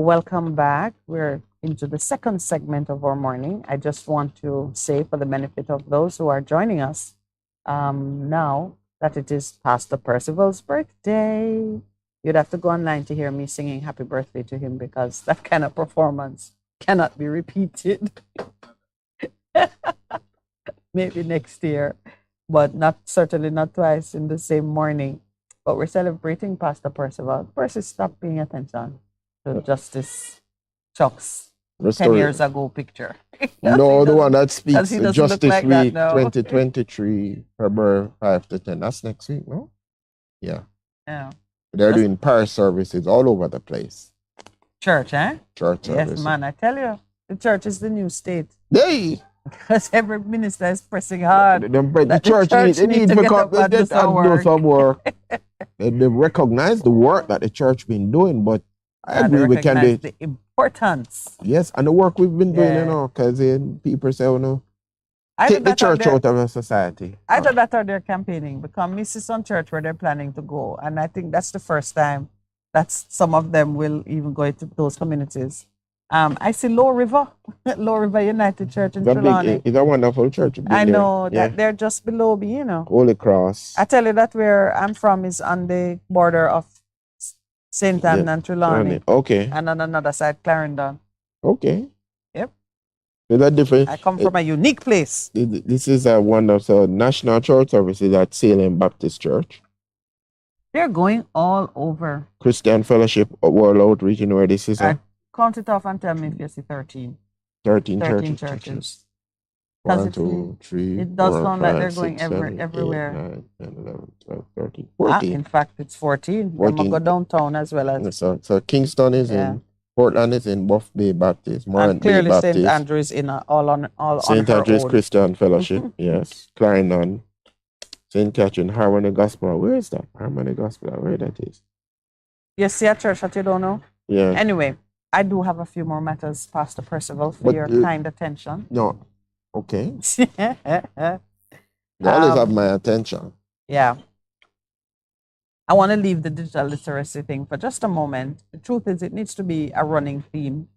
Speaker 3: Welcome back. We're into the second segment of our morning. I just want to say, for the benefit of those who are joining us now, that it is Pastor Percival's birthday. You'd have to go online to hear me singing happy birthday to him, because that kind of performance cannot be repeated. Maybe next year, but certainly not twice in the same morning. But we're celebrating Pastor Percival. Percy, stop paying attention to Justice Chuck's 10 years ago picture.
Speaker 4: No, the one that speaks Justice
Speaker 3: like
Speaker 4: Week
Speaker 3: 2023,
Speaker 4: February 5 to 10. That's next week, no? Yeah.
Speaker 3: Yeah.
Speaker 4: They're doing parish services all over the place.
Speaker 3: Church, eh?
Speaker 4: Church services.
Speaker 3: Yes, man. I tell you, the church is the new state.
Speaker 4: Hey!
Speaker 3: Because every minister is pressing hard.
Speaker 4: The church needs to get up and do some work. They recognize the work that the church been doing, but I agree we can do
Speaker 3: the importance.
Speaker 4: Yes, and the work we've been doing, because people say, take the church out of the society.
Speaker 3: I thought that they're campaigning, because me see some church where they're planning to go, and I think that's the first time that some of them will even go into those communities. I see Low River United Church in Trelawney.
Speaker 4: It's a wonderful church.
Speaker 3: I know that they're just below me,
Speaker 4: Holy Cross.
Speaker 3: I tell you that where I'm from is on the border of St. Anne and Trelawney.
Speaker 4: Okay.
Speaker 3: And on another side, Clarendon.
Speaker 4: Okay.
Speaker 3: Yep.
Speaker 4: Is that different?
Speaker 3: I come from a unique place.
Speaker 4: This is one of the national church services at Salem Baptist Church.
Speaker 3: They're going all over.
Speaker 4: Christian Fellowship World Outreach, where this is.
Speaker 3: Count it off and tell me if you see 13.
Speaker 4: 13
Speaker 3: churches.
Speaker 4: 1, 2, 3.
Speaker 3: It does
Speaker 4: 4,
Speaker 3: sound
Speaker 4: 5,
Speaker 3: like they're
Speaker 4: 6,
Speaker 3: going
Speaker 4: 7,
Speaker 3: everywhere.
Speaker 4: 8, 9, 10, 11, 12, 13, 14.
Speaker 3: In fact, it's 14. We're going to go downtown as well as.
Speaker 4: So Kingston is in, Portland is in Buff Bay Baptist,
Speaker 3: and clearly St. Andrew is in all
Speaker 4: St. Andrew's Christian Fellowship, yes. Clarendon, St. Catherine, Harmony Gospel. Where is that? Harmony Gospel, where that is?
Speaker 3: You see a church that you don't know?
Speaker 4: Yeah.
Speaker 3: Anyway, I do have a few more matters, Pastor Percival, for your kind attention.
Speaker 4: No. Okay. You always have my attention.
Speaker 3: Yeah. I want to leave the digital literacy thing for just a moment. The truth is, it needs to be a running theme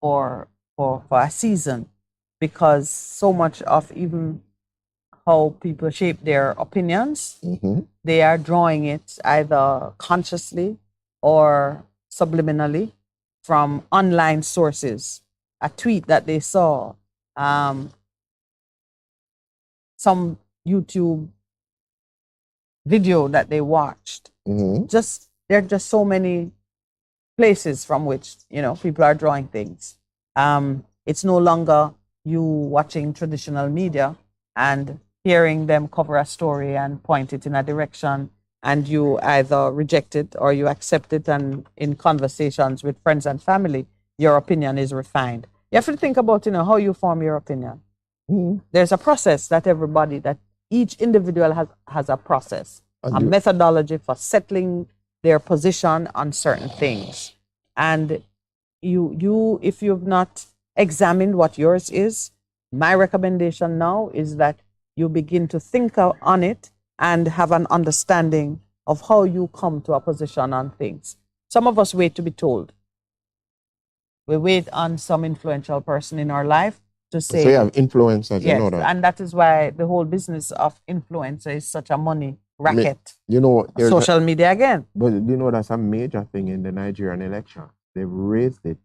Speaker 3: for for a season, because so much of even how people shape their opinions, they are drawing it either consciously or subliminally from online sources. A tweet that they saw, some YouTube video that they watched. Just there are just so many places from which, you know, people are drawing things. It's no longer you watching traditional media and hearing them cover a story and point it in a direction, and you either reject it or you accept it, and in conversations with friends and family, your opinion is refined. You have to think about, you know, how you form your opinion. There's a process that each individual has a process, a methodology for settling their position on certain things. And you, if you've not examined what yours is, my recommendation now is that you begin to think on it and have an understanding of how you come to a position on things. Some of us wait to be told. We wait on some influential person in our life to say.
Speaker 4: So you have influencers,
Speaker 3: yes,
Speaker 4: you know that.
Speaker 3: And that is why the whole business of influencer is such a money racket.
Speaker 4: You know,
Speaker 3: social media again.
Speaker 4: But you know, that's a major thing in the Nigerian election. They've raised it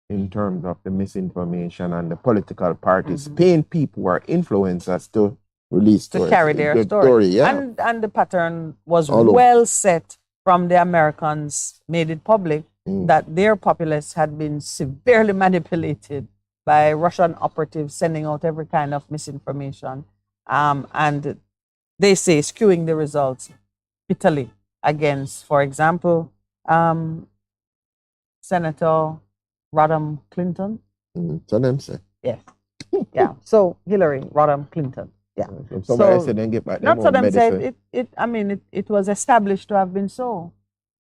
Speaker 4: in terms of the misinformation and the political parties paying people who are influencers to release
Speaker 3: to carry their story.
Speaker 4: Yeah.
Speaker 3: And the pattern was
Speaker 4: All
Speaker 3: well set from the Americans, made it public that their populace had been severely manipulated by Russian operatives sending out every kind of misinformation. And they say skewing the results bitterly against, for example, Senator Rodham Clinton.
Speaker 4: So them say.
Speaker 3: Yes. Yeah. So Hillary Rodham Clinton. Yeah.
Speaker 4: Somebody said then get back.
Speaker 3: Not so them said it was established to have been so.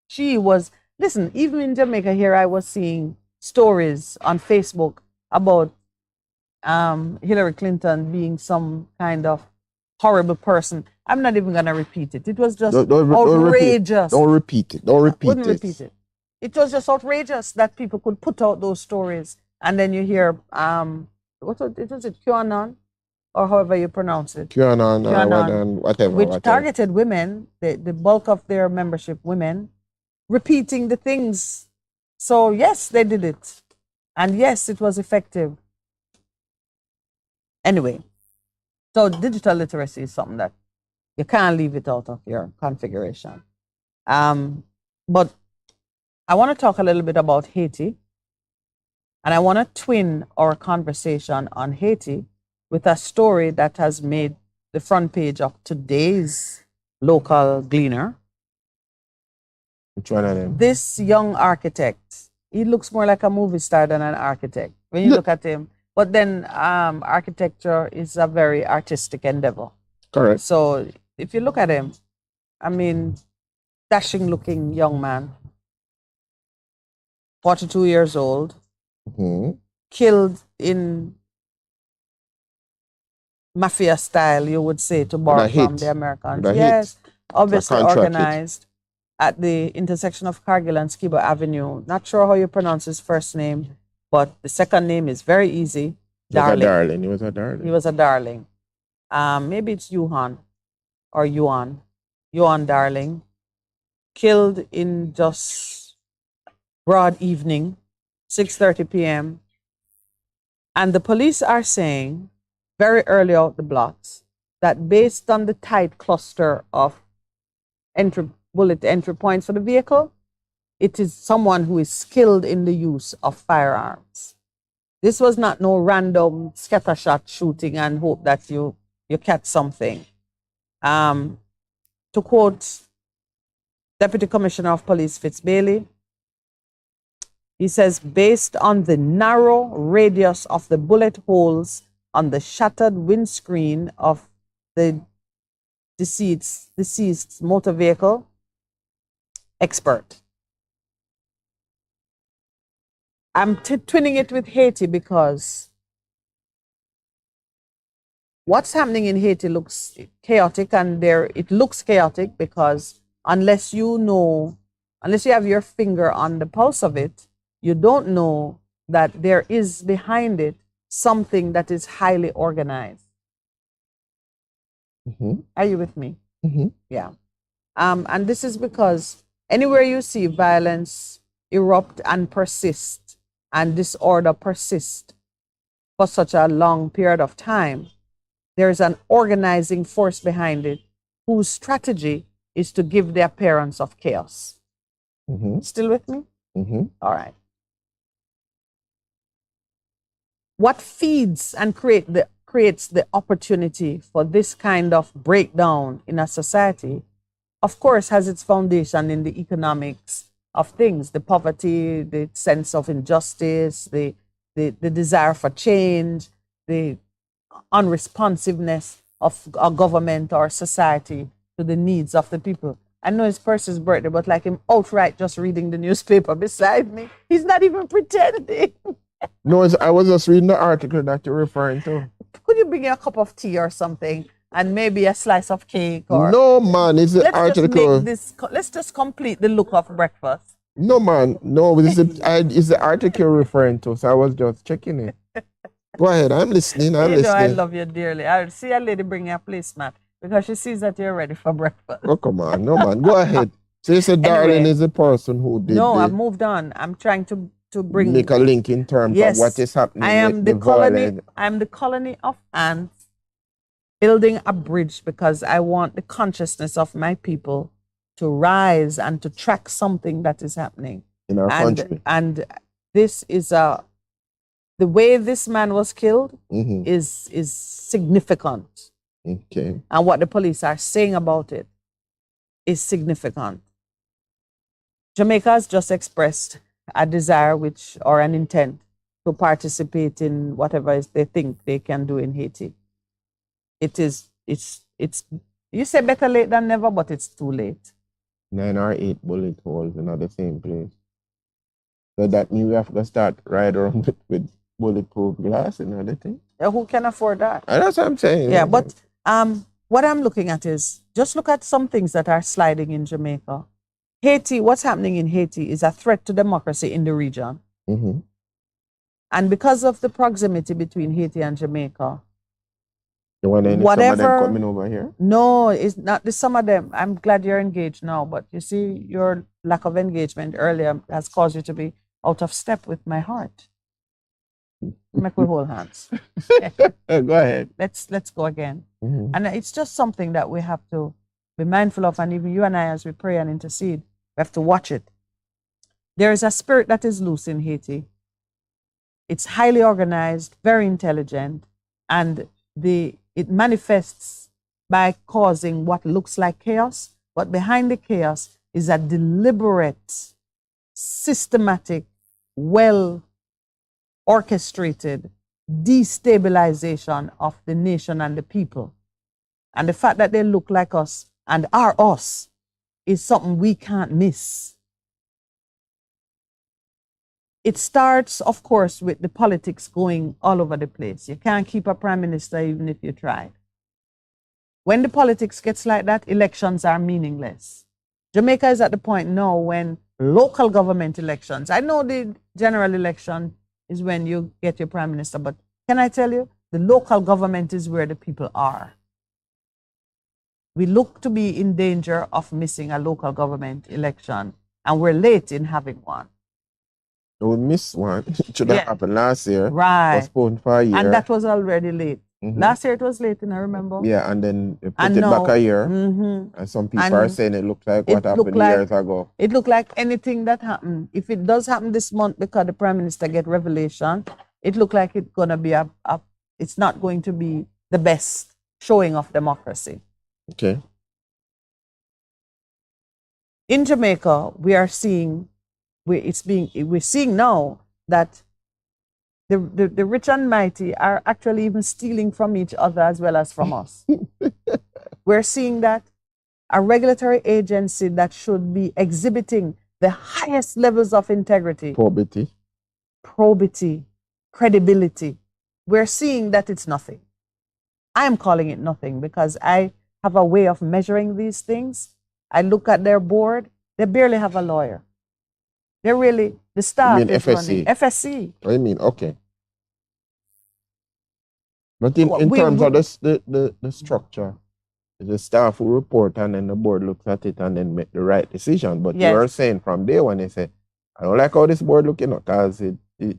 Speaker 3: She was, listen, even in Jamaica here, I was seeing stories on Facebook about Hillary Clinton being some kind of horrible person. I'm not even gonna repeat it. It was just outrageous.
Speaker 4: Don't repeat it. Don't repeat
Speaker 3: Wouldn't repeat it. It was just outrageous that people could put out those stories, and then you hear what was it, QAnon, or however you pronounce it,
Speaker 4: QAnon, whatever,
Speaker 3: which targeted women, the bulk of their membership women, repeating the things. So yes, they did it, and yes, it was effective. Anyway, so digital literacy is something that you can't leave it out of your configuration. But I want to talk a little bit about Haiti, and I want to twin our conversation on Haiti with a story that has made the front page of today's local Gleaner.
Speaker 4: Which one of them?
Speaker 3: This young architect, he looks more like a movie star than an architect when you look at him. But then architecture is a very artistic endeavor.
Speaker 4: Correct.
Speaker 3: So if you look at him, I mean, dashing looking young man, 42 years old, killed in mafia style, you would say, to borrow from the Americans. Yes, obviously organized at the intersection of Cargill and Skibo Avenue. Not sure how you pronounce his first name, but the second name is very easy. Darling.
Speaker 4: He was a darling.
Speaker 3: He was a darling. Maybe it's Yuan Darling. Killed in just broad evening, 6:30 p.m. And the police are saying very early out the blocks that based on the tight cluster of bullet entry points for the vehicle, it is someone who is skilled in the use of firearms. This was not no random scattershot shooting and hope that you catch something. To quote Deputy Commissioner of Police Fitz Bailey, he says, based on the narrow radius of the bullet holes on the shattered windscreen of the deceased motor vehicle, expert. I'm twinning it with Haiti because what's happening in Haiti looks chaotic, and it looks chaotic because unless you have your finger on the pulse of it, you don't know that there is behind it something that is highly organized. Are you with me? Yeah. And this is because anywhere you see violence erupt and persist and disorder persist for such a long period of time, there's an organizing force behind it whose strategy is to give the appearance of chaos. Still with me? All right. What feeds and creates the opportunity for this kind of breakdown in a society, of course, has its foundation in the economics of things, the poverty, the sense of injustice, the desire for change, the unresponsiveness of a government or society to the needs of the people. I know it's Percy's birthday, but like him outright just reading the newspaper beside me. He's not even pretending.
Speaker 4: No, I was just reading the article that you're referring to.
Speaker 3: Could you bring a cup of tea or something and maybe a slice of cake? Or
Speaker 4: No, man, it's the article.
Speaker 3: Let's just complete the look of breakfast.
Speaker 4: No, man, no, it's the article you're referring to, so I was just checking it. Go ahead, I'm listening.
Speaker 3: You know, I love you dearly. I see a lady bringing a placemat because she sees that you're ready for breakfast.
Speaker 4: Oh, come on, no, man, go ahead. So you said Darlene is the person who did
Speaker 3: I've moved on. I'm trying to bring...
Speaker 4: Make a link in terms of what is happening.
Speaker 3: I am the colony. I am the colony of ants building a bridge because I want the consciousness of my people to rise and to track something that is happening
Speaker 4: in our country.
Speaker 3: And this is the way this man was killed is significant.
Speaker 4: Okay.
Speaker 3: And what the police are saying about it is significant. Jamaica has just expressed a desire or an intent to participate in whatever they think they can do in Haiti. It's you say better late than never, but it's too late.
Speaker 4: 9 or 8 bullet holes in the same place. So that means we have to start right around with bulletproof glass and other things.
Speaker 3: Yeah, who can afford that?
Speaker 4: That's what I'm saying.
Speaker 3: Yeah, but what I'm looking at is just look at some things that are sliding in Jamaica. Haiti, what's happening in Haiti is a threat to democracy in the region. And because of the proximity between Haiti and Jamaica,
Speaker 4: some of them coming over here?
Speaker 3: No, it's not. Some of them. I'm glad you're engaged now, but you see, your lack of engagement earlier has caused you to be out of step with my heart. Make we hold hands.
Speaker 4: Go ahead.
Speaker 3: Let's go again. And it's just something that we have to be mindful of, and even you and I, as we pray and intercede, we have to watch it. There is a spirit that is loose in Haiti. It's highly organized, very intelligent, and it manifests by causing what looks like chaos, but behind the chaos is a deliberate, systematic, well-orchestrated destabilization of the nation and the people. And the fact that they look like us and are us is something we can't miss. It starts, of course, with the politics going all over the place. You can't keep a prime minister even if you tried. When the politics gets like that, elections are meaningless. Jamaica is at the point now when local government elections, I know the general election is when you get your prime minister, but can I tell you, the local government is where the people are. We look to be in danger of missing a local government election, and we're late in having one.
Speaker 4: We missed one. It should have happened last year.
Speaker 3: Right.
Speaker 4: Postponed for a year.
Speaker 3: And that was already late. Last year it was late, and I remember.
Speaker 4: Yeah, and then they put it back a year. And some people are saying it looked like what happened years ago.
Speaker 3: It looked like anything that happened. If it does happen this month because the Prime Minister get revelation, it looked like it's going to be it's not going to be the best showing of democracy.
Speaker 4: Okay.
Speaker 3: In Jamaica, we are seeing we're seeing now that the rich and mighty are actually even stealing from each other as well as from us. We're seeing that a regulatory agency that should be exhibiting the highest levels of integrity, probity, credibility, we're seeing that it's nothing. I am calling it nothing because I have a way of measuring these things. I look at their board, they barely have a lawyer. They're really, the staff
Speaker 4: You mean
Speaker 3: is running.
Speaker 4: FSC?
Speaker 3: FSC.
Speaker 4: I mean, okay. But in
Speaker 3: We-
Speaker 4: terms
Speaker 3: we-
Speaker 4: of the structure, the staff will report and then the board looks at it and then make the right decision. But
Speaker 3: Yes.
Speaker 4: you are saying from day one, they say, I don't like how this board looking, because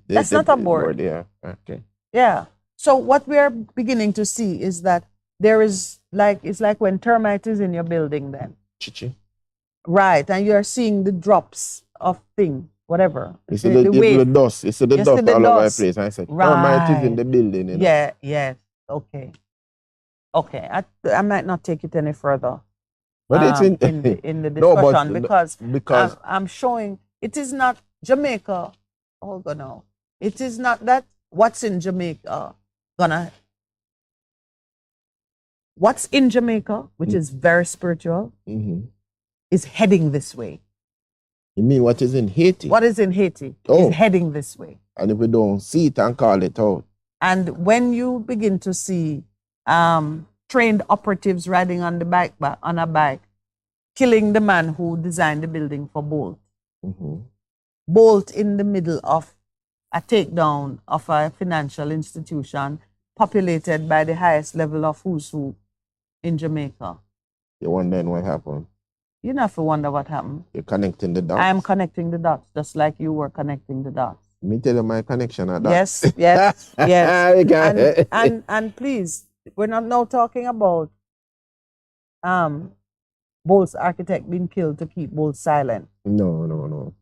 Speaker 3: That's not a board.
Speaker 4: Yeah, okay.
Speaker 3: Yeah. So what we are beginning to see is that there is it's like when termite is in your building then.
Speaker 4: Chichi.
Speaker 3: Right. And you are seeing the drops of things, whatever.
Speaker 4: You see the dust. You see the
Speaker 3: You
Speaker 4: dust
Speaker 3: see the
Speaker 4: all over the
Speaker 3: dust.
Speaker 4: place. And I said,
Speaker 3: Right.
Speaker 4: termite is in the building. You know?
Speaker 3: Yeah, yeah. Okay. Okay. I might not take it any further.
Speaker 4: But it's in
Speaker 3: the
Speaker 4: No, but-
Speaker 3: discussion
Speaker 4: because
Speaker 3: I'm showing it is not Jamaica. Hold on now. It is not that what's in Jamaica what's in Jamaica, which is very spiritual, is heading this way.
Speaker 4: You mean what is in Haiti?
Speaker 3: What is in Haiti
Speaker 4: Oh.
Speaker 3: is heading this way.
Speaker 4: And if we don't see it and call it out.
Speaker 3: And when you begin to see trained operatives riding on a bike, killing the man who designed the building for Bolt, Bolt in the middle of a takedown of a financial institution populated by the highest level of who's who in Jamaica.
Speaker 4: You wonder what happened.
Speaker 3: You don't have to wonder what happened.
Speaker 4: You're connecting the dots.
Speaker 3: I am connecting the dots, just like you were connecting the dots.
Speaker 4: Let me tell you my connection at that.
Speaker 3: Yes, yes, yes.
Speaker 4: You got it.
Speaker 3: And please, we're not now talking about Bolt's architect being killed to keep Bolt silent.
Speaker 4: No.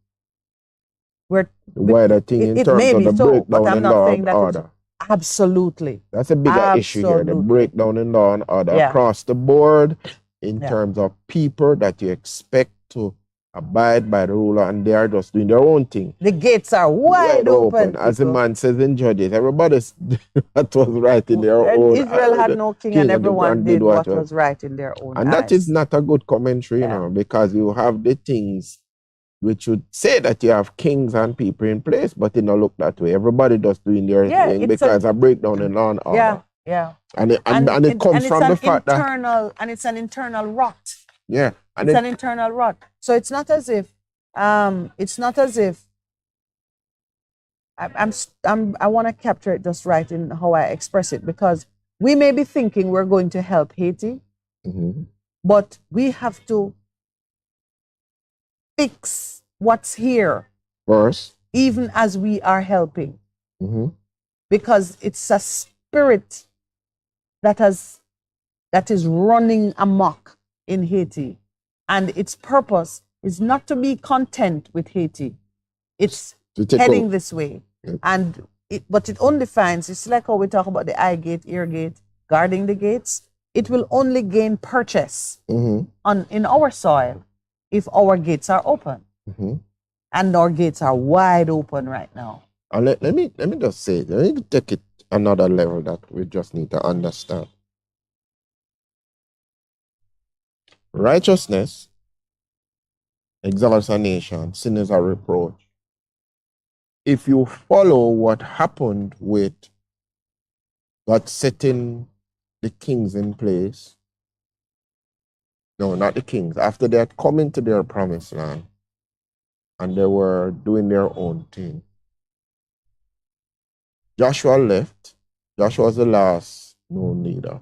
Speaker 3: We're
Speaker 4: The wider thing in
Speaker 3: it
Speaker 4: terms
Speaker 3: may
Speaker 4: of
Speaker 3: be
Speaker 4: the
Speaker 3: so,
Speaker 4: breakdown
Speaker 3: but I'm
Speaker 4: in
Speaker 3: not
Speaker 4: law
Speaker 3: saying
Speaker 4: and
Speaker 3: that it's-
Speaker 4: order.
Speaker 3: Absolutely.
Speaker 4: That's a bigger issue here. The
Speaker 3: Absolutely.
Speaker 4: breakdown in law and order
Speaker 3: Yeah.
Speaker 4: across the board in
Speaker 3: Yeah.
Speaker 4: terms of people that you expect to abide by the rule, and they are just doing their own thing.
Speaker 3: The gates are wide open.
Speaker 4: As the
Speaker 3: people.
Speaker 4: man says in Judges, everybody's that was right in their
Speaker 3: And
Speaker 4: own.
Speaker 3: Israel had no king, and everyone did what was right in their own
Speaker 4: And
Speaker 3: eyes.
Speaker 4: that is not a good commentary, you know, because you have the things which would say that you have kings and people in place, but it don't look that way. Everybody just doing their thing
Speaker 3: it's
Speaker 4: because a breakdown in law and order.
Speaker 3: Yeah, yeah.
Speaker 4: And it comes from the fact that
Speaker 3: it's an internal rot.
Speaker 4: yeah, and
Speaker 3: It's an internal rot. So it's not as if I want to capture it just right in how I express it, because we may be thinking we're going to help Haiti, but we have to fix what's here
Speaker 4: first,
Speaker 3: even as we are helping, because it's a spirit that is running amok in Haiti, and its purpose is not to be content with Haiti. It's heading
Speaker 4: over.
Speaker 3: this way, and but it only finds, it's like how we talk about the eye gate, ear gate, guarding the gates. It will only gain purchase in our soil if our gates are open, and our gates are wide open right now.
Speaker 4: And let me just say, let me take it another level that we just need to understand. Righteousness exalts a nation, sin is a reproach. If you follow what happened with God setting the kings in place, no, not the kings, after they had come into their promised land and they were doing their own thing, Joshua left. Joshua was the last known leader.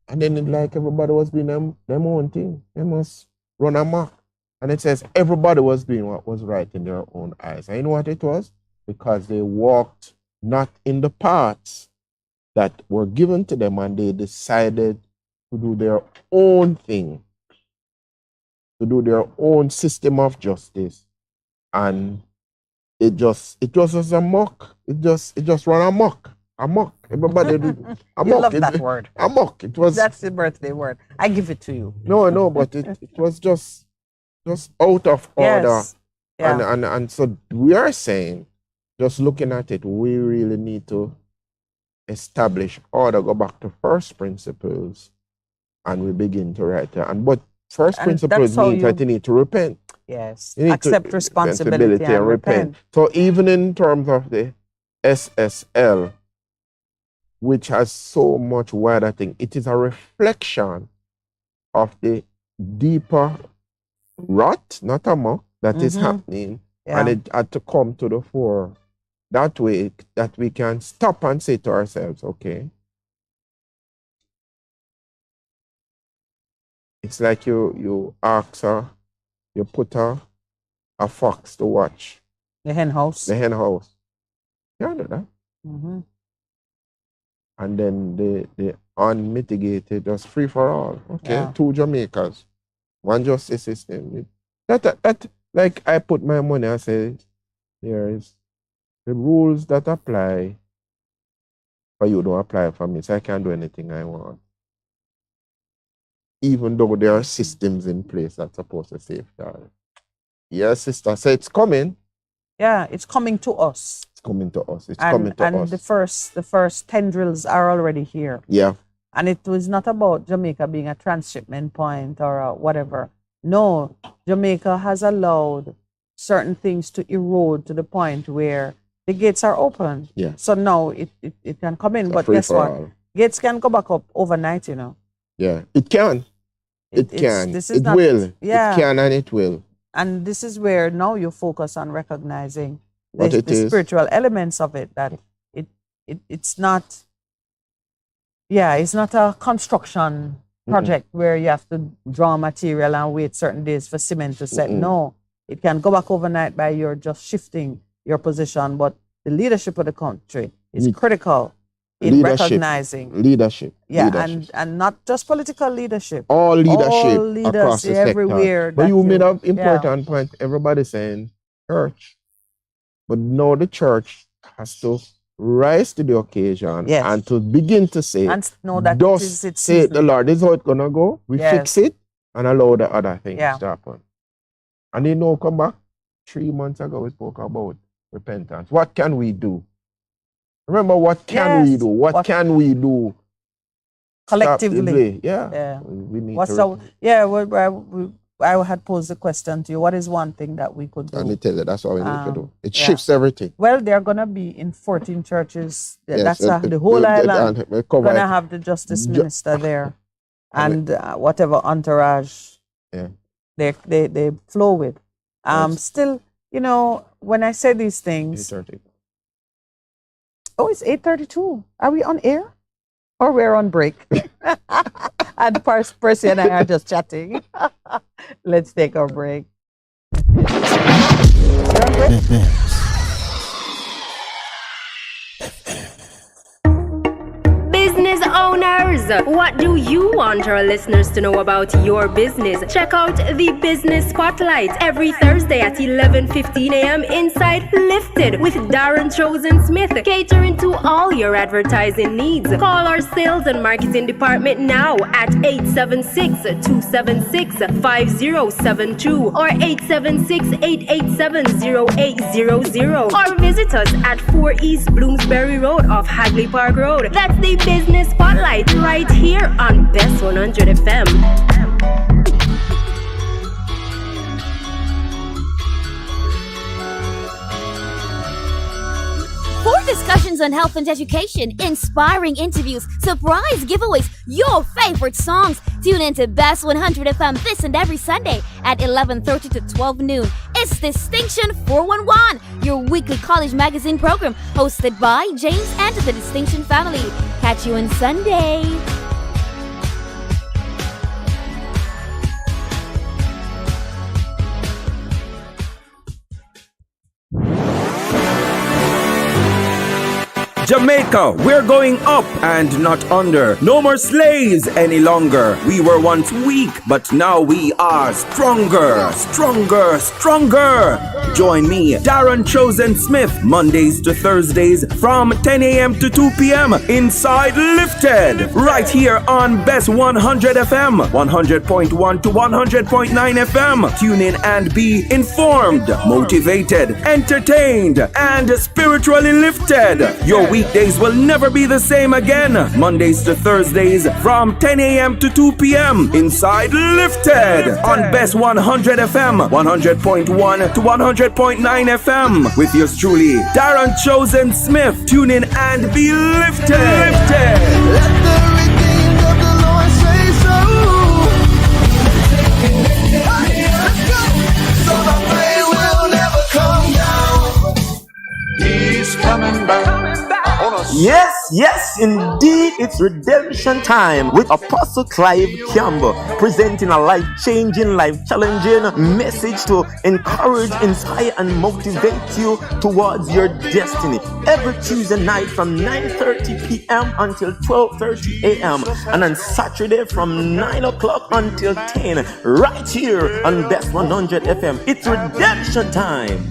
Speaker 4: And then like everybody was doing them own thing. They must run amok. And it says everybody was doing what was right in their own eyes. And you know what it was? Because they walked not in the paths that were given to them, and they decided to do their own thing, to do their own system of justice. And it just was amok. It just ran amok. Amok. Everybody did amok.
Speaker 3: You love that word.
Speaker 4: Amok. It was.
Speaker 3: That's the birthday word. I give it to you.
Speaker 4: No, but it was just out of order.
Speaker 3: Yes. Yeah.
Speaker 4: And so we are saying, just looking at it, we really need to establish order, go back to first principles, and we begin to write it. But first
Speaker 3: And
Speaker 4: principles
Speaker 3: that's how
Speaker 4: means that you need to repent.
Speaker 3: Yes.
Speaker 4: You need
Speaker 3: Accept
Speaker 4: to
Speaker 3: responsibility and repent.
Speaker 4: So even in terms of the SSL, which has so much wider thing, it is a reflection of the deeper rot, not amok, that is happening And it had to come to the fore that way that we can stop and say to ourselves, okay, it's like you ask her, you put a fox to watch.
Speaker 3: The hen house.
Speaker 4: The hen house. You know that?
Speaker 3: Mm-hmm.
Speaker 4: And then the unmitigated, just free for all. Okay,
Speaker 3: Yeah.
Speaker 4: 2 Jamaicas, one justice system. That like I put my money and say, there is the rules that apply for you don't apply for me, so I can't do anything I want. Even though there are systems in place that's supposed to safeguard. Yes, sister, so it's coming.
Speaker 3: Yeah, it's coming to us.
Speaker 4: It's coming to us. It's coming to us.
Speaker 3: And the first tendrils are already here.
Speaker 4: Yeah.
Speaker 3: And it was not about Jamaica being a transshipment point or whatever. No, Jamaica has allowed certain things to erode to the point where the gates are open.
Speaker 4: Yeah.
Speaker 3: So now it can come in.
Speaker 4: So
Speaker 3: but
Speaker 4: free
Speaker 3: guess
Speaker 4: for
Speaker 3: what?
Speaker 4: all.
Speaker 3: Gates can go back up overnight, you know.
Speaker 4: Yeah, it can. It can.
Speaker 3: This is
Speaker 4: It
Speaker 3: not,
Speaker 4: will.
Speaker 3: Yeah.
Speaker 4: It can and it will.
Speaker 3: And this is where now you focus on recognizing
Speaker 4: What it
Speaker 3: the
Speaker 4: is.
Speaker 3: spiritual elements of it, that it's not, it's not a construction project where you have to draw material and wait certain days for cement to set. No, it can go back overnight by your just shifting your position, but the leadership of the country is critical in recognizing.
Speaker 4: Leadership.
Speaker 3: Yeah,
Speaker 4: Leadership.
Speaker 3: and not just political leadership.
Speaker 4: All leadership
Speaker 3: All leaders
Speaker 4: across the
Speaker 3: everywhere.
Speaker 4: sector. But you made an important point. Everybody saying church. But now the church has to rise to the occasion and to begin to say,
Speaker 3: and know that
Speaker 4: thus
Speaker 3: it is its
Speaker 4: say
Speaker 3: season.
Speaker 4: the Lord, this is how it's gonna go. We fix it and allow the other things to happen. And you know, come back 3 months ago we spoke about repentance. What can we do? Remember, what can we do? What can we do
Speaker 3: collectively?
Speaker 4: Yeah. We need
Speaker 3: I had posed the question to you. What is one thing that we could do?
Speaker 4: And they tell you that's what we need to do. It shifts everything.
Speaker 3: Well, they're going to be in 14 churches.
Speaker 4: Yes,
Speaker 3: That's the whole island. We're
Speaker 4: cover
Speaker 3: going to
Speaker 4: it.
Speaker 3: have the justice minister there, and whatever entourage they flow with. Still, you know, when I say these things,
Speaker 4: 8:30.
Speaker 3: oh, it's 8:32. Are we on air? Or we're on break? And Percy and I are just chatting. Let's take our break.
Speaker 9: Business owners, what do you want our listeners to know about your business? Check out the Business Spotlight every Thursday at 11:15 a.m. inside Lifted with Darren Chosen Smith, catering to all your advertising needs. Call our sales and marketing department now at 876-276-5072 or 876-887-0800 or visit us at 4 East Bloomsbury Road off Hagley Park Road. That's the Business Spotlight right here on Bess100 FM.
Speaker 1: For discussions on health and education, inspiring interviews, surprise giveaways, your favorite songs, tune into Bess100 FM this and every Sunday at 11:30 to 12 noon. It's Distinction 411, your weekly college magazine program hosted by James and the Distinction family. Catch you on Sunday.
Speaker 18: Jamaica, we're going up and not under. No more slaves any longer. We were once weak, but now we are stronger, stronger, stronger. Join me, Darren Chosen Smith, Mondays to Thursdays from 10 a.m. to 2 p.m. inside Lifted, right here on Bess100 FM, 100.1 to 100.9 FM. Tune in and be informed, motivated, entertained, and spiritually lifted. Your weekdays will never be the same again. Mondays to Thursdays from 10 a.m. to 2 p.m. inside Lifted on Bess100 FM, 100.1 to 100.9 FM with yours truly, Darren Chosen Smith. Tune in and be lifted. Lifted.
Speaker 27: Let the redeemed of the Lord say so. So the pain will never come.
Speaker 26: yes, indeed, it's redemption time with Apostle Clive Campbell, presenting a life-changing, life-challenging message to encourage, inspire, and motivate you towards your destiny. Every Tuesday night from 9:30 p.m. until 12:30 a.m. and on Saturday from 9 o'clock until 10, right here on Bess100 FM. It's redemption time.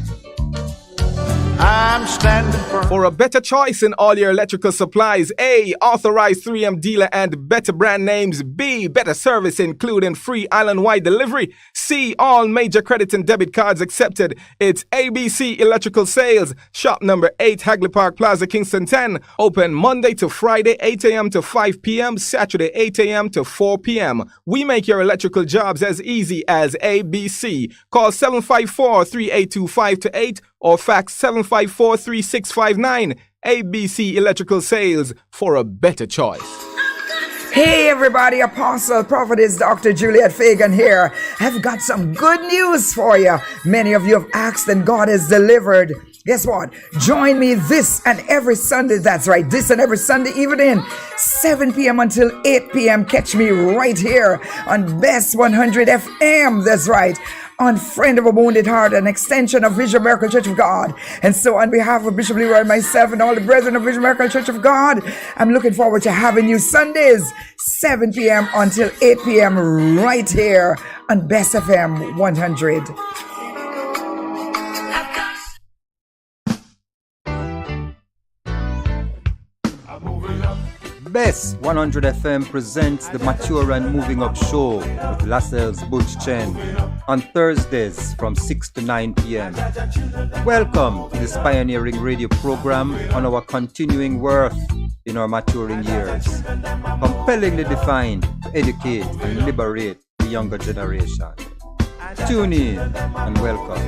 Speaker 6: I'm standing for a better choice in all your electrical supplies. A, authorized 3M dealer and better brand names. B, better service including free island-wide delivery. C, all major credit and debit cards accepted. It's ABC Electrical Sales. Shop number 8, Hagley Park Plaza, Kingston 10. Open Monday to Friday, 8 a.m. to 5 p.m. Saturday, 8 a.m. to 4 p.m. We make your electrical jobs as easy as ABC. Call 754-3825-8 or fax 754-3659. ABC Electrical Sales, for a better choice.
Speaker 16: Hey everybody, Apostle Prophetess Dr. Juliet Fagan here. I've got some good news for you. Many of you have asked and God has delivered. Guess what? Join me this and every Sunday. That's right, this and every Sunday evening, 7 p.m. until 8 p.m. Catch me right here on Bess100 FM. That's right. On Friend of a Wounded Heart, an extension of Vision Miracle Church of God. And so on behalf of Bishop Leroy and myself and all the brethren of Vision Miracle Church of God, I'm looking forward to having you Sundays, 7 p.m. until 8 p.m. right here on Bess FM 100.
Speaker 17: Bess100 FM presents the Mature and Moving Up Show with Lascelles Butch Chen on Thursdays from 6 to 9 p.m. Welcome to this pioneering radio program on our continuing worth in our maturing years, compellingly defined to educate and liberate the younger generation. Tune in and welcome.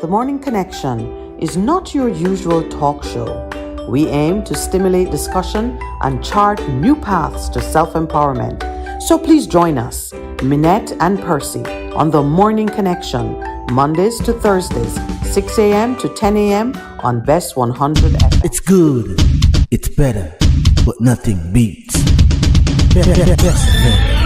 Speaker 10: The Morning Connection is not your usual talk show. We aim to stimulate discussion and chart new paths to self-empowerment. So please join us, Minett and Percy, on The Morning Connection, Mondays to Thursdays, 6 a.m. to 10 a.m. on Bess100 FM.
Speaker 11: It's good, it's better, but nothing beats. Bess FM.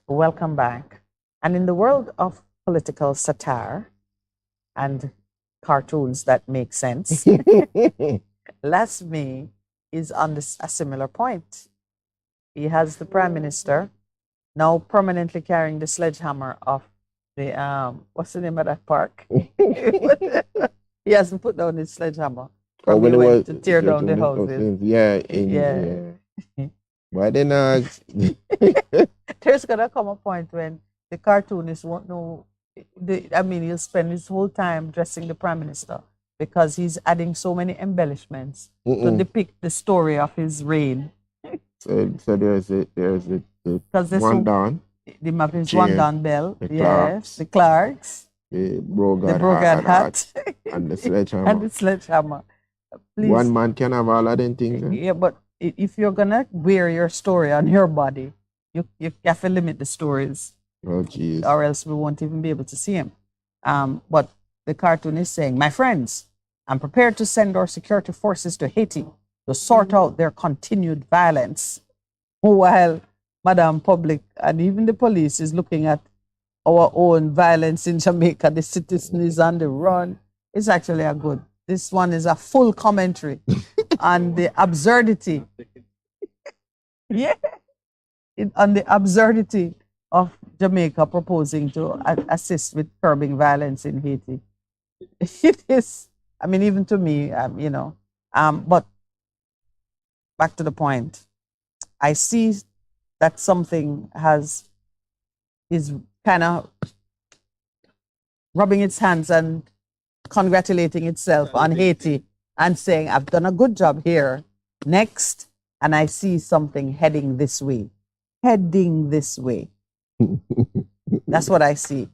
Speaker 3: Welcome back. And in the world of political satire and cartoons that make sense, Last May is on a similar point. He has the Prime Minister now permanently carrying the sledgehammer of the, what's the name of that park? He hasn't put down his sledgehammer. When he went to tear down the houses.
Speaker 4: Yeah. Why then
Speaker 3: there's gonna come a point when the cartoonist won't know. He'll spend his whole time dressing the Prime Minister because he's adding so many embellishments to depict the story of his reign.
Speaker 4: So there's one down.
Speaker 3: The map is one down bell. Yes, the Clarks.
Speaker 4: The Brogard hat. And the sledgehammer.
Speaker 3: Please.
Speaker 4: One man can have all of them things.
Speaker 3: Yeah, but if you're gonna wear your story on your body, you have to limit the stories.
Speaker 4: Oh, jeez.
Speaker 3: Or else we won't even be able to see him. But the cartoon is saying, my friends, I'm prepared to send our security forces to Haiti to sort out their continued violence. While Madam Public and even the police is looking at our own violence in Jamaica, the citizen is on the run. It's actually this one is a full commentary on the absurdity. On the absurdity of Jamaica proposing to assist with curbing violence in Haiti. It is, even to me, but back to the point. I see that something is kind of rubbing its hands and congratulating itself on Haiti and saying, I've done a good job here. Next, and I see something heading this way. Heading this way. That's what I see.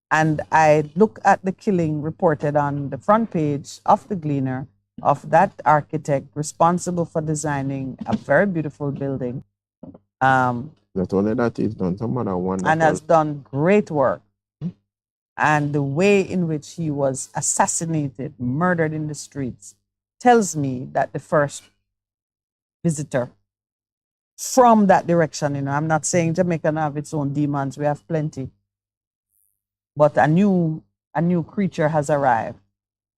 Speaker 3: And I look at the killing reported on the front page of the Gleaner of that architect responsible for designing a very beautiful building.
Speaker 4: Not only that, he's done some other wonderful.
Speaker 3: And has done great work. And the way in which he was assassinated, murdered in the streets, tells me that the first visitor from that direction, you know, I'm not saying Jamaica have its own demons, we have plenty. But a new creature has arrived.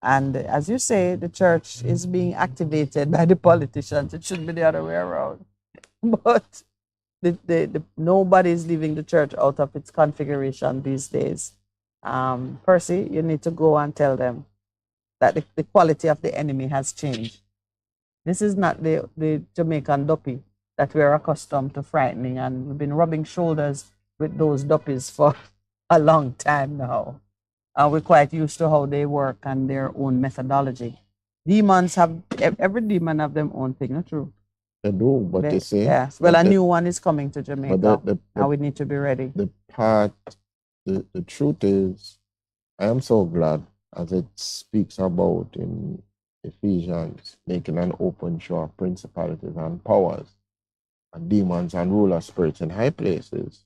Speaker 3: And as you say, the church is being activated by the politicians. It should be the other way around. But nobody's leaving the church out of its configuration these days. Percy, you need to go and tell them that the quality of the enemy has changed. This is not the Jamaican duppy that we're accustomed to frightening, and we've been rubbing shoulders with those duppies for a long time now. We're quite used to how they work and their own methodology. Demons have, every demon have their own thing, not true?
Speaker 4: They do, but they say...
Speaker 3: Yes, well, a new one is coming to Jamaica, and we need to be ready.
Speaker 4: The truth is, I am so glad, as it speaks about in Ephesians, making an open show of principalities and powers, and demons and ruler spirits in high places.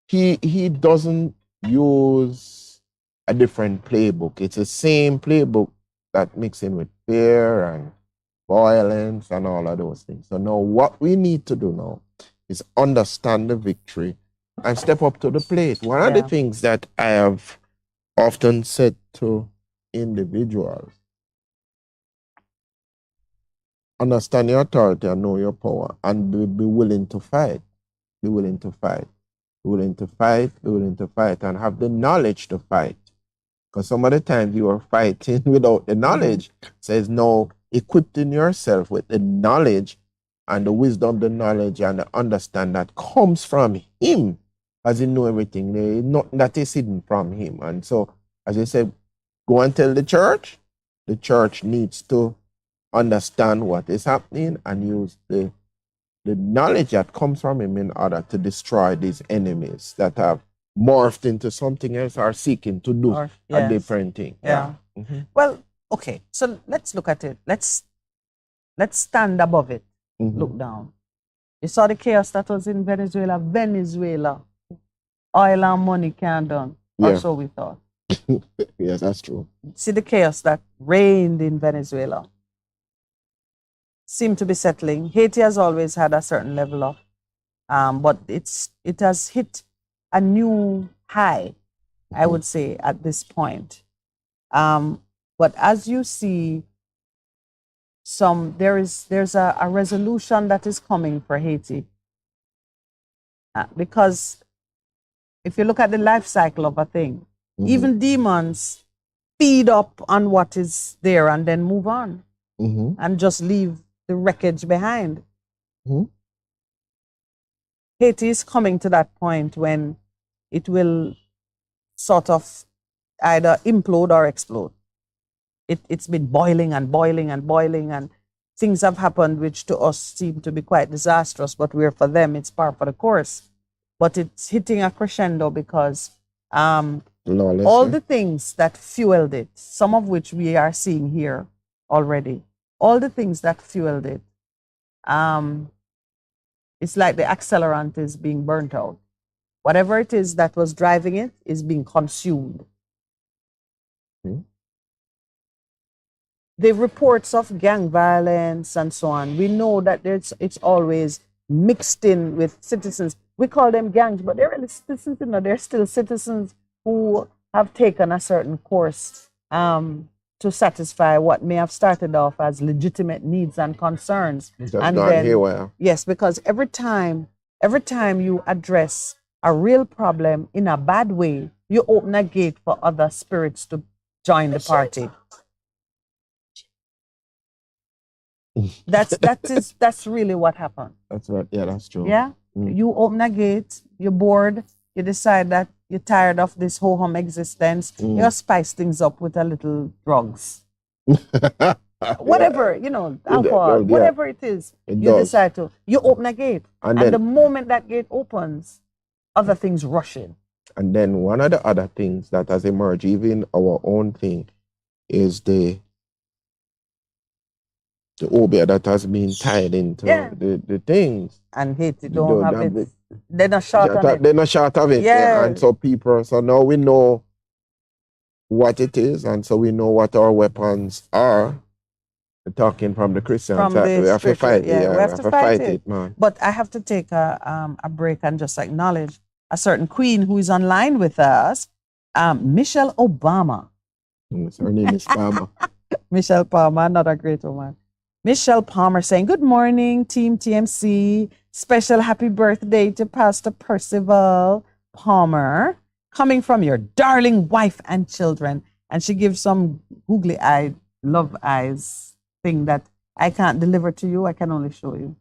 Speaker 4: He doesn't use a different playbook. It's the same playbook that mixing with fear and violence and all of those things. So now what we need to do now is understand the victory and step up to the plate. One of the things that I have often said to individuals, understand your authority and know your power, and be willing to fight. Be willing to fight. Be willing to fight, be willing to fight, and have the knowledge to fight. Because some of the times you are fighting without the knowledge. Says no, equipping yourself with the knowledge and the wisdom, the knowledge, and the understand that comes from him, as he know everything. There is nothing that is hidden from him. And so, as I said, go and tell the church needs to understand what is happening and use the knowledge that comes from him in order to destroy these enemies that have morphed into something else or seeking to do a different thing.
Speaker 3: Yeah. Mm-hmm. Well, okay, so let's look at it. Let's stand above it. Mm-hmm. Look down. You saw the chaos that was in Venezuela. Oil and money can't done. Or so we thought.
Speaker 4: Yes, that's true.
Speaker 3: See the chaos that reigned in Venezuela. Seemed to be settling. Haiti has always had a certain level of, but it has hit a new high, I would say, at this point. But as you see, there's a resolution that is coming for Haiti, because if you look at the life cycle of a thing, even demons feed up on what is there and then move on and just leave the wreckage behind. Haiti is coming to that point when it will sort of either implode or explode. It's been boiling and boiling and boiling, and things have happened which to us seem to be quite disastrous, but for them it's par for the course. But it's hitting a crescendo because all the things that fueled it, some of which we are seeing here already, all the things that fueled it, it's like the accelerant is being burnt out. Whatever it is that was driving it is being consumed. The reports of gang violence and so on, we know that it's always mixed in with citizens. We call them gangs, but they're really citizens, you know, they're still citizens who have taken a certain course to satisfy what may have started off as legitimate needs and concerns. And then, yes, because every time you address a real problem in a bad way, you open a gate for other spirits to join the party. That's really what happened.
Speaker 4: That's right. Yeah, that's true.
Speaker 3: Yeah, you open a gate, you're bored, you decide that you're tired of this ho-hum existence, you spice things up with a little drugs. Whatever, alcohol, whatever it is, decide to. You open a gate. And then, the moment that gate opens, other things rush in.
Speaker 4: And then one of the other things that has emerged, even our own thing, is the obia that has been tied into the things.
Speaker 3: And Haiti don't have it. They're not short of it.
Speaker 4: They're not short of it.
Speaker 3: Yeah.
Speaker 4: And so now we know what it is, and so we know what our weapons are. Talking from the Christian side, we have to fight it. Yeah, we have to fight it, man.
Speaker 3: But I have to take a break and just acknowledge a certain queen who is online with us, Michelle Obama.
Speaker 4: Her name is Palmer.
Speaker 3: Michelle Palmer, another great woman. Michelle Palmer saying, good morning, Team TMC. Special happy birthday to Pastor Percival Palmer, coming from your darling wife and children. And she gives some googly-eyed, love eyes thing that I can't deliver to you. I can only show you.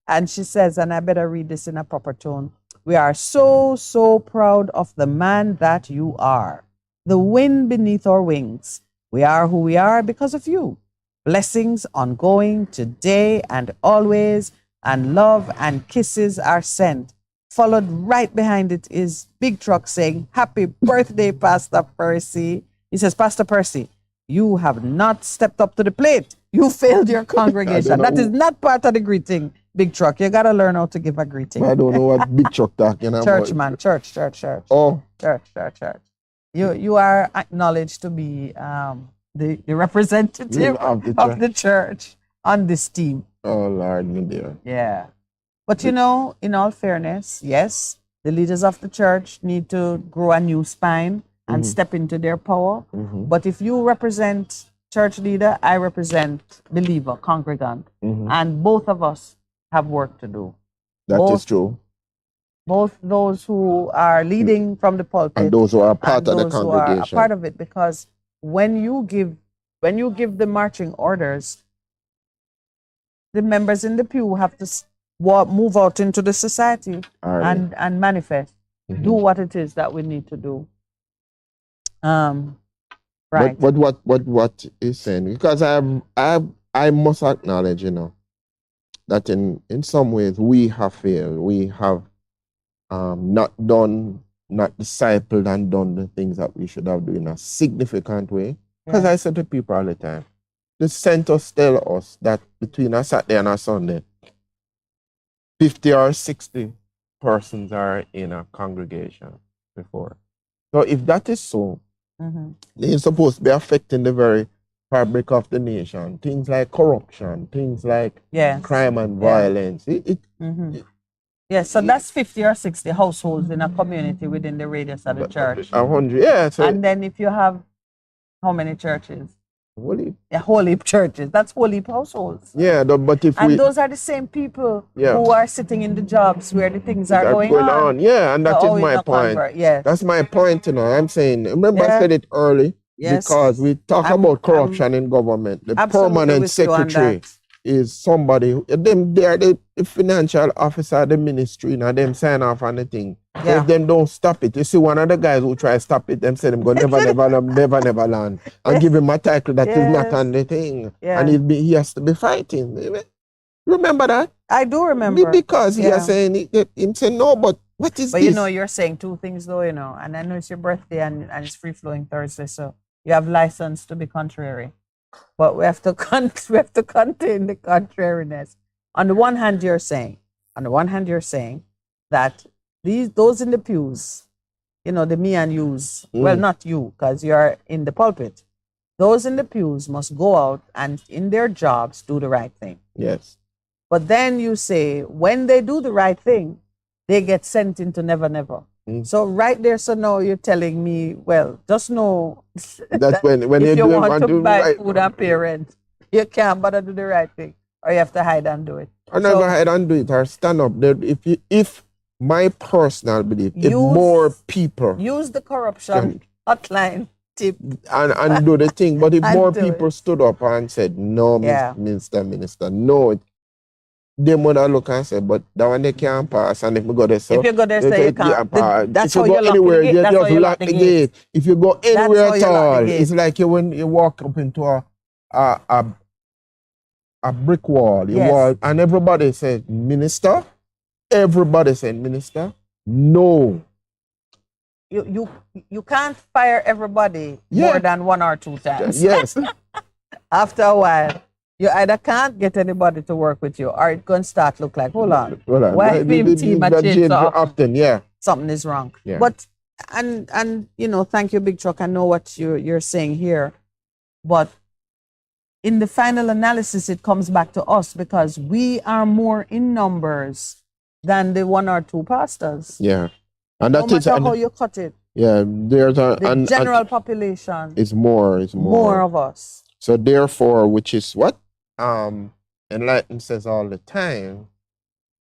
Speaker 3: And she says, and I better read this in a proper tone. We are so, so proud of the man that you are. The wind beneath our wings. We are who we are because of you. Blessings ongoing today and always, and love and kisses are sent. Followed right behind it is Big Truck saying, happy birthday, Pastor Percy. He says, Pastor Percy, you have not stepped up to the plate. You failed your congregation. That is not part of the greeting, Big Truck. You got to learn how to give a greeting.
Speaker 4: I don't know what Big Truck talking about.
Speaker 3: Church, man. Church.
Speaker 4: Oh.
Speaker 3: Church. You are acknowledged to be the representative of the church on this team.
Speaker 4: Oh, Lord, me dear.
Speaker 3: Yeah. But in all fairness, yes, the leaders of the church need to grow a new spine and step into their power. But if you represent church leader, I represent believer, congregant. And both of us have work to do.
Speaker 4: That is true.
Speaker 3: Both those who are leading from the pulpit
Speaker 4: and those who are part of the congregation.
Speaker 3: Who are a part of it, because when you give the marching orders, the members in the pew have to move out into the society and manifest, do what it is that we need to do. Right.
Speaker 4: But what is saying, because I must acknowledge, that in some ways we have failed. We have not discipled and done the things that we should have done in a significant way. Because I say to people all the time, the centers tell us that between a Saturday and a Sunday, 50 or 60 persons are in a congregation before. So if that is so, they're supposed to be affecting the very fabric of the nation. Things like corruption, things like crime and violence.
Speaker 3: Yes, so that's 50 or 60 households in a community within the radius of the church.
Speaker 4: 100, yeah. So
Speaker 3: and then if you have how many churches?
Speaker 4: Whole heap
Speaker 3: churches. That's whole heap households.
Speaker 4: Yeah, but
Speaker 3: those are the same people who are sitting in the jobs where the things are going on.
Speaker 4: Yeah, and that is my point. That's my point, I'm saying, remember I said it early, because we talk about corruption in government. The permanent secretary is somebody, they are the financial officer of the ministry, and them sign off on the thing. Yeah. If them don't stop it, you see one of the guys who try to stop it, them say them go never land, and give him a title that is not on the thing, and he has to be fighting. Remember that?
Speaker 3: I do remember.
Speaker 4: Because he is saying, him say no, but what is this?
Speaker 3: But you're saying two things though, and I know it's your birthday and it's free flowing Thursday, so you have license to be contrary. But we have to contain the contrariness. On the one hand, you're saying that those in the pews, the me and yous, well, not you, because you're in the pulpit. Those in the pews must go out and in their jobs do the right thing.
Speaker 4: Yes.
Speaker 3: But then you say, when they do the right thing, they get sent into never, never. So right there, so now you're telling me, well, just know
Speaker 4: that when
Speaker 3: if you want to buy food and parent, you can't bother do the right thing, or you have to hide and do it.
Speaker 4: Or not go hide and do it, or stand up. If my personal belief, if more people
Speaker 3: use the corruption hotline tip
Speaker 4: and do the thing, but if more people stood up and said, no, Minister, no, them when I look and say, but that one they can't pass. And if we go there, so
Speaker 3: if you go there, say you can't.
Speaker 4: That's if you go anywhere, you just lock the gate. If you go anywhere at all, it's like when you walk up into a brick wall. You walk, and everybody said, Minister. Everybody said, Minister. No.
Speaker 3: You can't fire everybody more than 1 or 2 times.
Speaker 4: Yes.
Speaker 3: After a while, you either can't get anybody to work with you, or it's going to start look like, hold on. Why team change so often?
Speaker 4: Yeah.
Speaker 3: Something is wrong.
Speaker 4: Yeah.
Speaker 3: But and you know, thank you, Big Truck. I know what you're saying here, but in the final analysis, it comes back to us because we are more in numbers than the 1 or 2 pastors.
Speaker 4: Yeah. And
Speaker 3: no matter how you cut it.
Speaker 4: Yeah, there's
Speaker 3: the general population
Speaker 4: is more.
Speaker 3: More of us.
Speaker 4: So therefore, which is what Enlighten says all the time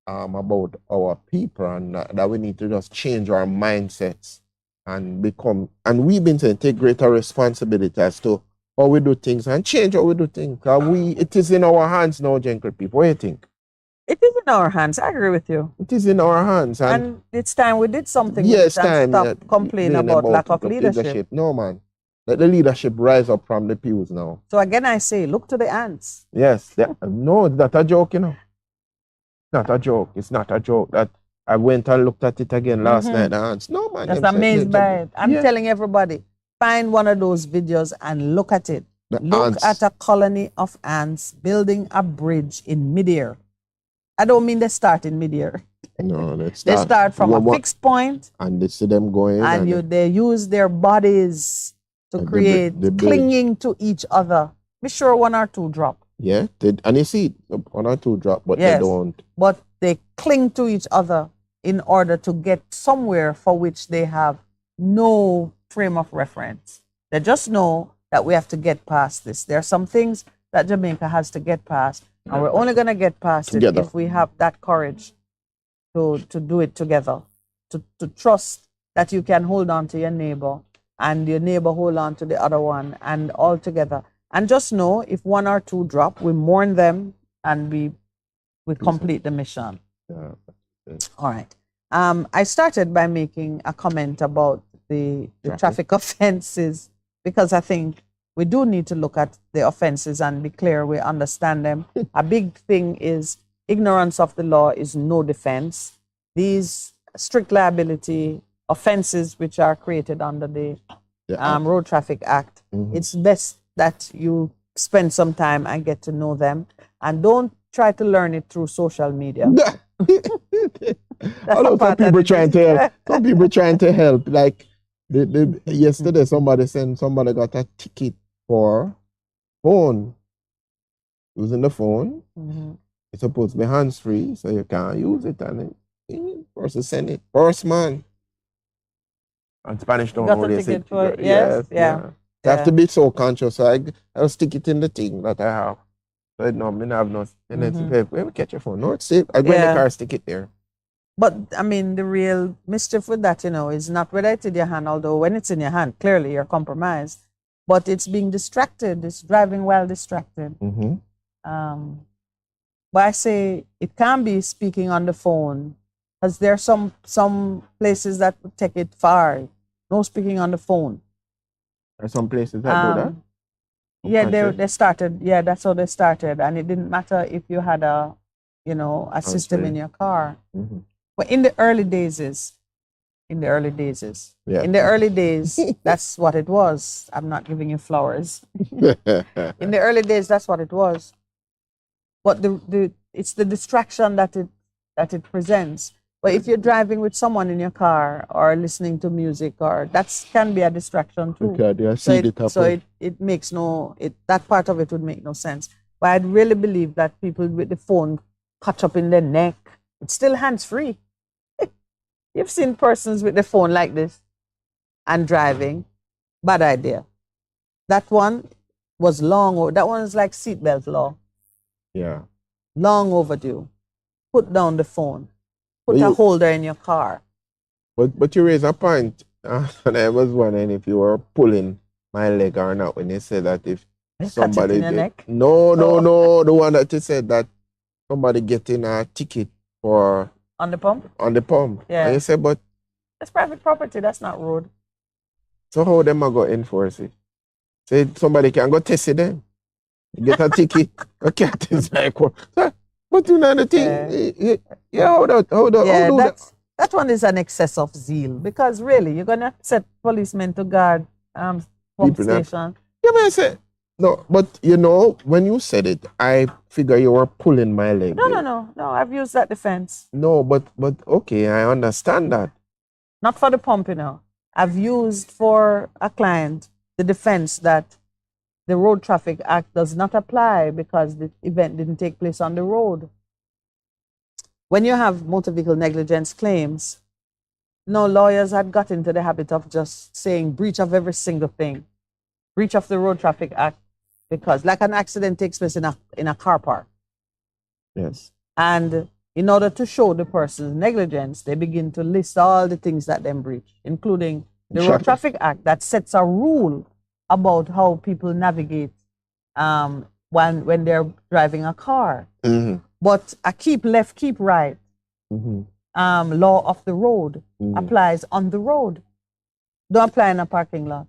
Speaker 4: about our people, and that we need to just change our mindsets and become, and we've been saying take greater responsibility as to how we do things and change how we do things. It is in our hands now, gentle people. What do you think?
Speaker 3: It is in our hands. I agree with you.
Speaker 4: It is in our hands.
Speaker 3: And it's time we did something.
Speaker 4: Yes, time.
Speaker 3: Stop complaining about lack of leadership.
Speaker 4: No, man. Let the leadership rise up from the pews now.
Speaker 3: So again, I say, look to the ants.
Speaker 4: Yes. No, it's not a joke, you know. Not a joke. It's not a joke. That I went and looked at it again last night. The ants. No, man.
Speaker 3: Just amazed by it. I'm telling everybody, find one of those videos and look at it. Look at a colony of ants building a bridge in midair. I don't mean they start in midair.
Speaker 4: No, they
Speaker 3: start from a fixed point.
Speaker 4: And they see them going.
Speaker 3: And they use their bodies to create clinging to each other. Be sure 1 or 2 drop.
Speaker 4: Yeah, and you see 1 or 2 drop, but they don't.
Speaker 3: But they cling to each other in order to get somewhere for which they have no frame of reference. They just know that we have to get past this. There are some things that Jamaica has to get past, and we're only going to get past it if we have that courage to do it together, to trust that you can hold on to your neighbor and your neighbor hold on to the other one, and all together. And just know if 1 or 2 drop, we mourn them and we complete the mission.
Speaker 4: Yeah.
Speaker 3: All right. I started by making a comment about the traffic offenses, because I think we do need to look at the offenses and be clear we understand them. A big thing is ignorance of the law is no defense. These strict liability offenses which are created under the Road Traffic Act, it's best that you spend some time and get to know them, and don't try to learn it through social media.
Speaker 4: Some people trying to help. Like yesterday, somebody got a ticket for phone. Using the phone, it's supposed to be hands-free, so you can't use it, and person send it. First man. And Spanish don't know this.
Speaker 3: Yes.
Speaker 4: You have to be so conscious. So I'll stick it in the thing that I have. So no, I have no. And then we catch your phone. No, it's safe. I go in the car, stick it there.
Speaker 3: But I mean, the real mischief with that, is not whether it's in your hand, although when it's in your hand, clearly you're compromised. But it's being distracted. It's driving while distracted. But I say it can be speaking on the phone, because there are some places that would take it far. No speaking on the phone.
Speaker 4: There are some places that do that.
Speaker 3: Yeah, they started. Yeah, that's how they started, and it didn't matter if you had a system in your car. But in the early days, that's what it was. I'm not giving you flowers. In the early days, that's what it was. But it's the distraction that it presents. But if you're driving with someone in your car or listening to music, or that can be a distraction too. So it makes that part of it would make no sense. But I'd really believe that people with the phone caught up in their neck, it's still hands-free. You've seen persons with the phone like this and driving. Bad idea. That one was that one is like seatbelt law.
Speaker 4: Yeah.
Speaker 3: Long overdue. Put down the phone. Put a holder in your car.
Speaker 4: But you raise a point. And I was wondering if you were pulling my leg or not when you said that if somebody
Speaker 3: did. Neck?
Speaker 4: No. The one that you said that somebody getting a ticket for
Speaker 3: On the pump?
Speaker 4: On the pump.
Speaker 3: Yeah.
Speaker 4: And you say, but
Speaker 3: that's private property, that's not road.
Speaker 4: So how them are going to enforce it? Say somebody can go test it then. Get a ticket. You can't test like what? But you know the thing. How
Speaker 3: that one is an excess of zeal. Because really, you're gonna set policemen to guard pump station.
Speaker 4: Yeah, but I said no, but you know, when you said it, I figure you were pulling my leg.
Speaker 3: No. I've used that defense.
Speaker 4: No, but okay, I understand that.
Speaker 3: Not for the pump, you know. I've used for a client the defense that the Road Traffic Act does not apply because the event didn't take place on the road. When you have motor vehicle negligence claims, no, lawyers had got into the habit of just saying breach of every single thing. Breach of the Road Traffic Act, because like an accident takes place in a car park.
Speaker 4: Yes.
Speaker 3: And in order to show the person's negligence, they begin to list all the things that them breach, including the Road Traffic Act that sets a rule about how people navigate when they're driving a car.
Speaker 4: Mm-hmm.
Speaker 3: But a keep left, keep right law of the road applies on the road. Don't apply in a parking lot.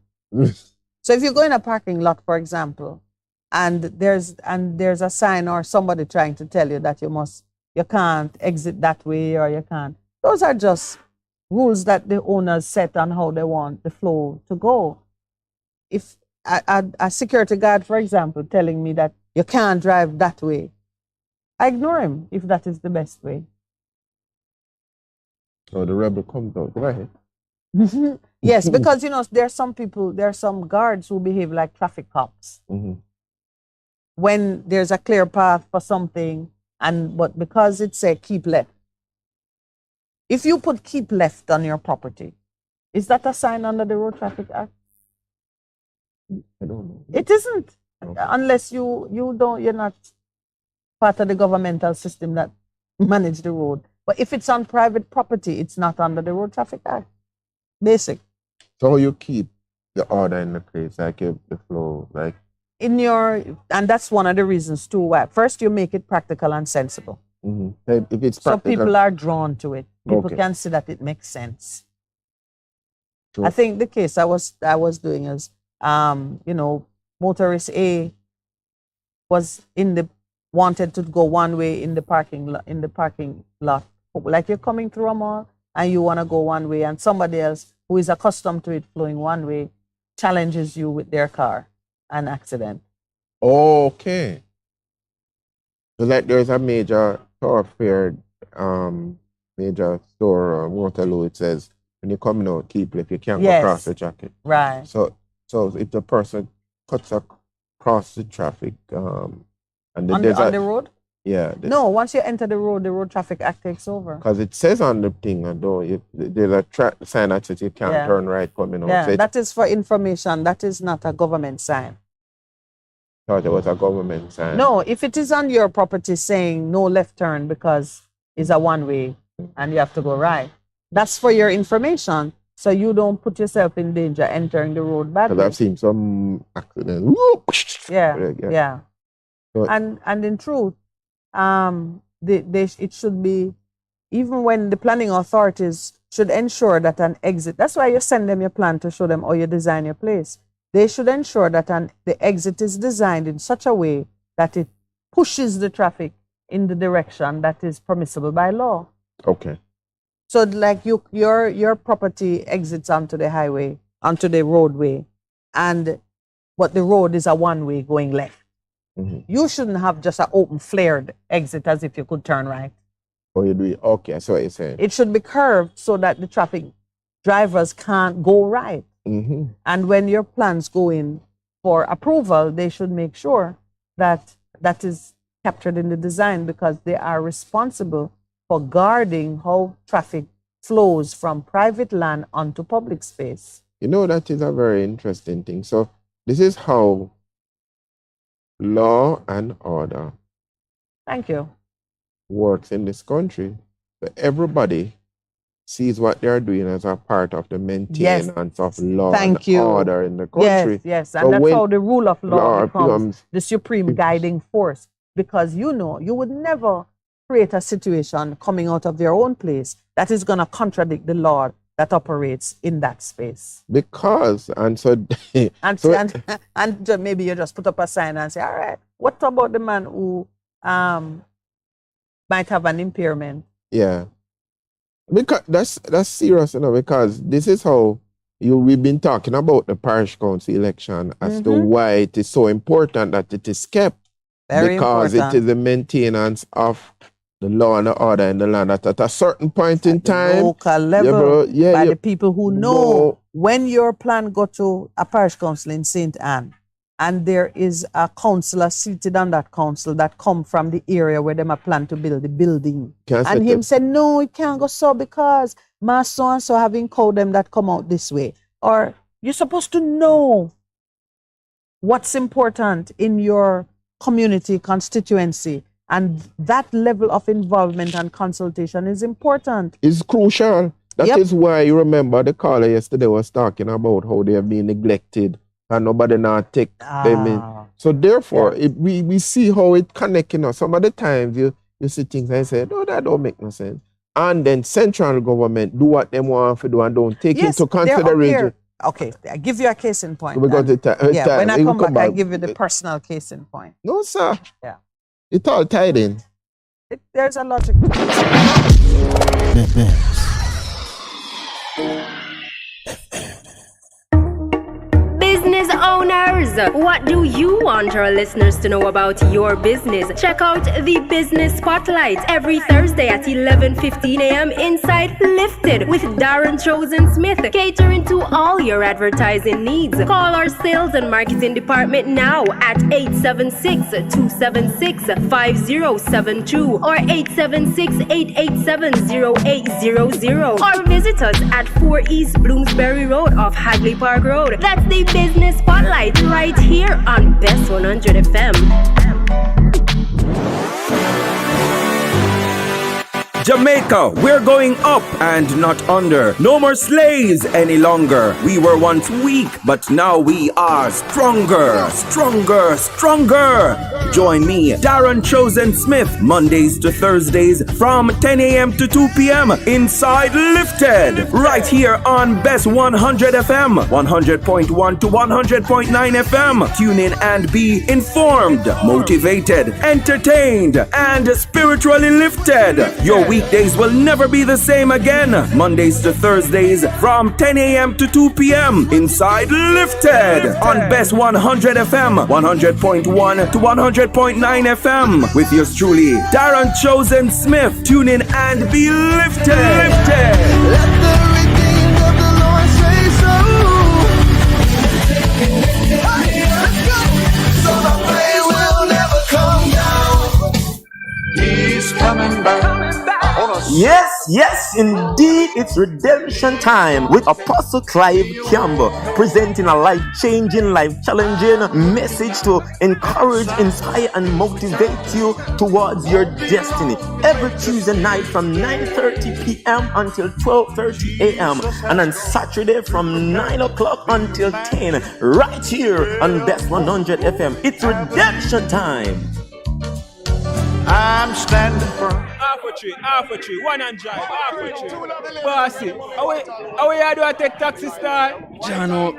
Speaker 3: So if you go in a parking lot, for example, and there's a sign or somebody trying to tell you that you can't exit that way or you can't. Those are just rules that the owners set on how they want the flow to go. If a security guard, for example, telling me that you can't drive that way, I ignore him if that is the best way.
Speaker 4: So the rebel comes out. Go ahead.
Speaker 3: Yes, because there are some guards who behave like traffic cops.
Speaker 4: Mm-hmm.
Speaker 3: When there's a clear path for something, but because it says keep left. If you put keep left on your property, is that a sign under the Road Traffic Act?
Speaker 4: I don't know.
Speaker 3: It isn't, unless you're not part of the governmental system that manage the road. But if it's on private property, it's not under the Road Traffic Act. Basic.
Speaker 4: So you keep the order in the place, like the flow, like
Speaker 3: and that's one of the reasons too why. First, you make it practical and sensible.
Speaker 4: Mm-hmm. If it's
Speaker 3: so
Speaker 4: practical,
Speaker 3: people are drawn to it. People can see that it makes sense. Sure. I think the case I was doing is, motorist A was wanted to go one way in the parking lot. Like you're coming through a mall and you want to go one way, and somebody else who is accustomed to it flowing one way challenges you with their car. An accident.
Speaker 4: Okay. So like there's a major thoroughfare, major store, Waterloo, it says when you're coming out, keep left, you can't go across the jacket.
Speaker 3: Right.
Speaker 4: So if the person cuts across the traffic, and
Speaker 3: on the road?
Speaker 4: Yeah.
Speaker 3: No, once you enter the Road Traffic Act takes over.
Speaker 4: Because it says on the thing, though, there's a sign that says you can't turn right coming out.
Speaker 3: Yeah,
Speaker 4: so
Speaker 3: that is for information. That is not a government sign.
Speaker 4: Thought it was a government sign.
Speaker 3: No, if it is on your property saying no left turn because it's a one-way and you have to go right, that's for your information, so you don't put yourself in danger entering the road badly.
Speaker 4: Because I've seen some accidents.
Speaker 3: Yeah. So, and in truth, it should be, even when the planning authorities should ensure that an exit, that's why you send them your plan to show them how you design your place. They should ensure that the exit is designed in such a way that it pushes the traffic in the direction that is permissible by law.
Speaker 4: Okay.
Speaker 3: So like your property exits onto the highway, onto the roadway, but the road is a one-way going left.
Speaker 4: Mm-hmm.
Speaker 3: You shouldn't have just an open flared exit as if you could turn right.
Speaker 4: Oh, you do it? Okay, so what you're saying.
Speaker 3: It should be curved so that the traffic drivers can't go right.
Speaker 4: Mm-hmm.
Speaker 3: And when your plans go in for approval, they should make sure that that is captured in the design, because they are responsible for guarding how traffic flows from private land onto public space.
Speaker 4: That is a very interesting thing. So this is how law and order
Speaker 3: Thank you.
Speaker 4: works in this country. So everybody sees what they're doing as a part of the maintenance of law and order in the country.
Speaker 3: Yes, and that's how the rule of law becomes the supreme guiding force. because you know you would never create a situation coming out of your own place that is going to contradict the law that operates in that space.
Speaker 4: Because, and so...
Speaker 3: and maybe you just put up a sign and say, all right, what about the man who might have an impairment?
Speaker 4: Yeah. Because that's serious, you know, because this is how we've been talking about the parish council election as to why it is so important that it is kept.
Speaker 3: Very
Speaker 4: because
Speaker 3: important.
Speaker 4: It is the maintenance of the law and the order in the land at a certain point in time.
Speaker 3: Local level, by the people who know when your plan go to a parish council in St. Anne, and there is a councillor seated on that council that come from the area where them a plan to build the building. And him said, no, it can't go so because my so-and-so having called them that come out this way. Or you're supposed to know what's important in your community, constituency. And that level of involvement and consultation is important.
Speaker 4: It's crucial. That is why you remember the caller yesterday was talking about how they have been neglected and nobody now take them in. So therefore, we see how it connects. You know, some of the times you see things and say, no, that don't make no sense. And then central government do what they want to do and don't take into consideration.
Speaker 3: Okay, I give you a case in point.
Speaker 4: We got
Speaker 3: when I come back, I give you the personal case in point.
Speaker 4: No, sir.
Speaker 3: Yeah.
Speaker 4: It's all tied in.
Speaker 3: There's a logic.
Speaker 9: Business owners, what do you want our listeners to know about your business? Check out the Business Spotlight every Thursday at 11:15 a.m. inside Lifted with Darren Chosen Smith, catering to all your advertising needs. Call our sales and marketing department now at 876-276-5072 or 876-887-0800 or visit us at 4 East Bloomsbury Road off Hagley Park Road. That's the Business Spotlight right here on Bess100 FM.
Speaker 18: Jamaica, we're going up and not under. No more slaves any longer. We were once weak, but now we are stronger, stronger, stronger. Join me, Darren Chosen Smith, Mondays to Thursdays from 10 a.m. to 2 p.m. inside Lifted, right here on Bess100 FM, 100.1 to 100.9 FM. Tune in and be informed, motivated, entertained, and spiritually lifted. Your weekdays will never be the same again. Mondays to Thursdays from 10 a.m. to 2 p.m. inside Lifted on Bess100 FM, 100.1 to 100.9 FM. With yours truly, Darren Chosen Smith. Tune in and be lifted. Lifted.
Speaker 27: Let the redeemed of the Lord say so. Let's go. So the praise will never come down. He's coming back.
Speaker 26: Yes, yes, indeed, it's redemption time with Apostle Clive Campbell, presenting a life-changing, life-challenging message to encourage, inspire, and motivate you towards your destiny. Every Tuesday night from 9:30 p.m. until 12:30 a.m. and on Saturday from 9 o'clock until 10, right here on Bess100 FM. It's redemption time.
Speaker 27: I'm standing firm.
Speaker 6: Half a tree, one and drive, half a tree. Bossy, how we do I take taxi star?
Speaker 2: Jano,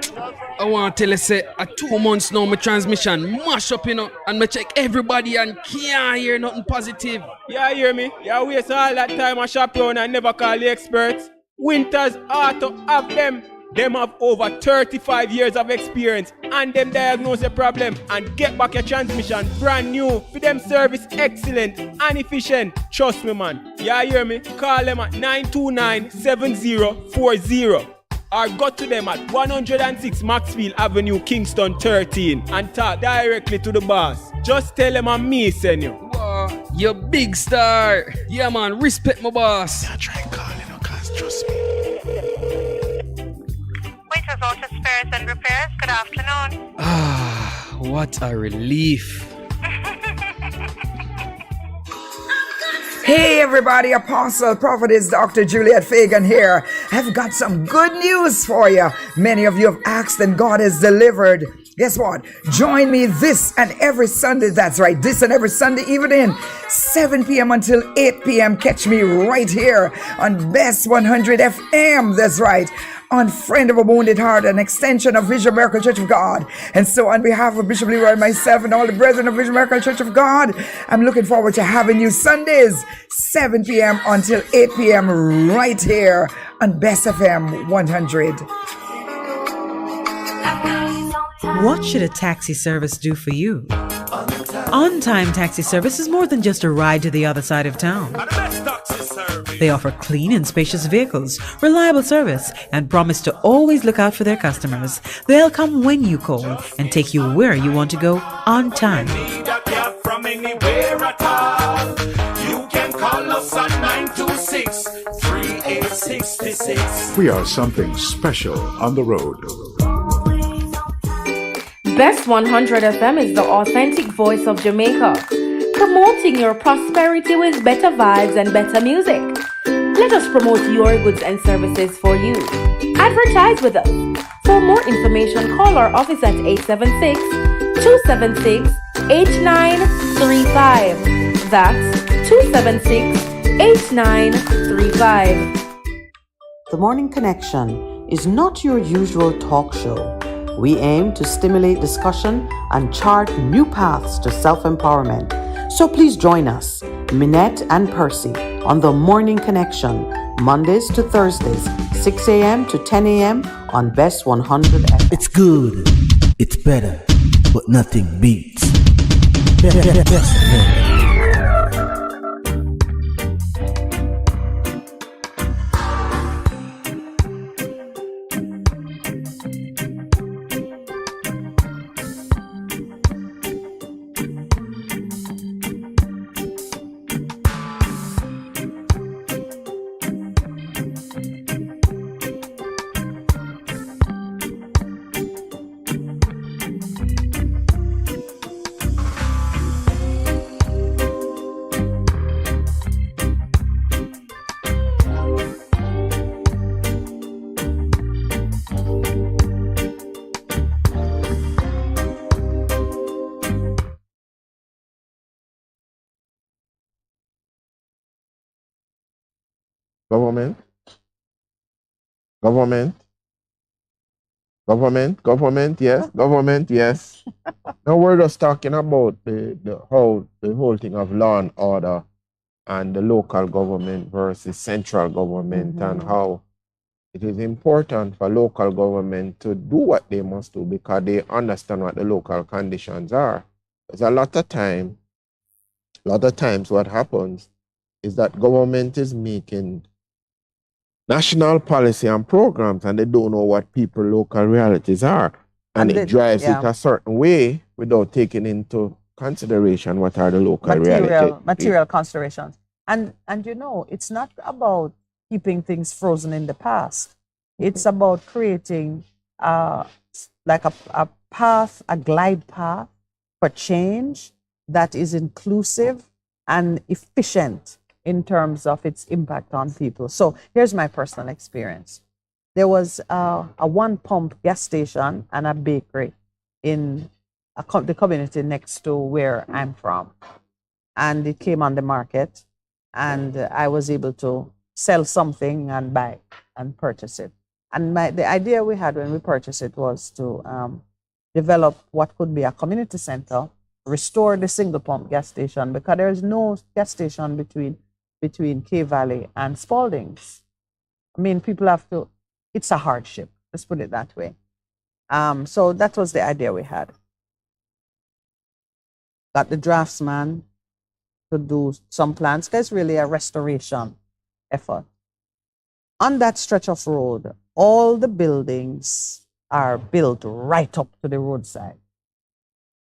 Speaker 2: I want to tell you, say, 2 months now, my transmission mash up, you know, and I check everybody and can't hear nothing positive.
Speaker 6: Yeah, hear me? Yeah, waste all that time I shop around and never call the experts. Winters Auto have them. Them have over 35 years of experience and them diagnose the problem and get back your transmission brand new. For them service excellent and efficient. Trust me, man. Yeah, hear me? Call them at 929-7040 or go to them at 106 Maxfield Avenue, Kingston 13 and talk directly to the boss. Just tell them I'm me, send you.
Speaker 2: Wow, you big star. Yeah, man, respect my boss.
Speaker 27: Yeah, try and call, you know, cause trust me.
Speaker 13: Auto Spares and Repairs, good afternoon.
Speaker 2: Ah, what a relief.
Speaker 16: Hey everybody, Apostle Prophetess Dr. Juliet Fagan here. I've got some good news for you. Many of you have asked and God has delivered. Guess what? Join me this and every Sunday. That's right. This and every Sunday evening, 7 p.m. until 8 p.m. Catch me right here on Bess100 FM. That's right. On Friend of a Wounded Heart, an extension of Vision Miracle Church of God. And so on behalf of Bishop Leroy, myself, and all the brethren of Vision Miracle Church of God, I'm looking forward to having you Sundays, 7 p.m. until 8 p.m. right here on Bess FM 100.
Speaker 28: What should a taxi service do for you? On-time taxi service is more than just a ride to the other side of town. They offer clean and spacious vehicles, reliable service, and promise to always look out for their customers. They'll come when you call and take you where you want to go on time.
Speaker 27: From anywhere at all. You can call us at 926-3866.
Speaker 29: We are something special on the road.
Speaker 8: Bess100 FM is the authentic voice of Jamaica, promoting your prosperity with better vibes and better music. Let us promote your goods and services for you. Advertise with us. For more information, call our office at 876-276-8935. That's 276-8935.
Speaker 10: The Morning Connection is not your usual talk show. We aim to stimulate discussion and chart new paths to self-empowerment. So please join us, Minett and Percy, on The Morning Connection, Mondays to Thursdays, 6 a.m. to 10 a.m. on Bess100 FM.
Speaker 11: It's good, it's better, but nothing beats. Best FM.
Speaker 4: Government, yes. Now we're just talking about the whole thing of law and order and the local government versus central government and how it is important for local government to do what they must do because they understand what the local conditions are. Because a lot of times what happens is that government is making national policy and programs and they don't know what people local realities are. And it drives it a certain way without taking into consideration what are the local
Speaker 3: material considerations. And you know, it's not about keeping things frozen in the past. It's about creating like a path, a glide path for change that is inclusive and efficient in terms of its impact on people. So here's my personal experience. There was a one-pump gas station and a bakery in the community next to where I'm from. And it came on the market, and I was able to sell something and buy and purchase it. And the idea we had when we purchased it was to develop what could be a community center, restore the single-pump gas station, because there is no gas station between K Valley and Spalding's. I mean, people have to, it's a hardship, let's put it that way. So that was the idea we had. Got the draftsman to do some plans, because it's really a restoration effort. On that stretch of road, all the buildings are built right up to the roadside.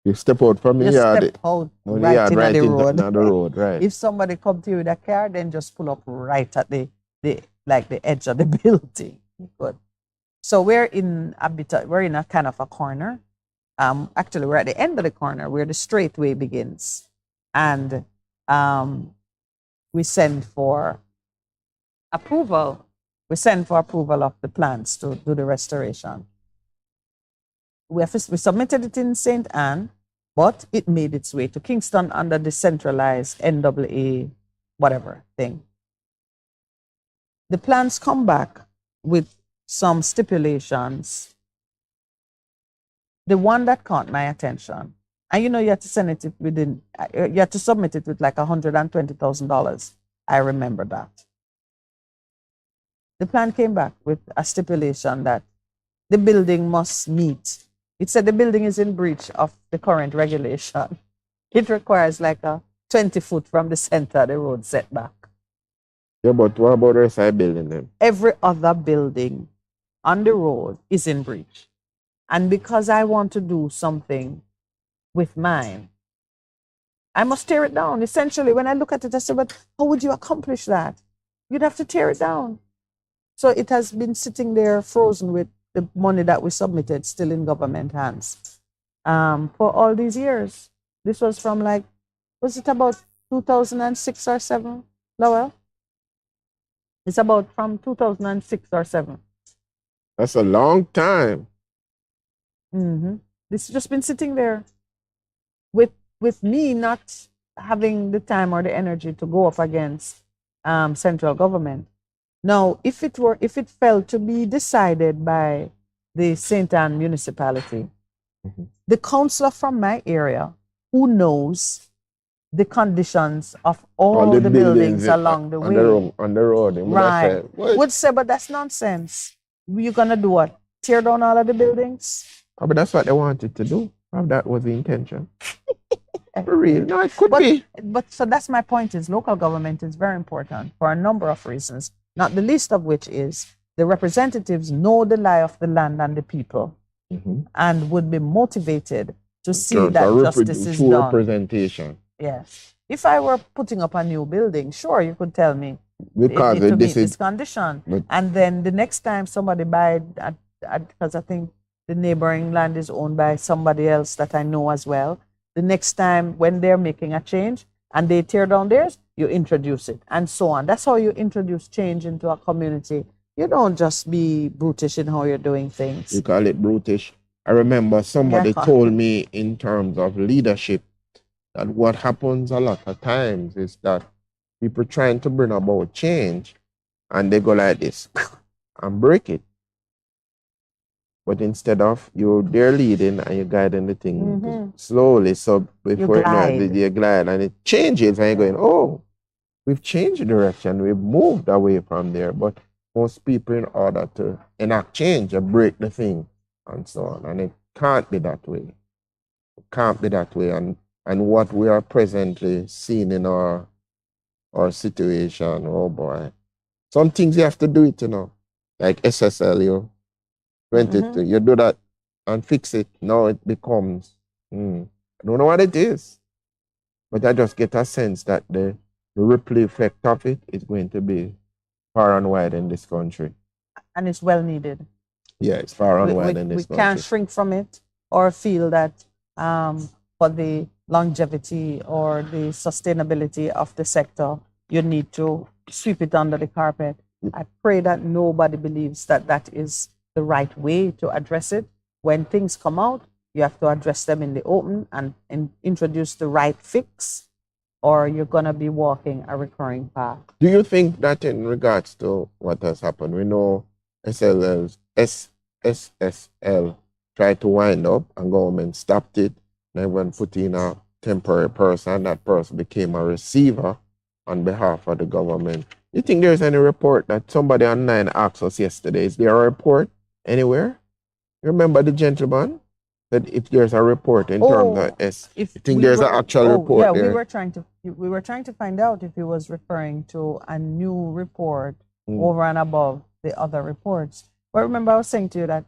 Speaker 4: You step out from the yard.
Speaker 3: Step out
Speaker 4: right
Speaker 3: in the road.
Speaker 4: The road, right.
Speaker 3: If somebody come to you with a car, then just pull up right at the edge of the building. Good. So we're in a kind of a corner. Actually, we're at the end of the corner where the straightway begins, and we send for approval. We send for approval of the plans to do the restoration. we submitted it in St. Anne, but it made its way to Kingston under the centralized NAA whatever thing. The plans come back with some stipulations. The one that caught my attention, and you had to send it within, you had to submit it with like $120,000. I remember that. The plan came back with a stipulation that the building must meet. It said the building is in breach of the current regulation. It requires like a 20 foot from the center of the road setback.
Speaker 4: Yeah, but what about the rest of the building then?
Speaker 3: Every other building on the road is in breach. And because I want to do something with mine, I must tear it down. Essentially, when I look at it, I say, but how would you accomplish that? You'd have to tear it down. So it has been sitting there frozen with the money that we submitted still in government hands for all these years. This was from was it about 2006 or 7, Lowell? It's about from 2006 or 7.
Speaker 4: That's a long time.
Speaker 3: Mm-hmm. This has just been sitting there with me not having the time or the energy to go up against central government. Now, if it fell to be decided by the St. Anne municipality, the councillor from my area, who knows the conditions of all the buildings along the way,
Speaker 4: on the road,
Speaker 3: right, would say, but that's nonsense. You're gonna do what? Tear down all of the buildings?
Speaker 4: But that's what they wanted to do. That was the intention. For real, no, it could be.
Speaker 3: But so that's my point: is local government is very important for a number of reasons. Not the least of which is the representatives know the lie of the land and the people, and would be motivated to see that justice is done.
Speaker 4: Representation.
Speaker 3: Yes. If I were putting up a new building, sure, you could tell me
Speaker 4: because
Speaker 3: it to meet this condition. And then the next time somebody buys, because I think the neighboring land is owned by somebody else that I know as well. The next time when they're making a change and they tear down theirs, you introduce it, and so on. That's how you introduce change into a community. You don't just be brutish in how you're doing things.
Speaker 4: You call it brutish. I remember somebody told me in terms of leadership that what happens a lot of times is that people trying to bring about change and they go like this and break it. But instead of they're leading and you're guiding the thing slowly, so before you glide and it changes and you're going, oh, we've changed the direction, we've moved away from there. But most people, in order to enact change, break the thing and so on. And it can't be that way. It can't be that way. And what we are presently seeing in our situation, oh boy. Some things you have to do it, like SSL, 22. You do that and fix it. Now it becomes, I don't know what it is, but I just get a sense that the ripple effect of it is going to be far and wide in this country.
Speaker 3: And it's well needed.
Speaker 4: Yeah, it's far and wide in this country.
Speaker 3: We can't shrink from it or feel that for the longevity or the sustainability of the sector, you need to sweep it under the carpet. I pray that nobody believes that that is the right way to address it. When things come out, you have to address them in the open and introduce the right fix, or you're going to be walking a recurring path.
Speaker 4: Do you think that in regards to what has happened, we know SSL tried to wind up and government stopped it, then when put in a temporary person, that person became a receiver on behalf of the government. You think there's any report that somebody online asked us yesterday, is there a report anywhere? Remember the gentleman that if there's a report in terms of you think there's an actual report
Speaker 3: yeah,
Speaker 4: there?
Speaker 3: we were trying to find out if he was referring to a new report over and above the other reports. But remember, I was saying to you that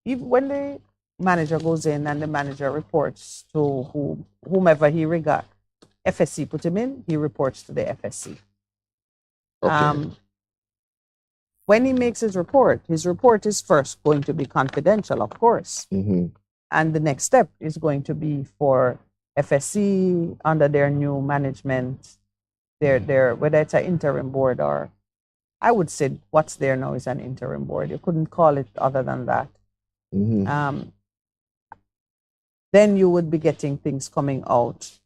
Speaker 3: when the manager goes in and the manager reports to whomever he regard, FSC put him in, he reports to the FSC. Okay. When he makes his report is first going to be confidential, of course. And the next step is going to be for FSC under their new management, their whether it's an interim board or, I would say what's there now is an interim board. You couldn't call it other than that. then you would be getting things coming out.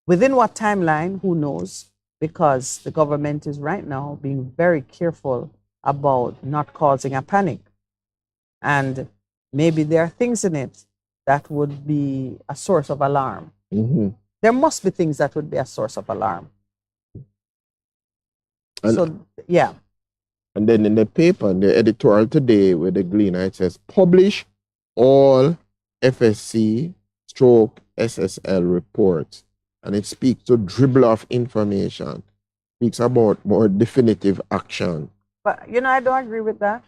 Speaker 3: Within what timeline, who knows? Because the government is right now being very careful about not causing a panic. And maybe there are things in it that would be a source of alarm.
Speaker 4: Mm-hmm.
Speaker 3: There must be things that would be a source of alarm.
Speaker 4: And,
Speaker 3: so, yeah.
Speaker 4: And then in the paper, in the editorial today with the Gleaner, it says, publish all FSC/SSL reports. And it speaks to dribble of information. Speaks about more definitive action.
Speaker 3: But, I don't agree with that.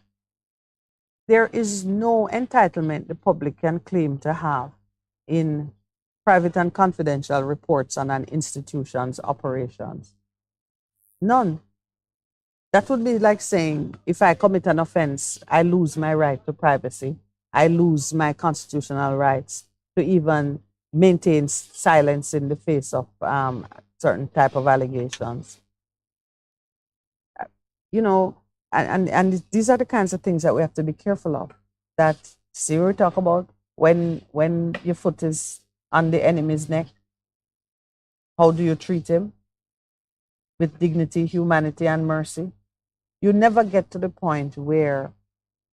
Speaker 3: There is no entitlement the public can claim to have in private and confidential reports on an institution's operations. None. That would be like saying, if I commit an offense, I lose my right to privacy. I lose my constitutional rights to even maintain silence in the face of certain type of allegations. And these are the kinds of things that we have to be careful of. That, see, we talk about when your foot is on the enemy's neck, how do you treat him? With dignity, humanity, and mercy. You never get to the point where,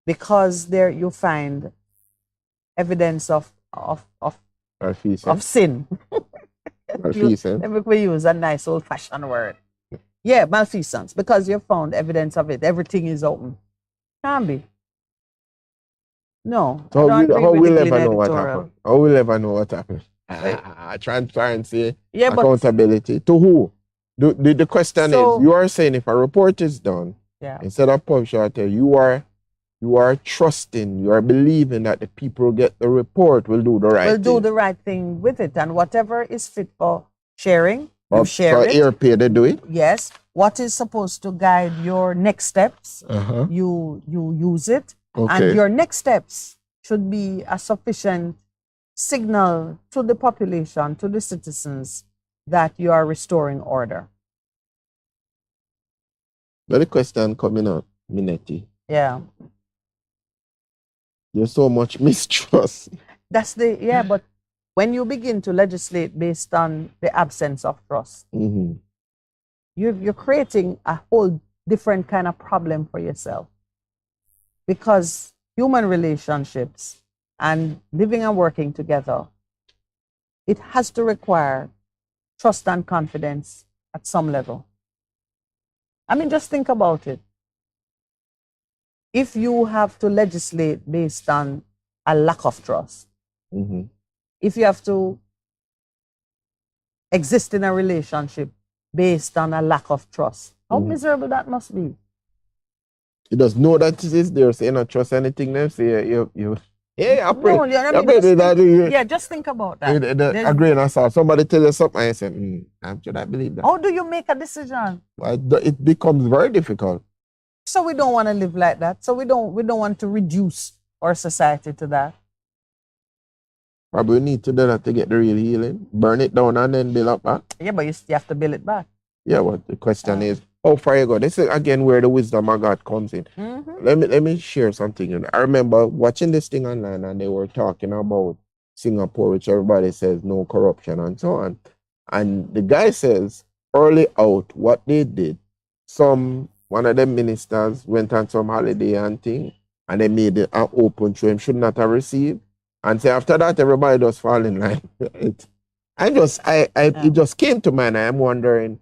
Speaker 3: because there you find evidence of sin. We use a nice old-fashioned word. Yeah, malfeasance. Because you found evidence of it, everything is open. Can't be. No.
Speaker 4: So how we'll ever know what happened? How will ever know what happened? Transparency, accountability. To who? The question is, you are saying if a report is done, instead of publishing, you are trusting, you are believing that the people who get the report will do the right thing.
Speaker 3: Will do the right thing with it, and whatever is fit for sharing, you share it.
Speaker 4: For AirPay, they do it?
Speaker 3: Yes. What is supposed to guide your next steps, you use it.
Speaker 4: Okay.
Speaker 3: And your next steps should be a sufficient signal to the population, to the citizens, that you are restoring order.
Speaker 4: But the question coming up, Minett.
Speaker 3: Yeah.
Speaker 4: There's so much mistrust.
Speaker 3: But when you begin to legislate based on the absence of trust, you're creating a whole different kind of problem for yourself. Because human relationships and living and working together, it has to require trust and confidence at some level. I mean, just think about it. If you have to legislate based on a lack of trust, if you have to exist in a relationship based on a lack of trust, how miserable that must be.
Speaker 4: You just know that it is there, so you don't trust anything they say.
Speaker 3: Just think about that.
Speaker 4: Agreeing on salt. Somebody tell you something and you say, should I believe that?
Speaker 3: How do you make a decision?
Speaker 4: It becomes very difficult.
Speaker 3: So we don't want to live like that. So we don't want to reduce our society to that.
Speaker 4: Probably need to do that to get the real healing. Burn it down and then build up back.
Speaker 3: Yeah, but you have to build it back.
Speaker 4: Yeah, but the question is, how far you go? This is again where the wisdom of God comes in. Let me share something. I remember watching this thing online and they were talking about Singapore, which everybody says no corruption and so on. And the guy says early out what they did. One of the ministers went on some holiday and thing, and they made it open to him, should not have received. And say after that everybody just fall in line. It just came to mind. I'm wondering,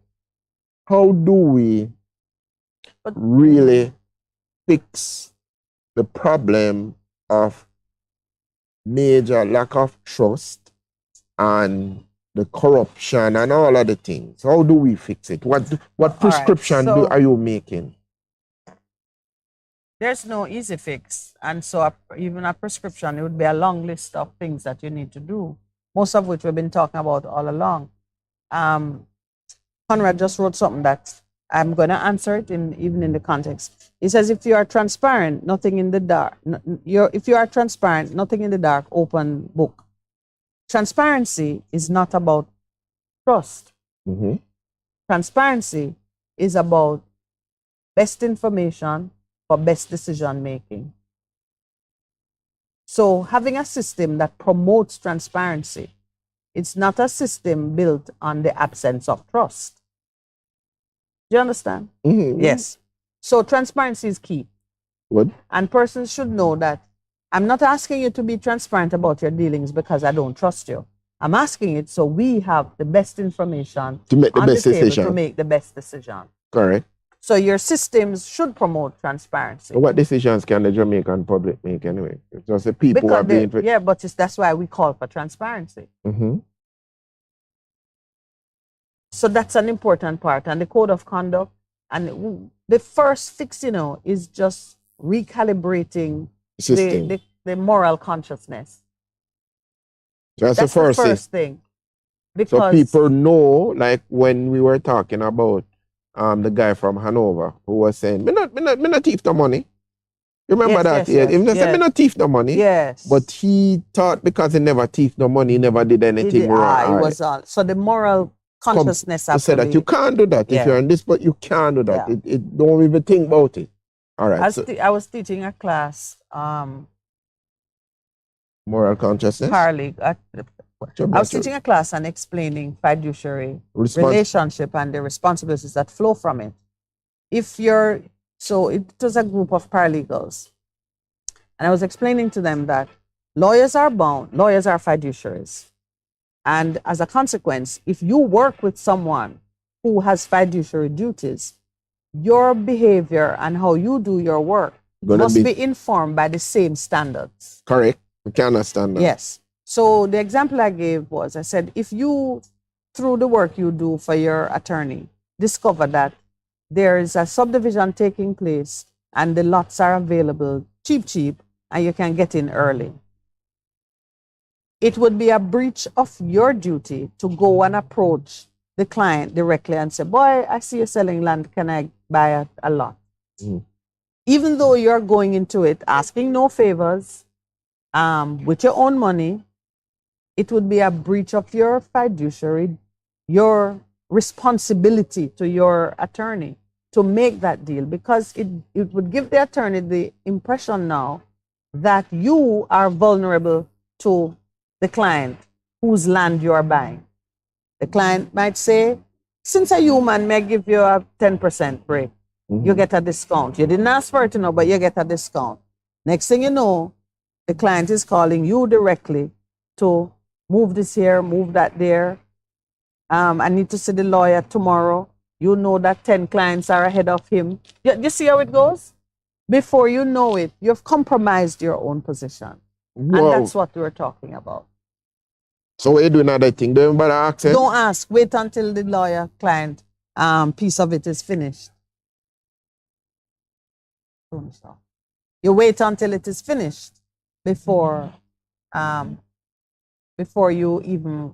Speaker 4: how do we really fix the problem of major lack of trust and the corruption and all other things? How do we fix it? What prescription are you making?
Speaker 3: There's no easy fix. And so even a prescription, it would be a long list of things that you need to do, most of which we've been talking about all along. Conrad just wrote something that I'm going to answer it even in the context. He says, if you are transparent, nothing in the dark. If you are transparent, nothing in the dark, open book. Transparency is not about trust. Transparency is about best information for best decision making. So having a system that promotes transparency, it's not a system built on the absence of trust. Do you understand?
Speaker 4: Mm-hmm.
Speaker 3: Yes. So transparency is key.
Speaker 4: Good.
Speaker 3: And persons should know that I'm not asking you to be transparent about your dealings because I don't trust you. I'm asking it so we have the best information
Speaker 4: to make the best decision.
Speaker 3: To make the best decision.
Speaker 4: Correct.
Speaker 3: So your systems should promote transparency.
Speaker 4: What decisions can the Jamaican public make anyway? It's just the people who are being...
Speaker 3: Yeah, but that's why we call for transparency.
Speaker 4: Mm-hmm.
Speaker 3: So that's an important part. And the code of conduct. And the first fix, is just recalibrating the moral consciousness.
Speaker 4: That's the first
Speaker 3: thing.
Speaker 4: Because so people know, like when we were talking about the guy from Hanover who was saying, me not thief the money. You remember that? Yes, even said, me not thief the money.
Speaker 3: Yes.
Speaker 4: But he thought because he never thief the money, he never did anything wrong.
Speaker 3: So the moral consciousness has
Speaker 4: to say that you can't do that. If you're in this, but you can't do that. It don't even think about it. All right.
Speaker 3: I was teaching a class.
Speaker 4: Moral consciousness?
Speaker 3: I was teaching a class and explaining fiduciary relationship and the responsibilities that flow from it. So it was a group of paralegals. And I was explaining to them that lawyers are fiduciaries. And as a consequence, if you work with someone who has fiduciary duties, your behavior and how you do your work must be informed by the same standards.
Speaker 4: Correct. We can understand that.
Speaker 3: Yes. So the example I gave was, I said, if you, through the work you do for your attorney, discover that there is a subdivision taking place and the lots are available cheap, and you can get in early, it would be a breach of your duty to go and approach the client directly and say, boy, I see you selling land, can I buy a lot? Mm. Even though you're going into it asking no favors, with your own money, it would be a breach of your fiduciary, your responsibility to your attorney to make that deal, because it would give the attorney the impression now that you are vulnerable to the client whose land you are buying. The client might say, since a human may give you a 10% break, you get a discount. You didn't ask for it, but you get a discount. Next thing you know, the client is calling you directly to move this here, move that there. I need to see the lawyer tomorrow. You know that 10 clients are ahead of him. You see how it goes? Before you know it, you've compromised your own position. Whoa. And that's what we're talking about.
Speaker 4: So what you do another thing? Don't bother ask it?
Speaker 3: Don't ask. Wait until the lawyer-client piece of it is finished. You wait until it is finished before you even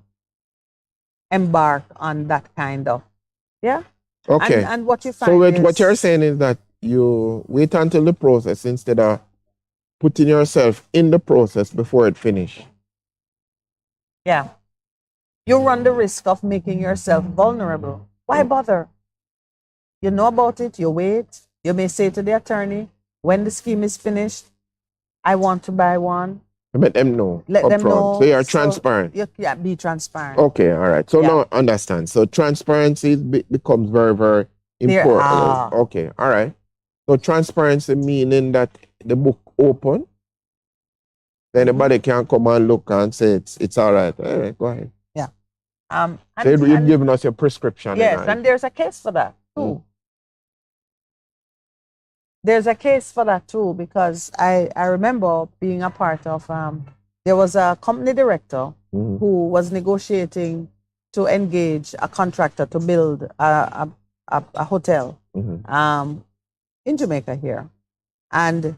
Speaker 3: embark on that kind of,
Speaker 4: Okay.
Speaker 3: And what you find
Speaker 4: so what you're saying is that you wait until the process instead of putting yourself in the process before it finishes.
Speaker 3: Yeah. You run the risk of making yourself vulnerable. Why bother? You know about it, you wait. You may say to the attorney, when the scheme is finished, I want to buy one.
Speaker 4: Let them know.
Speaker 3: Let them know.
Speaker 4: So you are transparent.
Speaker 3: Be transparent.
Speaker 4: Okay, all right. So now understand. So transparency becomes very, very important. Okay, all right. So transparency meaning that the book open, then anybody can come and look and say it's all right. All right, go ahead.
Speaker 3: Yeah.
Speaker 4: So you've given us your prescription.
Speaker 3: Yes, and there's a case for that too. There's a case for that too, because I remember being a part of, there was a company director who was negotiating to engage a contractor to build a hotel in Jamaica here. And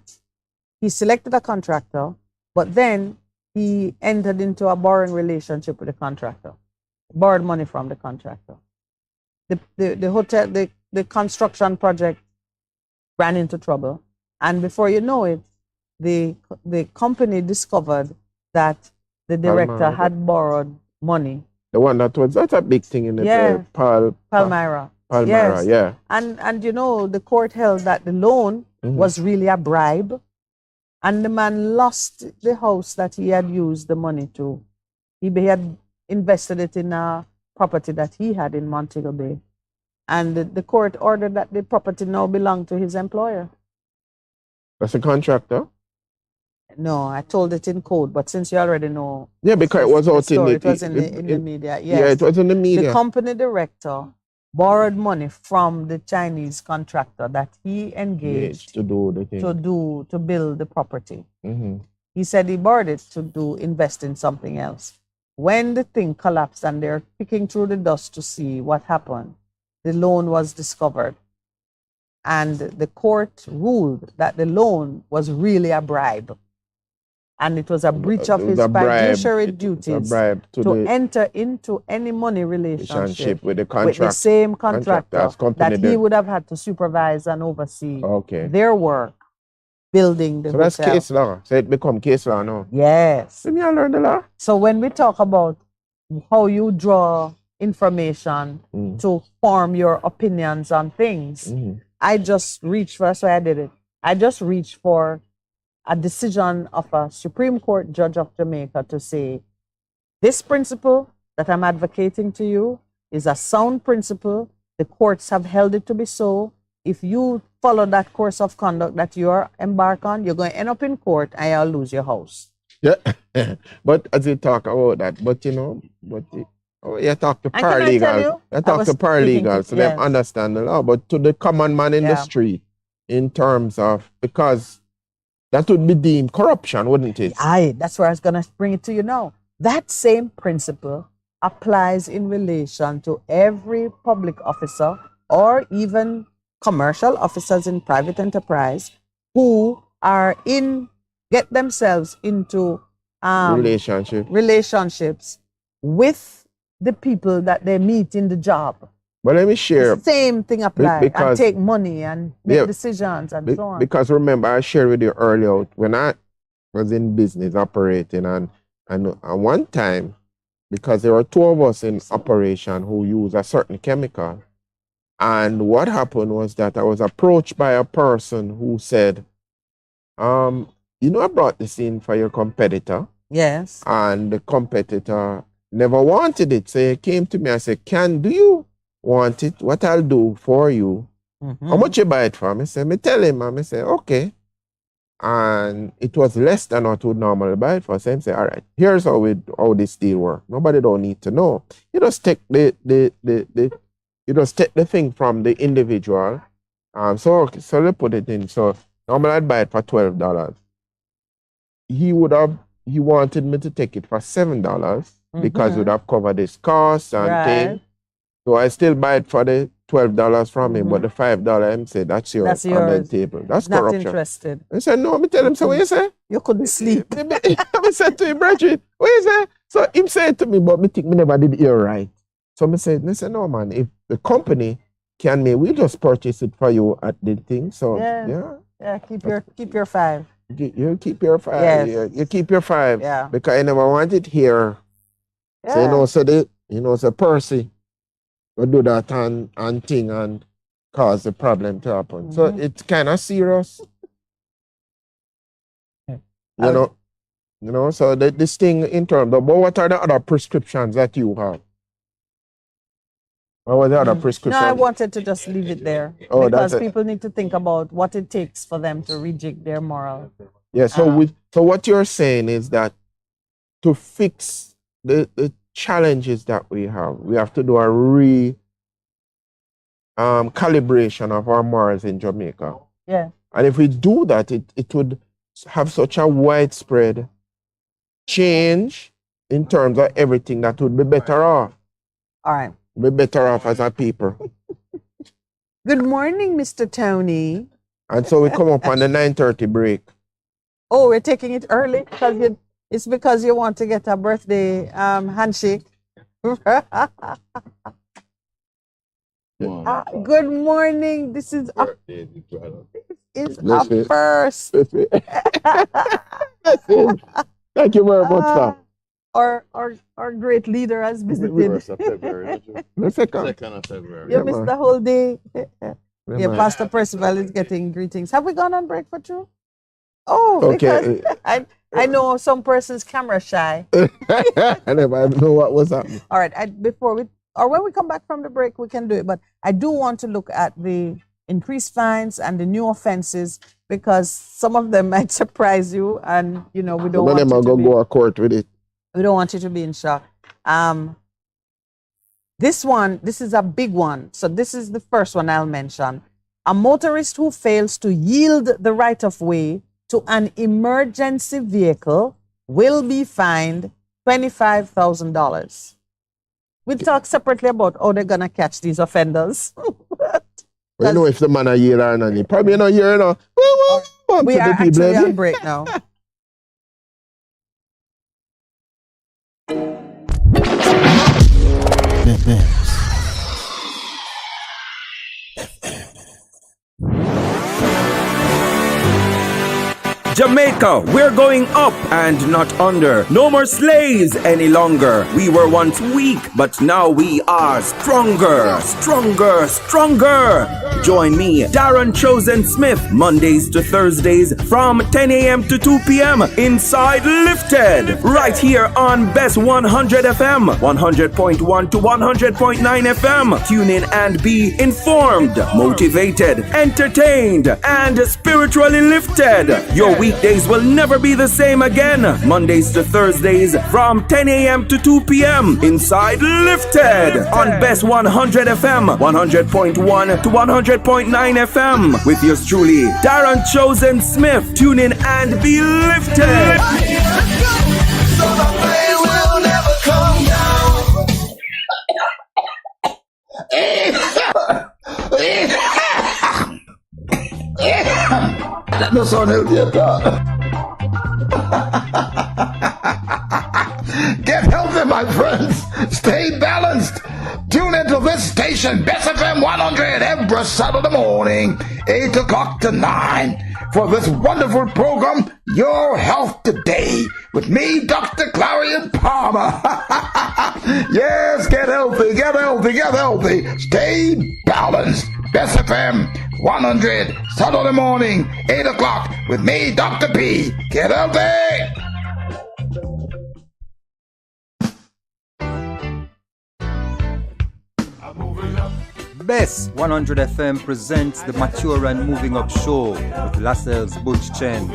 Speaker 3: he selected a contractor, but then he entered into a borrowing relationship with the contractor, borrowed money from the contractor. The hotel, the construction project ran into trouble, and before you know it, the company discovered that the director had borrowed money.
Speaker 4: That's a big thing in the
Speaker 3: Palmyra.
Speaker 4: Palmyra,
Speaker 3: yes. And the court held that the loan was really a bribe, And the man lost the house that he had used the money to. He had invested it in a property that he had in Montego Bay. And the court ordered that the property now belonged to his employer.
Speaker 4: That's a contractor?
Speaker 3: No, I told it in code, but since you already know.
Speaker 4: Yeah, because it was out in the,
Speaker 3: it was in the media. Yes.
Speaker 4: Yeah, it was in the media.
Speaker 3: The company director borrowed money from the Chinese contractor that he engaged
Speaker 4: to do the thing.
Speaker 3: to build the property.
Speaker 4: Mm-hmm.
Speaker 3: He said he borrowed it to invest in something else. When the thing collapsed and they're picking through the dust to see what happened, the loan was discovered. And the court ruled that the loan was really a bribe. And it was a breach of his fiduciary duties to enter into any money relationship
Speaker 4: with
Speaker 3: the same contractor that he would have had to supervise and oversee their work building the hotel.
Speaker 4: So that's case law. So it become case law now.
Speaker 3: Yes.
Speaker 4: Did you learn the law?
Speaker 3: So when we talk about how you draw information to form your opinions on things, I just reached for, that's why I did it. I just reached for a decision of a Supreme Court judge of Jamaica to say, this principle that I'm advocating to you is a sound principle. The courts have held it to be so. If you follow that course of conduct that you are embarked on, you're going to end up in court and you'll lose your house.
Speaker 4: Yeah, but as you talk about that, but you know, you talk to paralegal. You talk to paralegal, so they understand the law. But to the common man in the street, in terms of, because that would be deemed corruption, wouldn't it?
Speaker 3: Aye, that's where I was going to bring it to you now. That same principle applies in relation to every public officer or even commercial officers in private enterprise who are get themselves into relationships with the people that they meet in the job.
Speaker 4: But let me share.
Speaker 3: The same thing applies and take money and make decisions and so on.
Speaker 4: Because remember, I shared with you earlier when I was in business operating and one time, because there were two of us in operation who use a certain chemical, and what happened was that I was approached by a person who said, you know, I brought this in for your competitor.
Speaker 3: Yes.
Speaker 4: And the competitor never wanted it. So he came to me and said, do you want it? What I'll do for you? How much you buy it for? I said, me tell him. I said, okay. And it was less than what would normally buy it for. So he said, all right, here's how this deal works. Nobody don't need to know. You just take you just take the thing from the individual. So they put it in. So normally I'd buy it for $12. He wanted me to take it for $7 because it would have covered his costs and things. So I still buy it for the $12 from him, but the $5 him said, that's yours on the table. That's
Speaker 3: not
Speaker 4: corruption.
Speaker 3: Interested.
Speaker 4: I said, no, me tell him, so what you say?
Speaker 3: You couldn't sleep.
Speaker 4: I said to him, Bridget, what you say? So him said to me, but me think me never did hear right. So I said, no man, if the company can we just purchase it for you at the thing. So
Speaker 3: keep your $5.
Speaker 4: You keep your $5.
Speaker 3: Yes.
Speaker 4: Yeah, you keep your $5.
Speaker 3: Yeah.
Speaker 4: Because I never want it here.
Speaker 3: Yeah.
Speaker 4: So Percy will do that and thing and cause the problem to happen. So it's kind of serious. You know, so this thing in terms of, but what are the other prescriptions that you have? What were the other prescriptions?
Speaker 3: No, I wanted to just leave it there because people need to think about what it takes for them to rejig their moral.
Speaker 4: Yeah, so what you're saying is that to fix the challenges that we have to do a calibration of our morals in Jamaica.
Speaker 3: Yeah.
Speaker 4: And if we do that, it would have such a widespread change in terms of everything that would be better off.
Speaker 3: All right.
Speaker 4: Be better off as a people.
Speaker 3: Good morning, Mr. Tony.
Speaker 4: And so we come up on the 9:30 break.
Speaker 3: Oh, we're taking it early it's because you want to get a birthday handshake. Good morning. This is our first.
Speaker 4: Thank you very much, sir.
Speaker 3: Our great leader has visited.
Speaker 4: Second of February.
Speaker 3: You missed the whole day. Pastor Percival is getting greetings. Have we gone on break for true? Oh,
Speaker 4: Okay.
Speaker 3: because I know some person's camera shy.
Speaker 4: I never know what was happening.
Speaker 3: All right, when we come back from the break, we can do it. But I do want to look at the increased fines and the new offenses because some of them might surprise you, and we don't want
Speaker 4: Some of them are going to go to court with it.
Speaker 3: We don't want you to be in shock. This is a big one. So this is the first one I'll mention. A motorist who fails to yield the right of way to an emergency vehicle will be fined $25,000. We'll talk separately about how they're going to catch these offenders.
Speaker 4: You know if the man a year or not. Probably not year,
Speaker 3: We are actually on break now.
Speaker 18: Jamaica, we're going up and not under. No more slaves any longer. We were once weak, but now we are stronger, stronger, stronger. Join me, Darren Chosen Smith, Mondays to Thursdays from 10 a.m. to 2 p.m. inside Lifted, right here on Bess100 FM, 100.1 to 100.9 FM. Tune in and be informed, motivated, entertained, and spiritually lifted. Your weekdays will never be the same again. Mondays to Thursdays from 10 a.m. to 2 p.m. inside Lifted on Bess100 FM, 100.1 to 100.9 FM with yours truly, Darren Chosen Smith. Tune in and be lifted.
Speaker 27: So the pain will never come down.
Speaker 14: That no sound healthy at all. Get healthy, my friends. Stay balanced. Tune into this station, Bess FM-100, every Saturday morning, 8 o'clock to 9, for this wonderful program, Your Health Today, with me, Dr. Clarion Palmer. Yes, get healthy, get healthy, get healthy. Stay balanced. Bess FM-100, Saturday morning, 8 o'clock, with me, Dr. P. Get healthy.
Speaker 17: Bess100 FM presents the Mature and Moving Up Show with Lascelles Butch Chen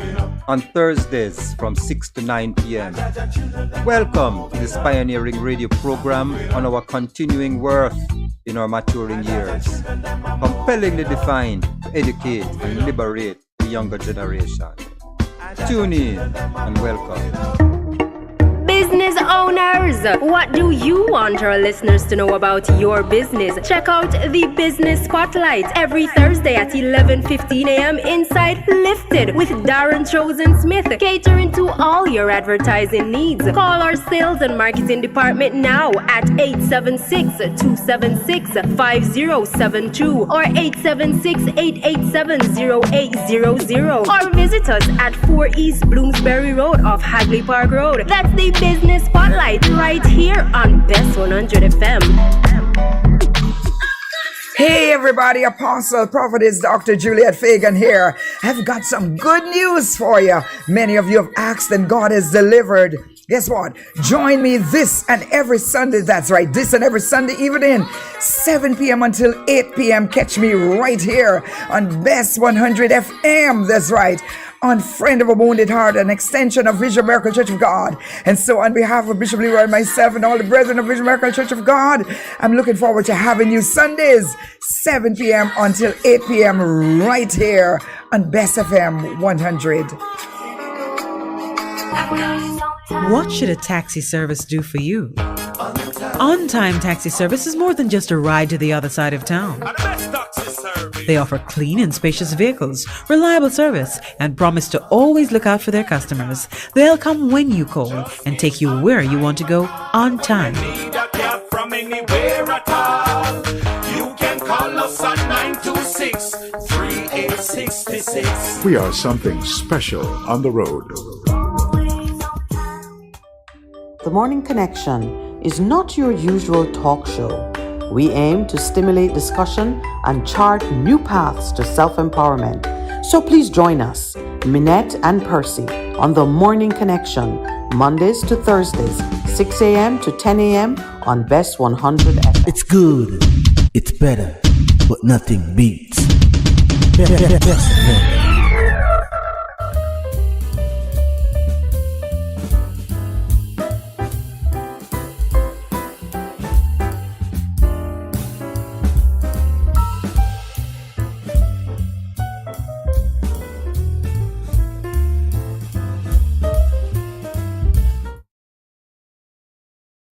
Speaker 17: on Thursdays from 6 to 9 p.m. Welcome to this pioneering radio program on our continuing worth in our maturing years, compellingly defined to educate and liberate the younger generation. Tune in and welcome.
Speaker 9: Business owners, what do you want our listeners to know about your business? Check out the Business Spotlight every Thursday at 11:15 a.m. inside Lifted with Darren Chosen Smith, catering to all your advertising needs. Call our sales and marketing department now at 876-276-5072 or 876-887-0800 or visit us at 4 East Bloomsbury Road off Hadley Park Road. That's the Business Spotlight right here on Bess100 FM.
Speaker 16: Hey everybody, Apostle Prophetess Dr. Juliet Fagan here. I've got some good news for you. Many of you have asked and God has delivered. Guess what? Join me this and every Sunday. That's right, this and every Sunday evening, 7 p.m. until 8 p.m. Catch me right here on Bess100 FM. That's right. On Friend of a Wounded Heart, an extension of Vision Miracle Church of God. And so on behalf of Bishop Leroy, myself, and all the brethren of Vision Miracle Church of God, I'm looking forward to having you Sundays, 7 p.m. until 8 p.m. right here on Bess FM 100.
Speaker 28: What should a taxi service do for you? On-time taxi service is more than just a ride to the other side of town. They offer clean and spacious vehicles, reliable service, and promise to always look out for their customers. They'll come when you call and take you where you want to go on time.
Speaker 27: From anywhere at all, you can call us at 926-3866.
Speaker 29: We are something special on the road.
Speaker 10: The Morning Connection is not your usual talk show. We aim to stimulate discussion and chart new paths to self-empowerment. So please join us. Minett and Percy on The Morning Connection, Mondays to Thursdays, 6 a.m. to 10 a.m. on Bess100 FM.
Speaker 11: It's good, it's better, but nothing beats. Best FM.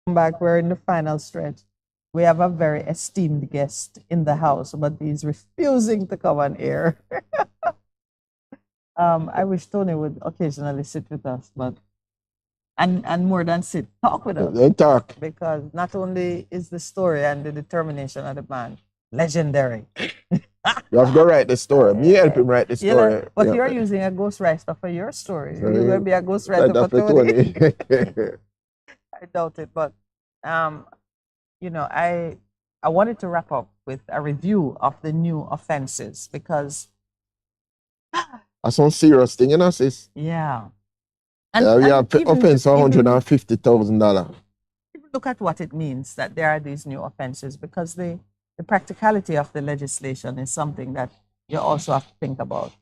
Speaker 3: Back, we're in the final stretch. We have a very esteemed guest in the house, but he's refusing to come on air. I wish Tony would occasionally sit with us, but and more than sit, talk with us.
Speaker 4: They talk.
Speaker 3: Because not only is the story and the determination of the man legendary.
Speaker 4: You have to write the story. Me help him write the story.
Speaker 3: But you're using a ghostwriter for your story. You're going to be a ghostwriter for Tony. I doubt it, but you know, I wanted to wrap up with a review of the new offenses because
Speaker 4: that's some serious thing, you know, sis.
Speaker 3: Yeah.
Speaker 4: We have offense for $150,000.
Speaker 3: Look at what it means that there are these new offenses, because the practicality of the legislation is something that you also have to think about.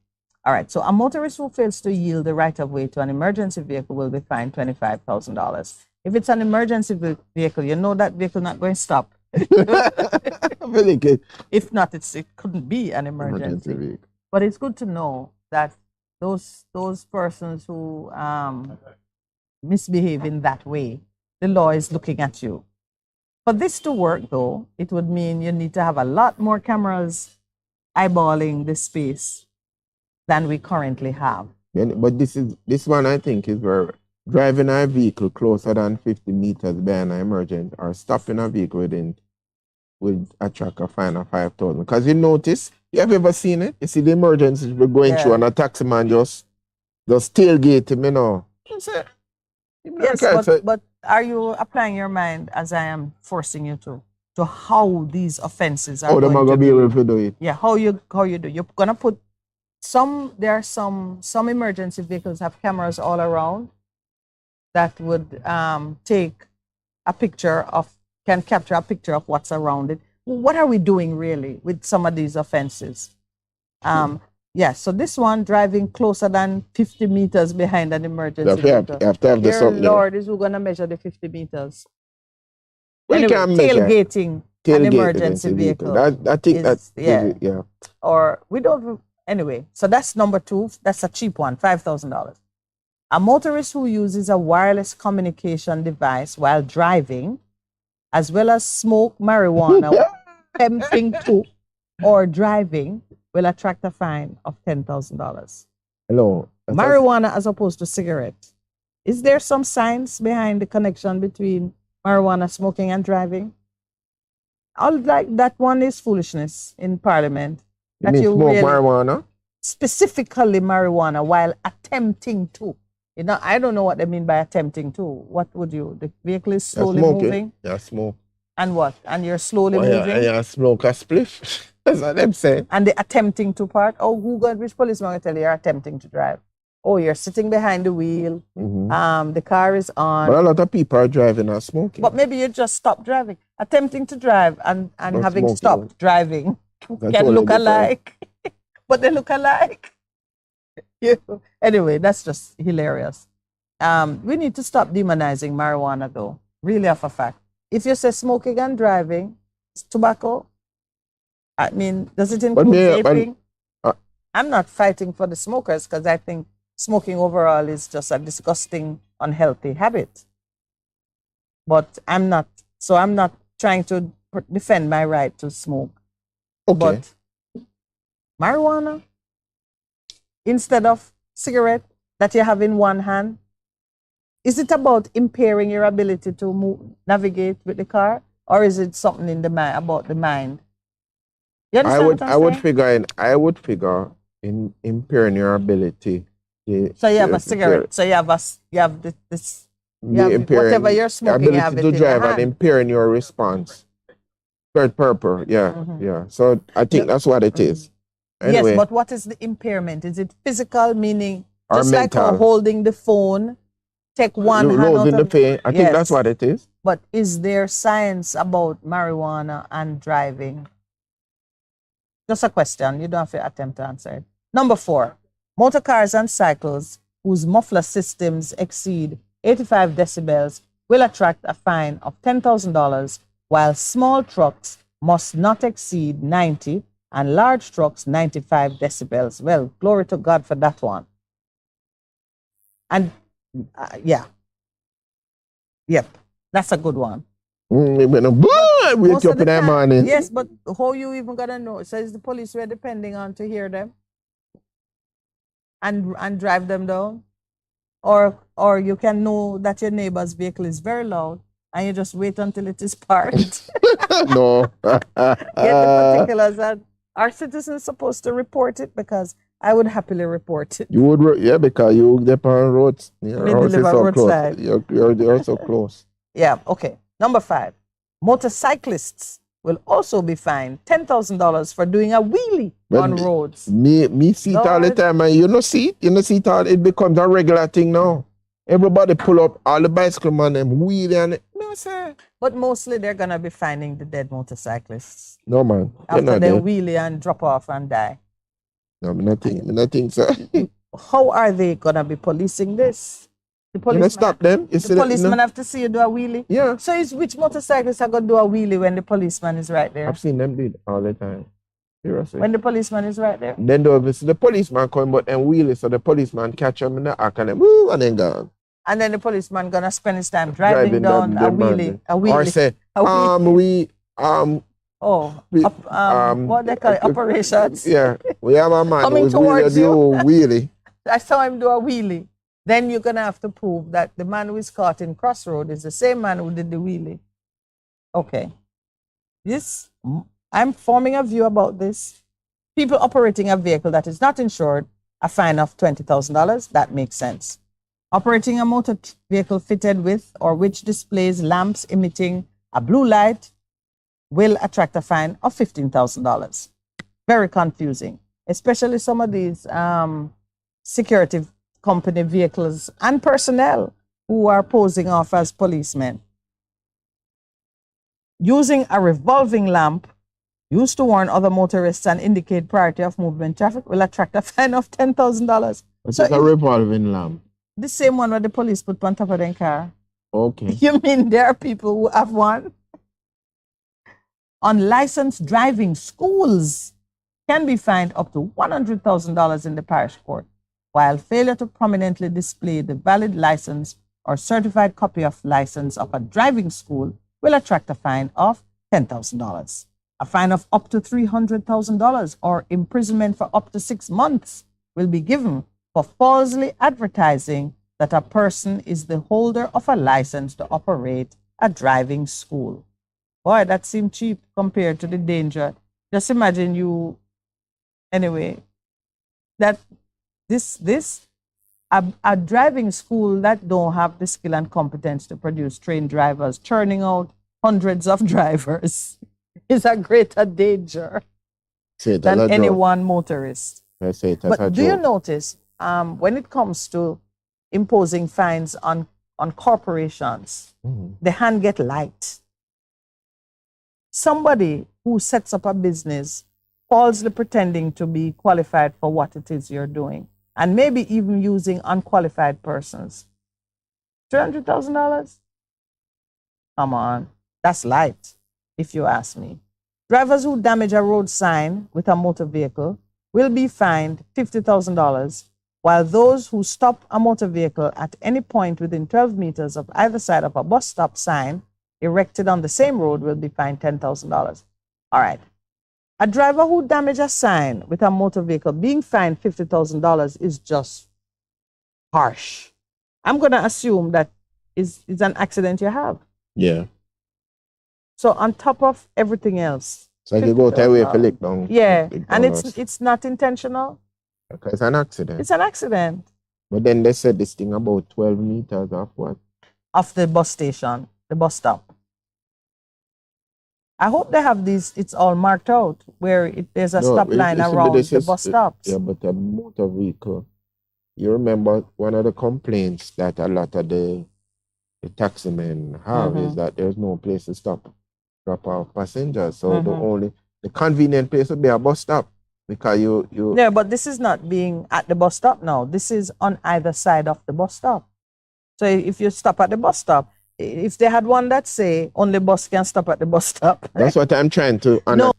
Speaker 3: All right, so a motorist who fails to yield the right of way to an emergency vehicle will be fined $25,000. If it's an emergency vehicle, you know that vehicle not going to stop. If not, it couldn't be an emergency vehicle. But it's good to know that those persons who misbehave in that way, the law is looking at you. For this to work, though, it would mean you need to have a lot more cameras eyeballing this space than we currently have.
Speaker 4: But this one, I think, is where driving a vehicle closer than 50 meters behind an emergent or stopping a vehicle would attract a fine of $5,000. Because you notice, you have ever seen it? You see the emergencies we're going through and a taxi man just tailgate him, you know.
Speaker 3: Yes, but are you applying your mind, as I am forcing you to how these offenses are going to
Speaker 4: be able to do it?
Speaker 3: Yeah, how you do. You're going to put some emergency vehicles have cameras all around that would can capture a picture of what's around it. What are we doing really with some of these offenses? So this one, driving closer than 50 meters behind an emergency vehicle.
Speaker 4: You have to have the something.
Speaker 3: Lord, is who going to measure the 50 meters?
Speaker 4: Well,
Speaker 3: anyway,
Speaker 4: you can measure.
Speaker 3: Tailgating an emergency vehicle.
Speaker 4: I think that's yeah.
Speaker 3: Or we don't. Anyway, so that's number 2. That's a cheap one, $5,000. A motorist who uses a wireless communication device while driving, as well as smoke marijuana, attempting to or driving, will attract a fine of $10,000.
Speaker 4: Hello.
Speaker 3: Marijuana as opposed to cigarette. Is there some science behind the connection between marijuana smoking and driving? That one is foolishness in Parliament.
Speaker 4: You mean smoke marijuana?
Speaker 3: Specifically marijuana while attempting to. You know, I don't know what they mean by attempting to. What would you? The vehicle is slowly moving?
Speaker 4: Yeah, smoke.
Speaker 3: And what? And you're slowly moving?
Speaker 4: Yeah, smoke a spliff. That's what I'm saying.
Speaker 3: And the attempting to part? Oh, which policeman will tell you you're attempting to drive? Oh, you're sitting behind the wheel. Mm-hmm. The car is on.
Speaker 4: But a lot of people are driving and smoking.
Speaker 3: But maybe you just stop driving. Attempting to drive and having stopped driving can look alike. But they look alike. Anyway, that's just hilarious. We need to stop demonizing marijuana, though. Really, of a fact. If you say smoking and driving, tobacco, I mean, does it include vaping? I'm not fighting for the smokers because I think smoking overall is just a disgusting, unhealthy habit. But I'm not trying to defend my right to smoke.
Speaker 4: Okay.
Speaker 3: But marijuana, instead of cigarette that you have in one hand, is it about impairing your ability to navigate with the car, or is it something in the mind about the mind? You understand
Speaker 4: I would figure in impairing your ability.
Speaker 3: So you have a cigarette. So you have whatever you're smoking.
Speaker 4: Ability
Speaker 3: you have
Speaker 4: to
Speaker 3: it
Speaker 4: drive
Speaker 3: in
Speaker 4: and impairing your response. Third purpose. Yeah, yeah. So I think that's what it is. Anyway.
Speaker 3: Yes, but what is the impairment? Is it physical, meaning
Speaker 4: Or
Speaker 3: just like
Speaker 4: mental?
Speaker 3: holding the phone, take one hand
Speaker 4: Losing
Speaker 3: out
Speaker 4: the
Speaker 3: of
Speaker 4: pain. I think
Speaker 3: Yes.
Speaker 4: that's what it is.
Speaker 3: But is there science about marijuana and driving? Just a question. You don't have to attempt to answer it. Number 4, motor cars and cycles whose muffler systems exceed 85 decibels will attract a fine of $10,000, while small trucks must not exceed 90 and large trucks 95 decibels. Well, glory to God for that one. And yeah. Yep, that's a good one.
Speaker 4: Wake
Speaker 3: Most
Speaker 4: you
Speaker 3: of
Speaker 4: up in
Speaker 3: the
Speaker 4: the
Speaker 3: time-
Speaker 4: morning.
Speaker 3: Yes, but how you even gonna know? So it's the police we're depending on to hear them and drive them down, or you can know that your neighbor's vehicle is very loud and you just wait until it is parked.
Speaker 4: No.
Speaker 3: Get the particulars, and our citizens supposed to report it, because I would happily report it.
Speaker 4: You would, yeah, because you depend on roads. Your
Speaker 3: We
Speaker 4: house is
Speaker 3: deliver
Speaker 4: so
Speaker 3: roadside.
Speaker 4: close. You're so close.
Speaker 3: Yeah, okay. Number 5, motorcyclists will also be fined $10,000 for doing a wheelie on roads.
Speaker 4: Me see it all the
Speaker 3: Lord.
Speaker 4: time, and you know see it all. It becomes a regular thing now. Everybody pull up, all the bicycle man them wheelie and no sir.
Speaker 3: But mostly they're gonna be finding the dead motorcyclists
Speaker 4: No man, they're
Speaker 3: after
Speaker 4: not
Speaker 3: they
Speaker 4: dead.
Speaker 3: wheelie and drop off and die.
Speaker 4: No, nothing, sir.
Speaker 3: How are they gonna be policing this? The
Speaker 4: You know,
Speaker 3: policeman,
Speaker 4: stop them. You see
Speaker 3: the
Speaker 4: that,
Speaker 3: policeman have to see you do a wheelie.
Speaker 4: Yeah.
Speaker 3: So is which motorcyclists are gonna do a wheelie when the policeman is right there?
Speaker 4: I've seen them do it all the time. Seriously.
Speaker 3: When the policeman is right there.
Speaker 4: Then the policeman come but and wheelie, so the policeman catch them in the act and then woo, and then gone.
Speaker 3: And then the policeman gonna spend his time driving down a wheelie.
Speaker 4: Or say,
Speaker 3: what they call it, operations.
Speaker 4: Yeah, we have a man
Speaker 3: Coming
Speaker 4: who's
Speaker 3: towards
Speaker 4: do wheelie.
Speaker 3: I saw him do a wheelie. Then you're gonna have to prove that the man who is caught in Crossroad is the same man who did the wheelie. Okay. This, I'm forming a view about this. People operating a vehicle that is not insured, a fine of $20,000. That makes sense. Operating a motor vehicle fitted with or which displays lamps emitting a blue light will attract a fine of $15,000. Very confusing, especially some of these security company vehicles and personnel who are posing off as policemen. Using a revolving lamp used to warn other motorists and indicate priority of movement traffic will attract a fine of $10,000.
Speaker 4: It's a revolving lamp.
Speaker 3: The same one where the police put on top of their car.
Speaker 4: Okay.
Speaker 3: You mean there are people who have one? Unlicensed driving schools can be fined up to $100,000 in the parish court, while failure to prominently display the valid license or certified copy of license of a driving school will attract a fine of $10,000. A fine of up to $300,000 or imprisonment for up to 6 months will be given for falsely advertising that a person is the holder of a license to operate a driving school. Boy, that seemed cheap compared to the danger. Just imagine you, anyway, that a driving school that don't have the skill and competence to produce trained drivers, churning out hundreds of drivers is a greater danger than any one motorist. But do you notice, when it comes to imposing fines on corporations, the hand get light. Somebody who sets up a business falsely pretending to be qualified for what it is you're doing, and maybe even using unqualified persons. $300,000? Come on, that's light, if you ask me. Drivers who damage a road sign with a motor vehicle will be fined $50,000, while those who stop a motor vehicle at any point within 12 meters of either side of a bus stop sign erected on the same road will be fined $10,000. All right. A driver who damages a sign with a motor vehicle being fined $50,000 is just harsh. I'm going to assume that is an accident you have.
Speaker 4: Yeah.
Speaker 3: So on top of everything else.
Speaker 4: So you go away for lick down.
Speaker 3: Yeah, and it's not intentional.
Speaker 4: Okay, it's an accident.
Speaker 3: It's an accident.
Speaker 4: But then they said this thing about 12 meters off what?
Speaker 3: Off the bus station, the bus stop. I hope they have these, it's all marked out, where there's a stop line around the bus stops.
Speaker 4: Yeah, but a motor vehicle, you remember one of the complaints that a lot of the taxi men have is that there's no place to drop off passengers. So the convenient place would be a bus stop, because you
Speaker 3: Yeah, but this is not being at the bus stop now. This is on either side of the bus stop. So if you stop at the bus stop, if they had one that say only bus can stop at the bus stop.
Speaker 4: That's what I'm trying to
Speaker 3: No.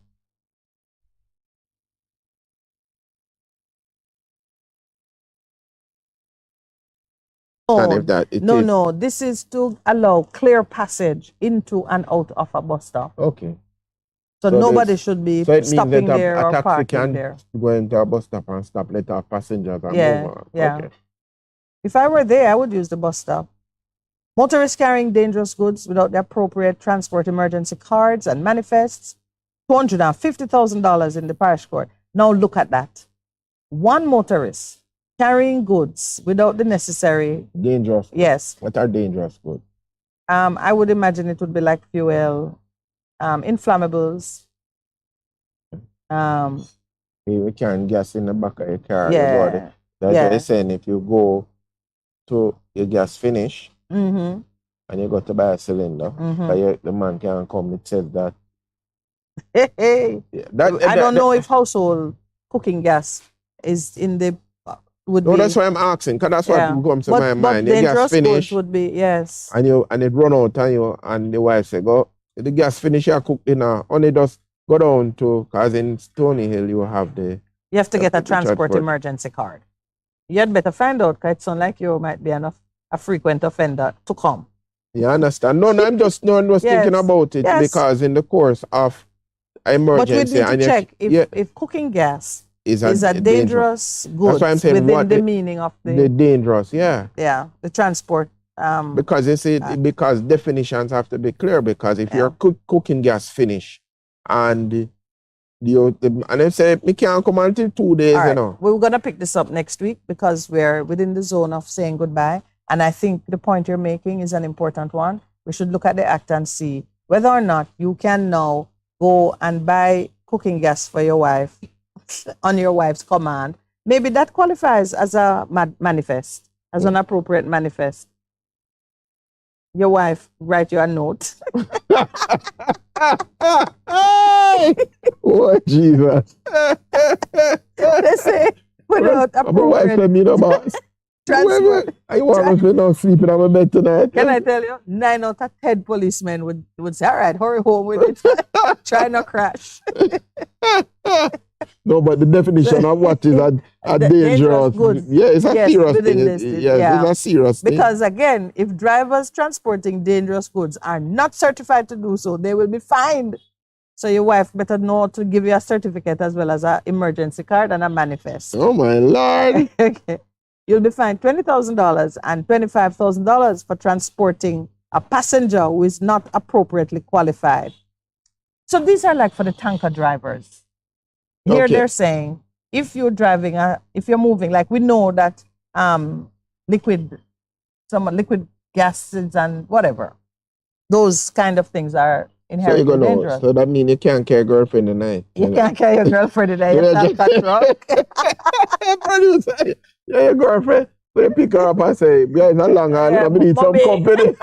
Speaker 3: No, this is to allow clear passage into and out of a bus stop.
Speaker 4: Okay.
Speaker 3: So nobody should be stopping there or parking there.
Speaker 4: Go into a bus stop and stop, let our passengers and move on.
Speaker 3: Yeah.
Speaker 4: Okay.
Speaker 3: If I were there, I would use the bus stop. Motorists carrying dangerous goods without the appropriate transport emergency cards and manifests, $250,000 in the parish court. Now look at that. One motorist carrying goods without the necessary...
Speaker 4: Dangerous.
Speaker 3: Yes.
Speaker 4: What are dangerous goods?
Speaker 3: I would imagine it would be like fuel, inflammables.
Speaker 4: You can gas in the back of your car.
Speaker 3: Yeah.
Speaker 4: That's what I'm saying. If you go to your gas finish and you go to buy a cylinder, the man can come and says that.
Speaker 3: I don't know if household cooking gas is in the...
Speaker 4: that's why I'm asking, because that's what comes to my mind. The gas finish
Speaker 3: would be, yes.
Speaker 4: And it run out and the wife say, go, the gas finish you cook dinner, only just go down to, because in Stony Hill you have the...
Speaker 3: You have to get a transport emergency card. You had better find out, because it sounds like you might be a frequent offender to come.
Speaker 4: You understand? No, I'm just thinking about it because in the course of emergency...
Speaker 3: But we need to check if cooking gas is a dangerous good within the meaning of
Speaker 4: the dangerous, yeah,
Speaker 3: the transport.
Speaker 4: Because you see, because definitions have to be clear. Because if you're cooking gas finish, and they say we can't come until 2 days,
Speaker 3: right.
Speaker 4: You know.
Speaker 3: We're gonna pick this up next week because we're within the zone of saying goodbye. And I think the point you're making is an important one. We should look at the act and see whether or not you can now go and buy cooking gas for your wife on your wife's command. Maybe that qualifies as a manifest, as an appropriate manifest. Your wife write you a note.
Speaker 4: Oh, Jesus.
Speaker 3: They say, without appropriate transport.
Speaker 4: I want to not sleeping on my bed tonight.
Speaker 3: Can I tell you? 9 out of 10 policemen would say, all right, hurry home with it. Try not crash.
Speaker 4: No, but the definition of what is a dangerous goods. Yeah, it's a serious thing. It's a serious thing.
Speaker 3: Because again, if drivers transporting dangerous goods are not certified to do so, they will be fined. So your wife better know to give you a certificate as well as an emergency card and a manifest.
Speaker 4: Oh my Lord.
Speaker 3: Okay. You'll be fined $20,000 and $25,000 for transporting a passenger who is not appropriately qualified. So these are like for the tanker drivers. Here they're saying, if you're driving, if you're moving, like we know that liquid gases and whatever, those kind of things are inherently dangerous.
Speaker 4: So that means you can't carry a girlfriend tonight.
Speaker 3: You can't carry your girlfriend tonight. You have that truck.
Speaker 4: Yeah, your girlfriend. So you pick her up and say, yeah, it's not long. I need some company.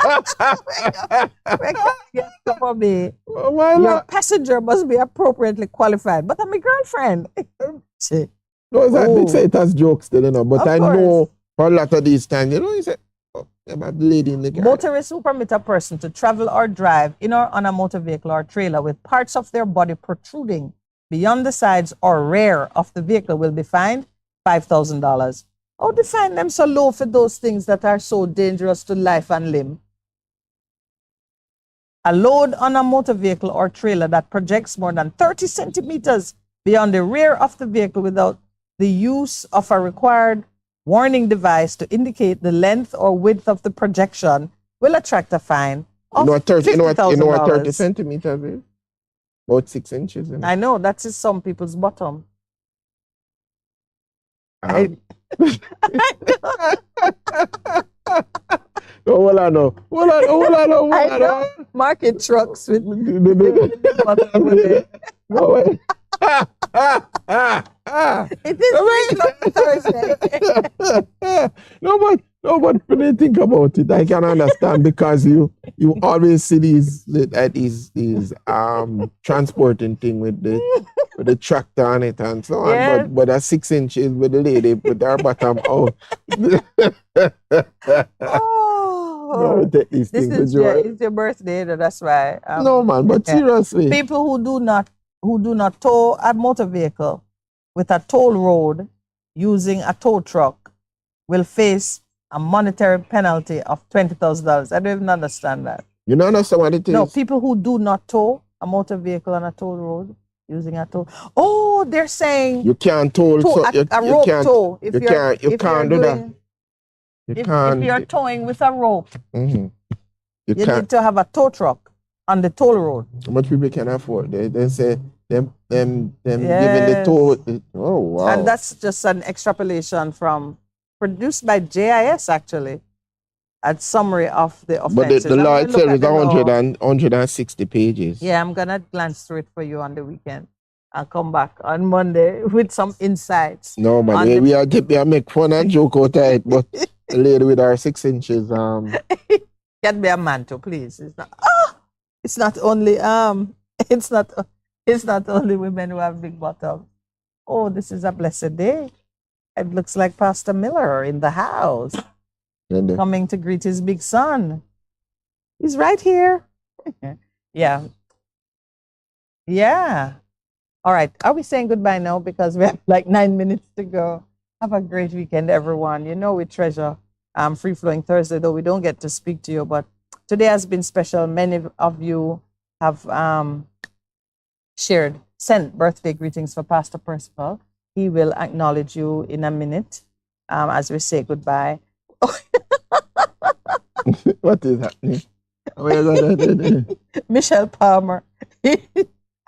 Speaker 3: Your passenger must be appropriately qualified. But I'm a girlfriend.
Speaker 4: No, they say it as jokes still, you know. But I know for a lot of these times, you know, you say, oh, I'm a lady in the car.
Speaker 3: Motorists who permit a person to travel or drive in or on a motor vehicle or trailer with parts of their body protruding beyond the sides or rear of the vehicle will be fined $5,000. How do you find them so low for those things that are so dangerous to life and limb? A load on a motor vehicle or trailer that projects more than 30 centimeters beyond the rear of the vehicle without the use of a required warning device to indicate the length or width of the projection will attract a fine of $50,000.
Speaker 4: You know what 30 centimeters is? About 6 inches. You know?
Speaker 3: I know, that's just some people's bottom.
Speaker 4: hold on, no.
Speaker 3: I know. Market trucks with
Speaker 4: No way.
Speaker 3: It is Thursday.
Speaker 4: No, but when you think about it, I can understand because you always see these transporting thing with the tractor on it and so on.
Speaker 3: Yeah.
Speaker 4: But a 6 inches with the lady with her bottom out. No, we take these things with joy.
Speaker 3: It's your birthday, that's why.
Speaker 4: No man, but seriously.
Speaker 3: People who do not tow a motor vehicle with a toll road using a tow truck will face a monetary penalty of $20,000. I don't even understand that.
Speaker 4: You don't understand what it is?
Speaker 3: No, people who do not tow a motor vehicle on a toll road using a tow. Oh, they're saying
Speaker 4: you can't tow.
Speaker 3: a rope tow.
Speaker 4: You can't do that.
Speaker 3: If you're towing with a rope,
Speaker 4: mm-hmm.
Speaker 3: you need to have a tow truck on the toll road.
Speaker 4: How much people can afford? They say them giving the toll. Oh wow!
Speaker 3: And that's just an extrapolation from produced by JIS actually, a summary of the offenses.
Speaker 4: But the law itself is 160 pages.
Speaker 3: Yeah, I'm gonna glance through it for you on the weekend. I'll come back on Monday with some insights.
Speaker 4: No man, we are make fun and joke out of it, but a lady with her 6 inches
Speaker 3: can be a mantle, please. It's not only it's not only women who have big bottoms. Oh, this is a blessed day. It looks like Pastor Miller in the house, coming to greet his big son. He's right here. Yeah. All right. Are we saying goodbye now? Because we have like 9 minutes to go. Have a great weekend, everyone. You know we treasure Free Flowing Thursday, though we don't get to speak to you. But today has been special. Many of you have sent birthday greetings for Pastor Percival. He will acknowledge you in a minute as we say goodbye.
Speaker 4: What is happening?
Speaker 3: Michelle Palmer.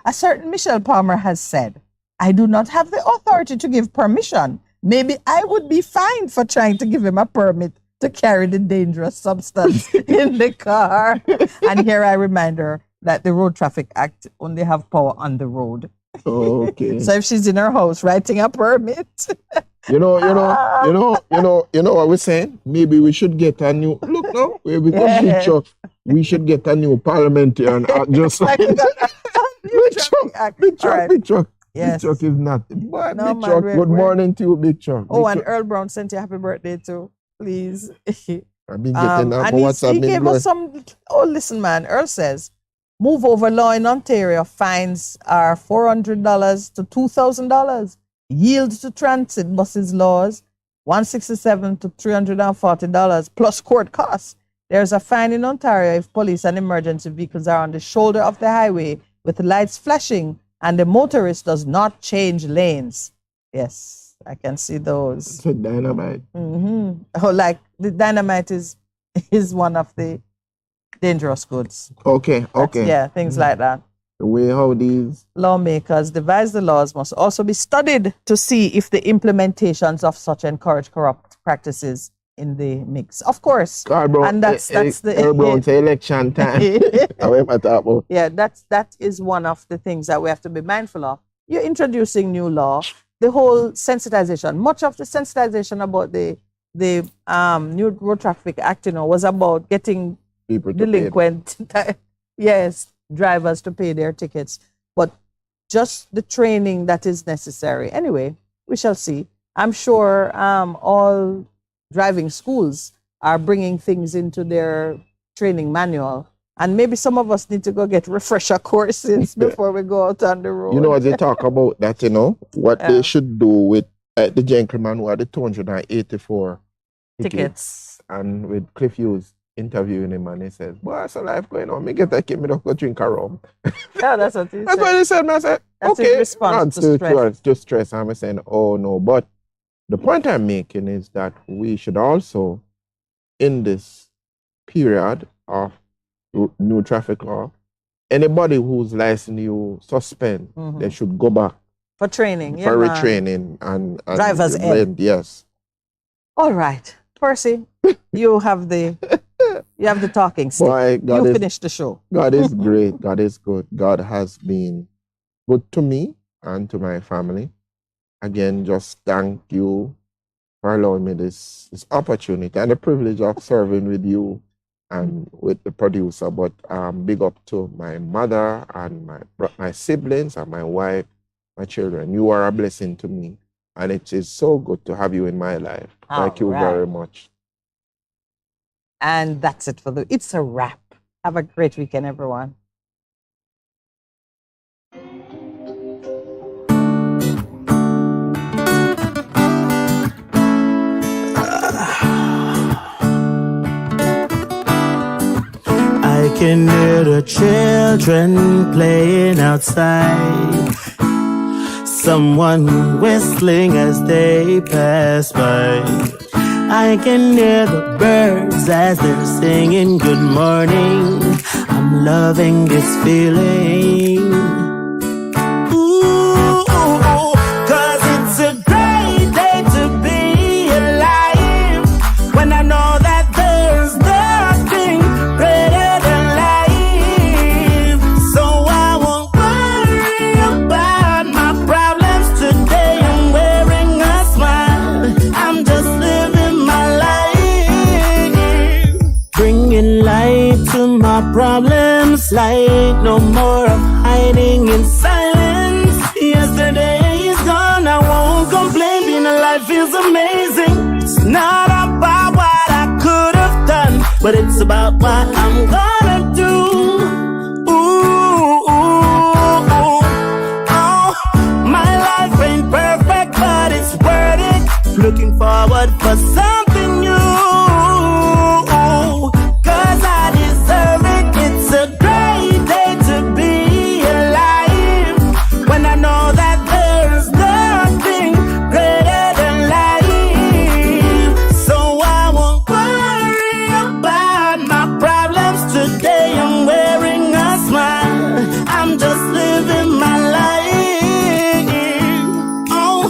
Speaker 3: A certain Michelle Palmer has said, I do not have the authority to give permission. Maybe I would be fined for trying to give him a permit to carry the dangerous substance in the car. And here I remind her that the Road Traffic Act only have power on the road.
Speaker 4: Okay.
Speaker 3: So if she's in her house writing a permit.
Speaker 4: You know what we're saying? Maybe we should get a new look now. We should get a new parliamentarian just like Big truck.
Speaker 3: Yes.
Speaker 4: Big truck is nothing. Boy,
Speaker 3: No,
Speaker 4: Big
Speaker 3: man,
Speaker 4: truck.
Speaker 3: we're-
Speaker 4: Good
Speaker 3: we're-
Speaker 4: morning to you, Big truck.
Speaker 3: Oh,
Speaker 4: Big
Speaker 3: and
Speaker 4: truck.
Speaker 3: Earl Brown sent you happy birthday too. Please.
Speaker 4: I've been getting up
Speaker 3: and
Speaker 4: on WhatsApp.
Speaker 3: he gave us some. Oh, listen, man. Earl says, move over law in Ontario fines are $400 to $2,000. Yield to transit buses laws $167 to $340 plus court costs. There's a fine in Ontario if police and emergency vehicles are on the shoulder of the highway with lights flashing and the motorist does not change lanes. Yes, I can see those.
Speaker 4: It's a dynamite.
Speaker 3: Mm-hmm. Oh, like the dynamite is one of the dangerous goods.
Speaker 4: Okay.
Speaker 3: Yeah, things like that.
Speaker 4: The way how these
Speaker 3: Lawmakers devise the laws must also be studied to see if the implementations of such encourage corrupt practices in the mix. Of course. And that's the
Speaker 4: Brown's election time.
Speaker 3: Yeah, that is one of the things that we have to be mindful of. You're introducing new law, the whole sensitization. Much of the sensitization about the new Road Traffic Act, was about getting
Speaker 4: people to
Speaker 3: delinquent drivers to pay their tickets, but just the training that is necessary. Anyway, we shall see. I'm sure all driving schools are bringing things into their training manual, and maybe some of us need to go get refresher courses before we go out on the road.
Speaker 4: as they talk about that, what they should do with the gentleman who had the 284 tickets and with Cliff Hughes interviewing him, and he said, boy, that's a life going on. Me get a kid, me don't go drink a rum.
Speaker 3: Yeah, that's what he said.
Speaker 4: That's what he said. I said,
Speaker 3: That's
Speaker 4: okay.
Speaker 3: his response to stress.
Speaker 4: Just stress. I'm saying, oh no. But the point I'm making is that we should also, in this period of new traffic law, anybody whose license you suspend, they should go back
Speaker 3: For training.
Speaker 4: for retraining and
Speaker 3: Driver's ed.
Speaker 4: Yes.
Speaker 3: All right. Percy, you have the You have the talking stick.
Speaker 4: Boy,
Speaker 3: You finish the show.
Speaker 4: God is great. God is good. God has been good to me and to my family. Again, just thank you for allowing me this opportunity and the privilege of serving with you and with the producer. But big up to my mother and my siblings and my wife, my children. You are a blessing to me. And it is so good to have you in my life. Thank you very much.
Speaker 3: And that's it for It's a wrap. Have a great weekend, everyone.
Speaker 11: I can hear the children playing outside, someone whistling as they pass by. I can hear the birds as they're singing good morning. I'm loving this feeling. Ooh, 'cause it's a great day to be alive, when I know that there's nothing greater than life. So I won't worry about my problems today. I'm wearing a smile. I'm just living my life, bringing light to my problems. Light, no more of hiding in silence. Yesterday is gone, I won't complain. Being alive feels amazing. It's not about what I could have done, but it's about what I'm gonna do. Ooh, oh, my life ain't perfect, but it's worth it. Looking forward for something new, 'cause I deserve it. It's a great day to be alive, when I know that there's nothing greater than life. So I won't worry about my problems today. I'm wearing a smile. I'm just living my life. Oh,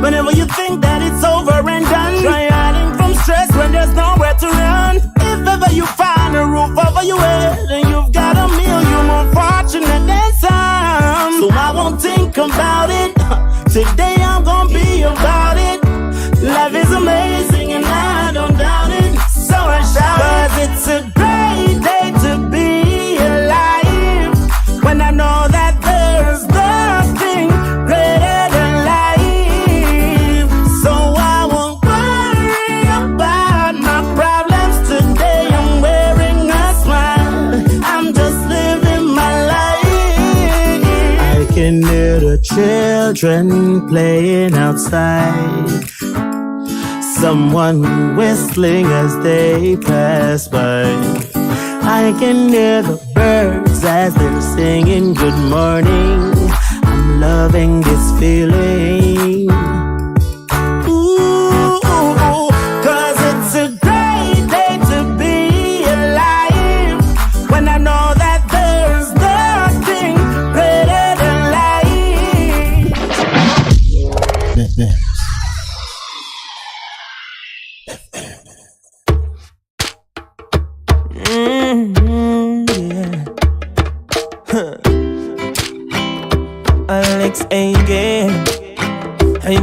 Speaker 11: whenever you think that it's over and done, try hiding from stress when there's nowhere to run. If ever you find a roof over your head and you've got a meal, you're more fortunate than some. So I won't think about it. Today I'm gonna be about it. Life is amazing and I don't doubt it. So I shout, 'cause it's a great day to be alive, when I know that there's nothing greater than life. So I won't worry about my problems today. I'm wearing a smile. I'm just living my life. I can hear the children playing outside, someone whistling as they pass by. I can hear the birds as they're singing good morning. I'm loving this feeling. Ooh, 'cause it's a great day to be alive, when I know that there's nothing greater than life. Yeah. Alex again. Hey,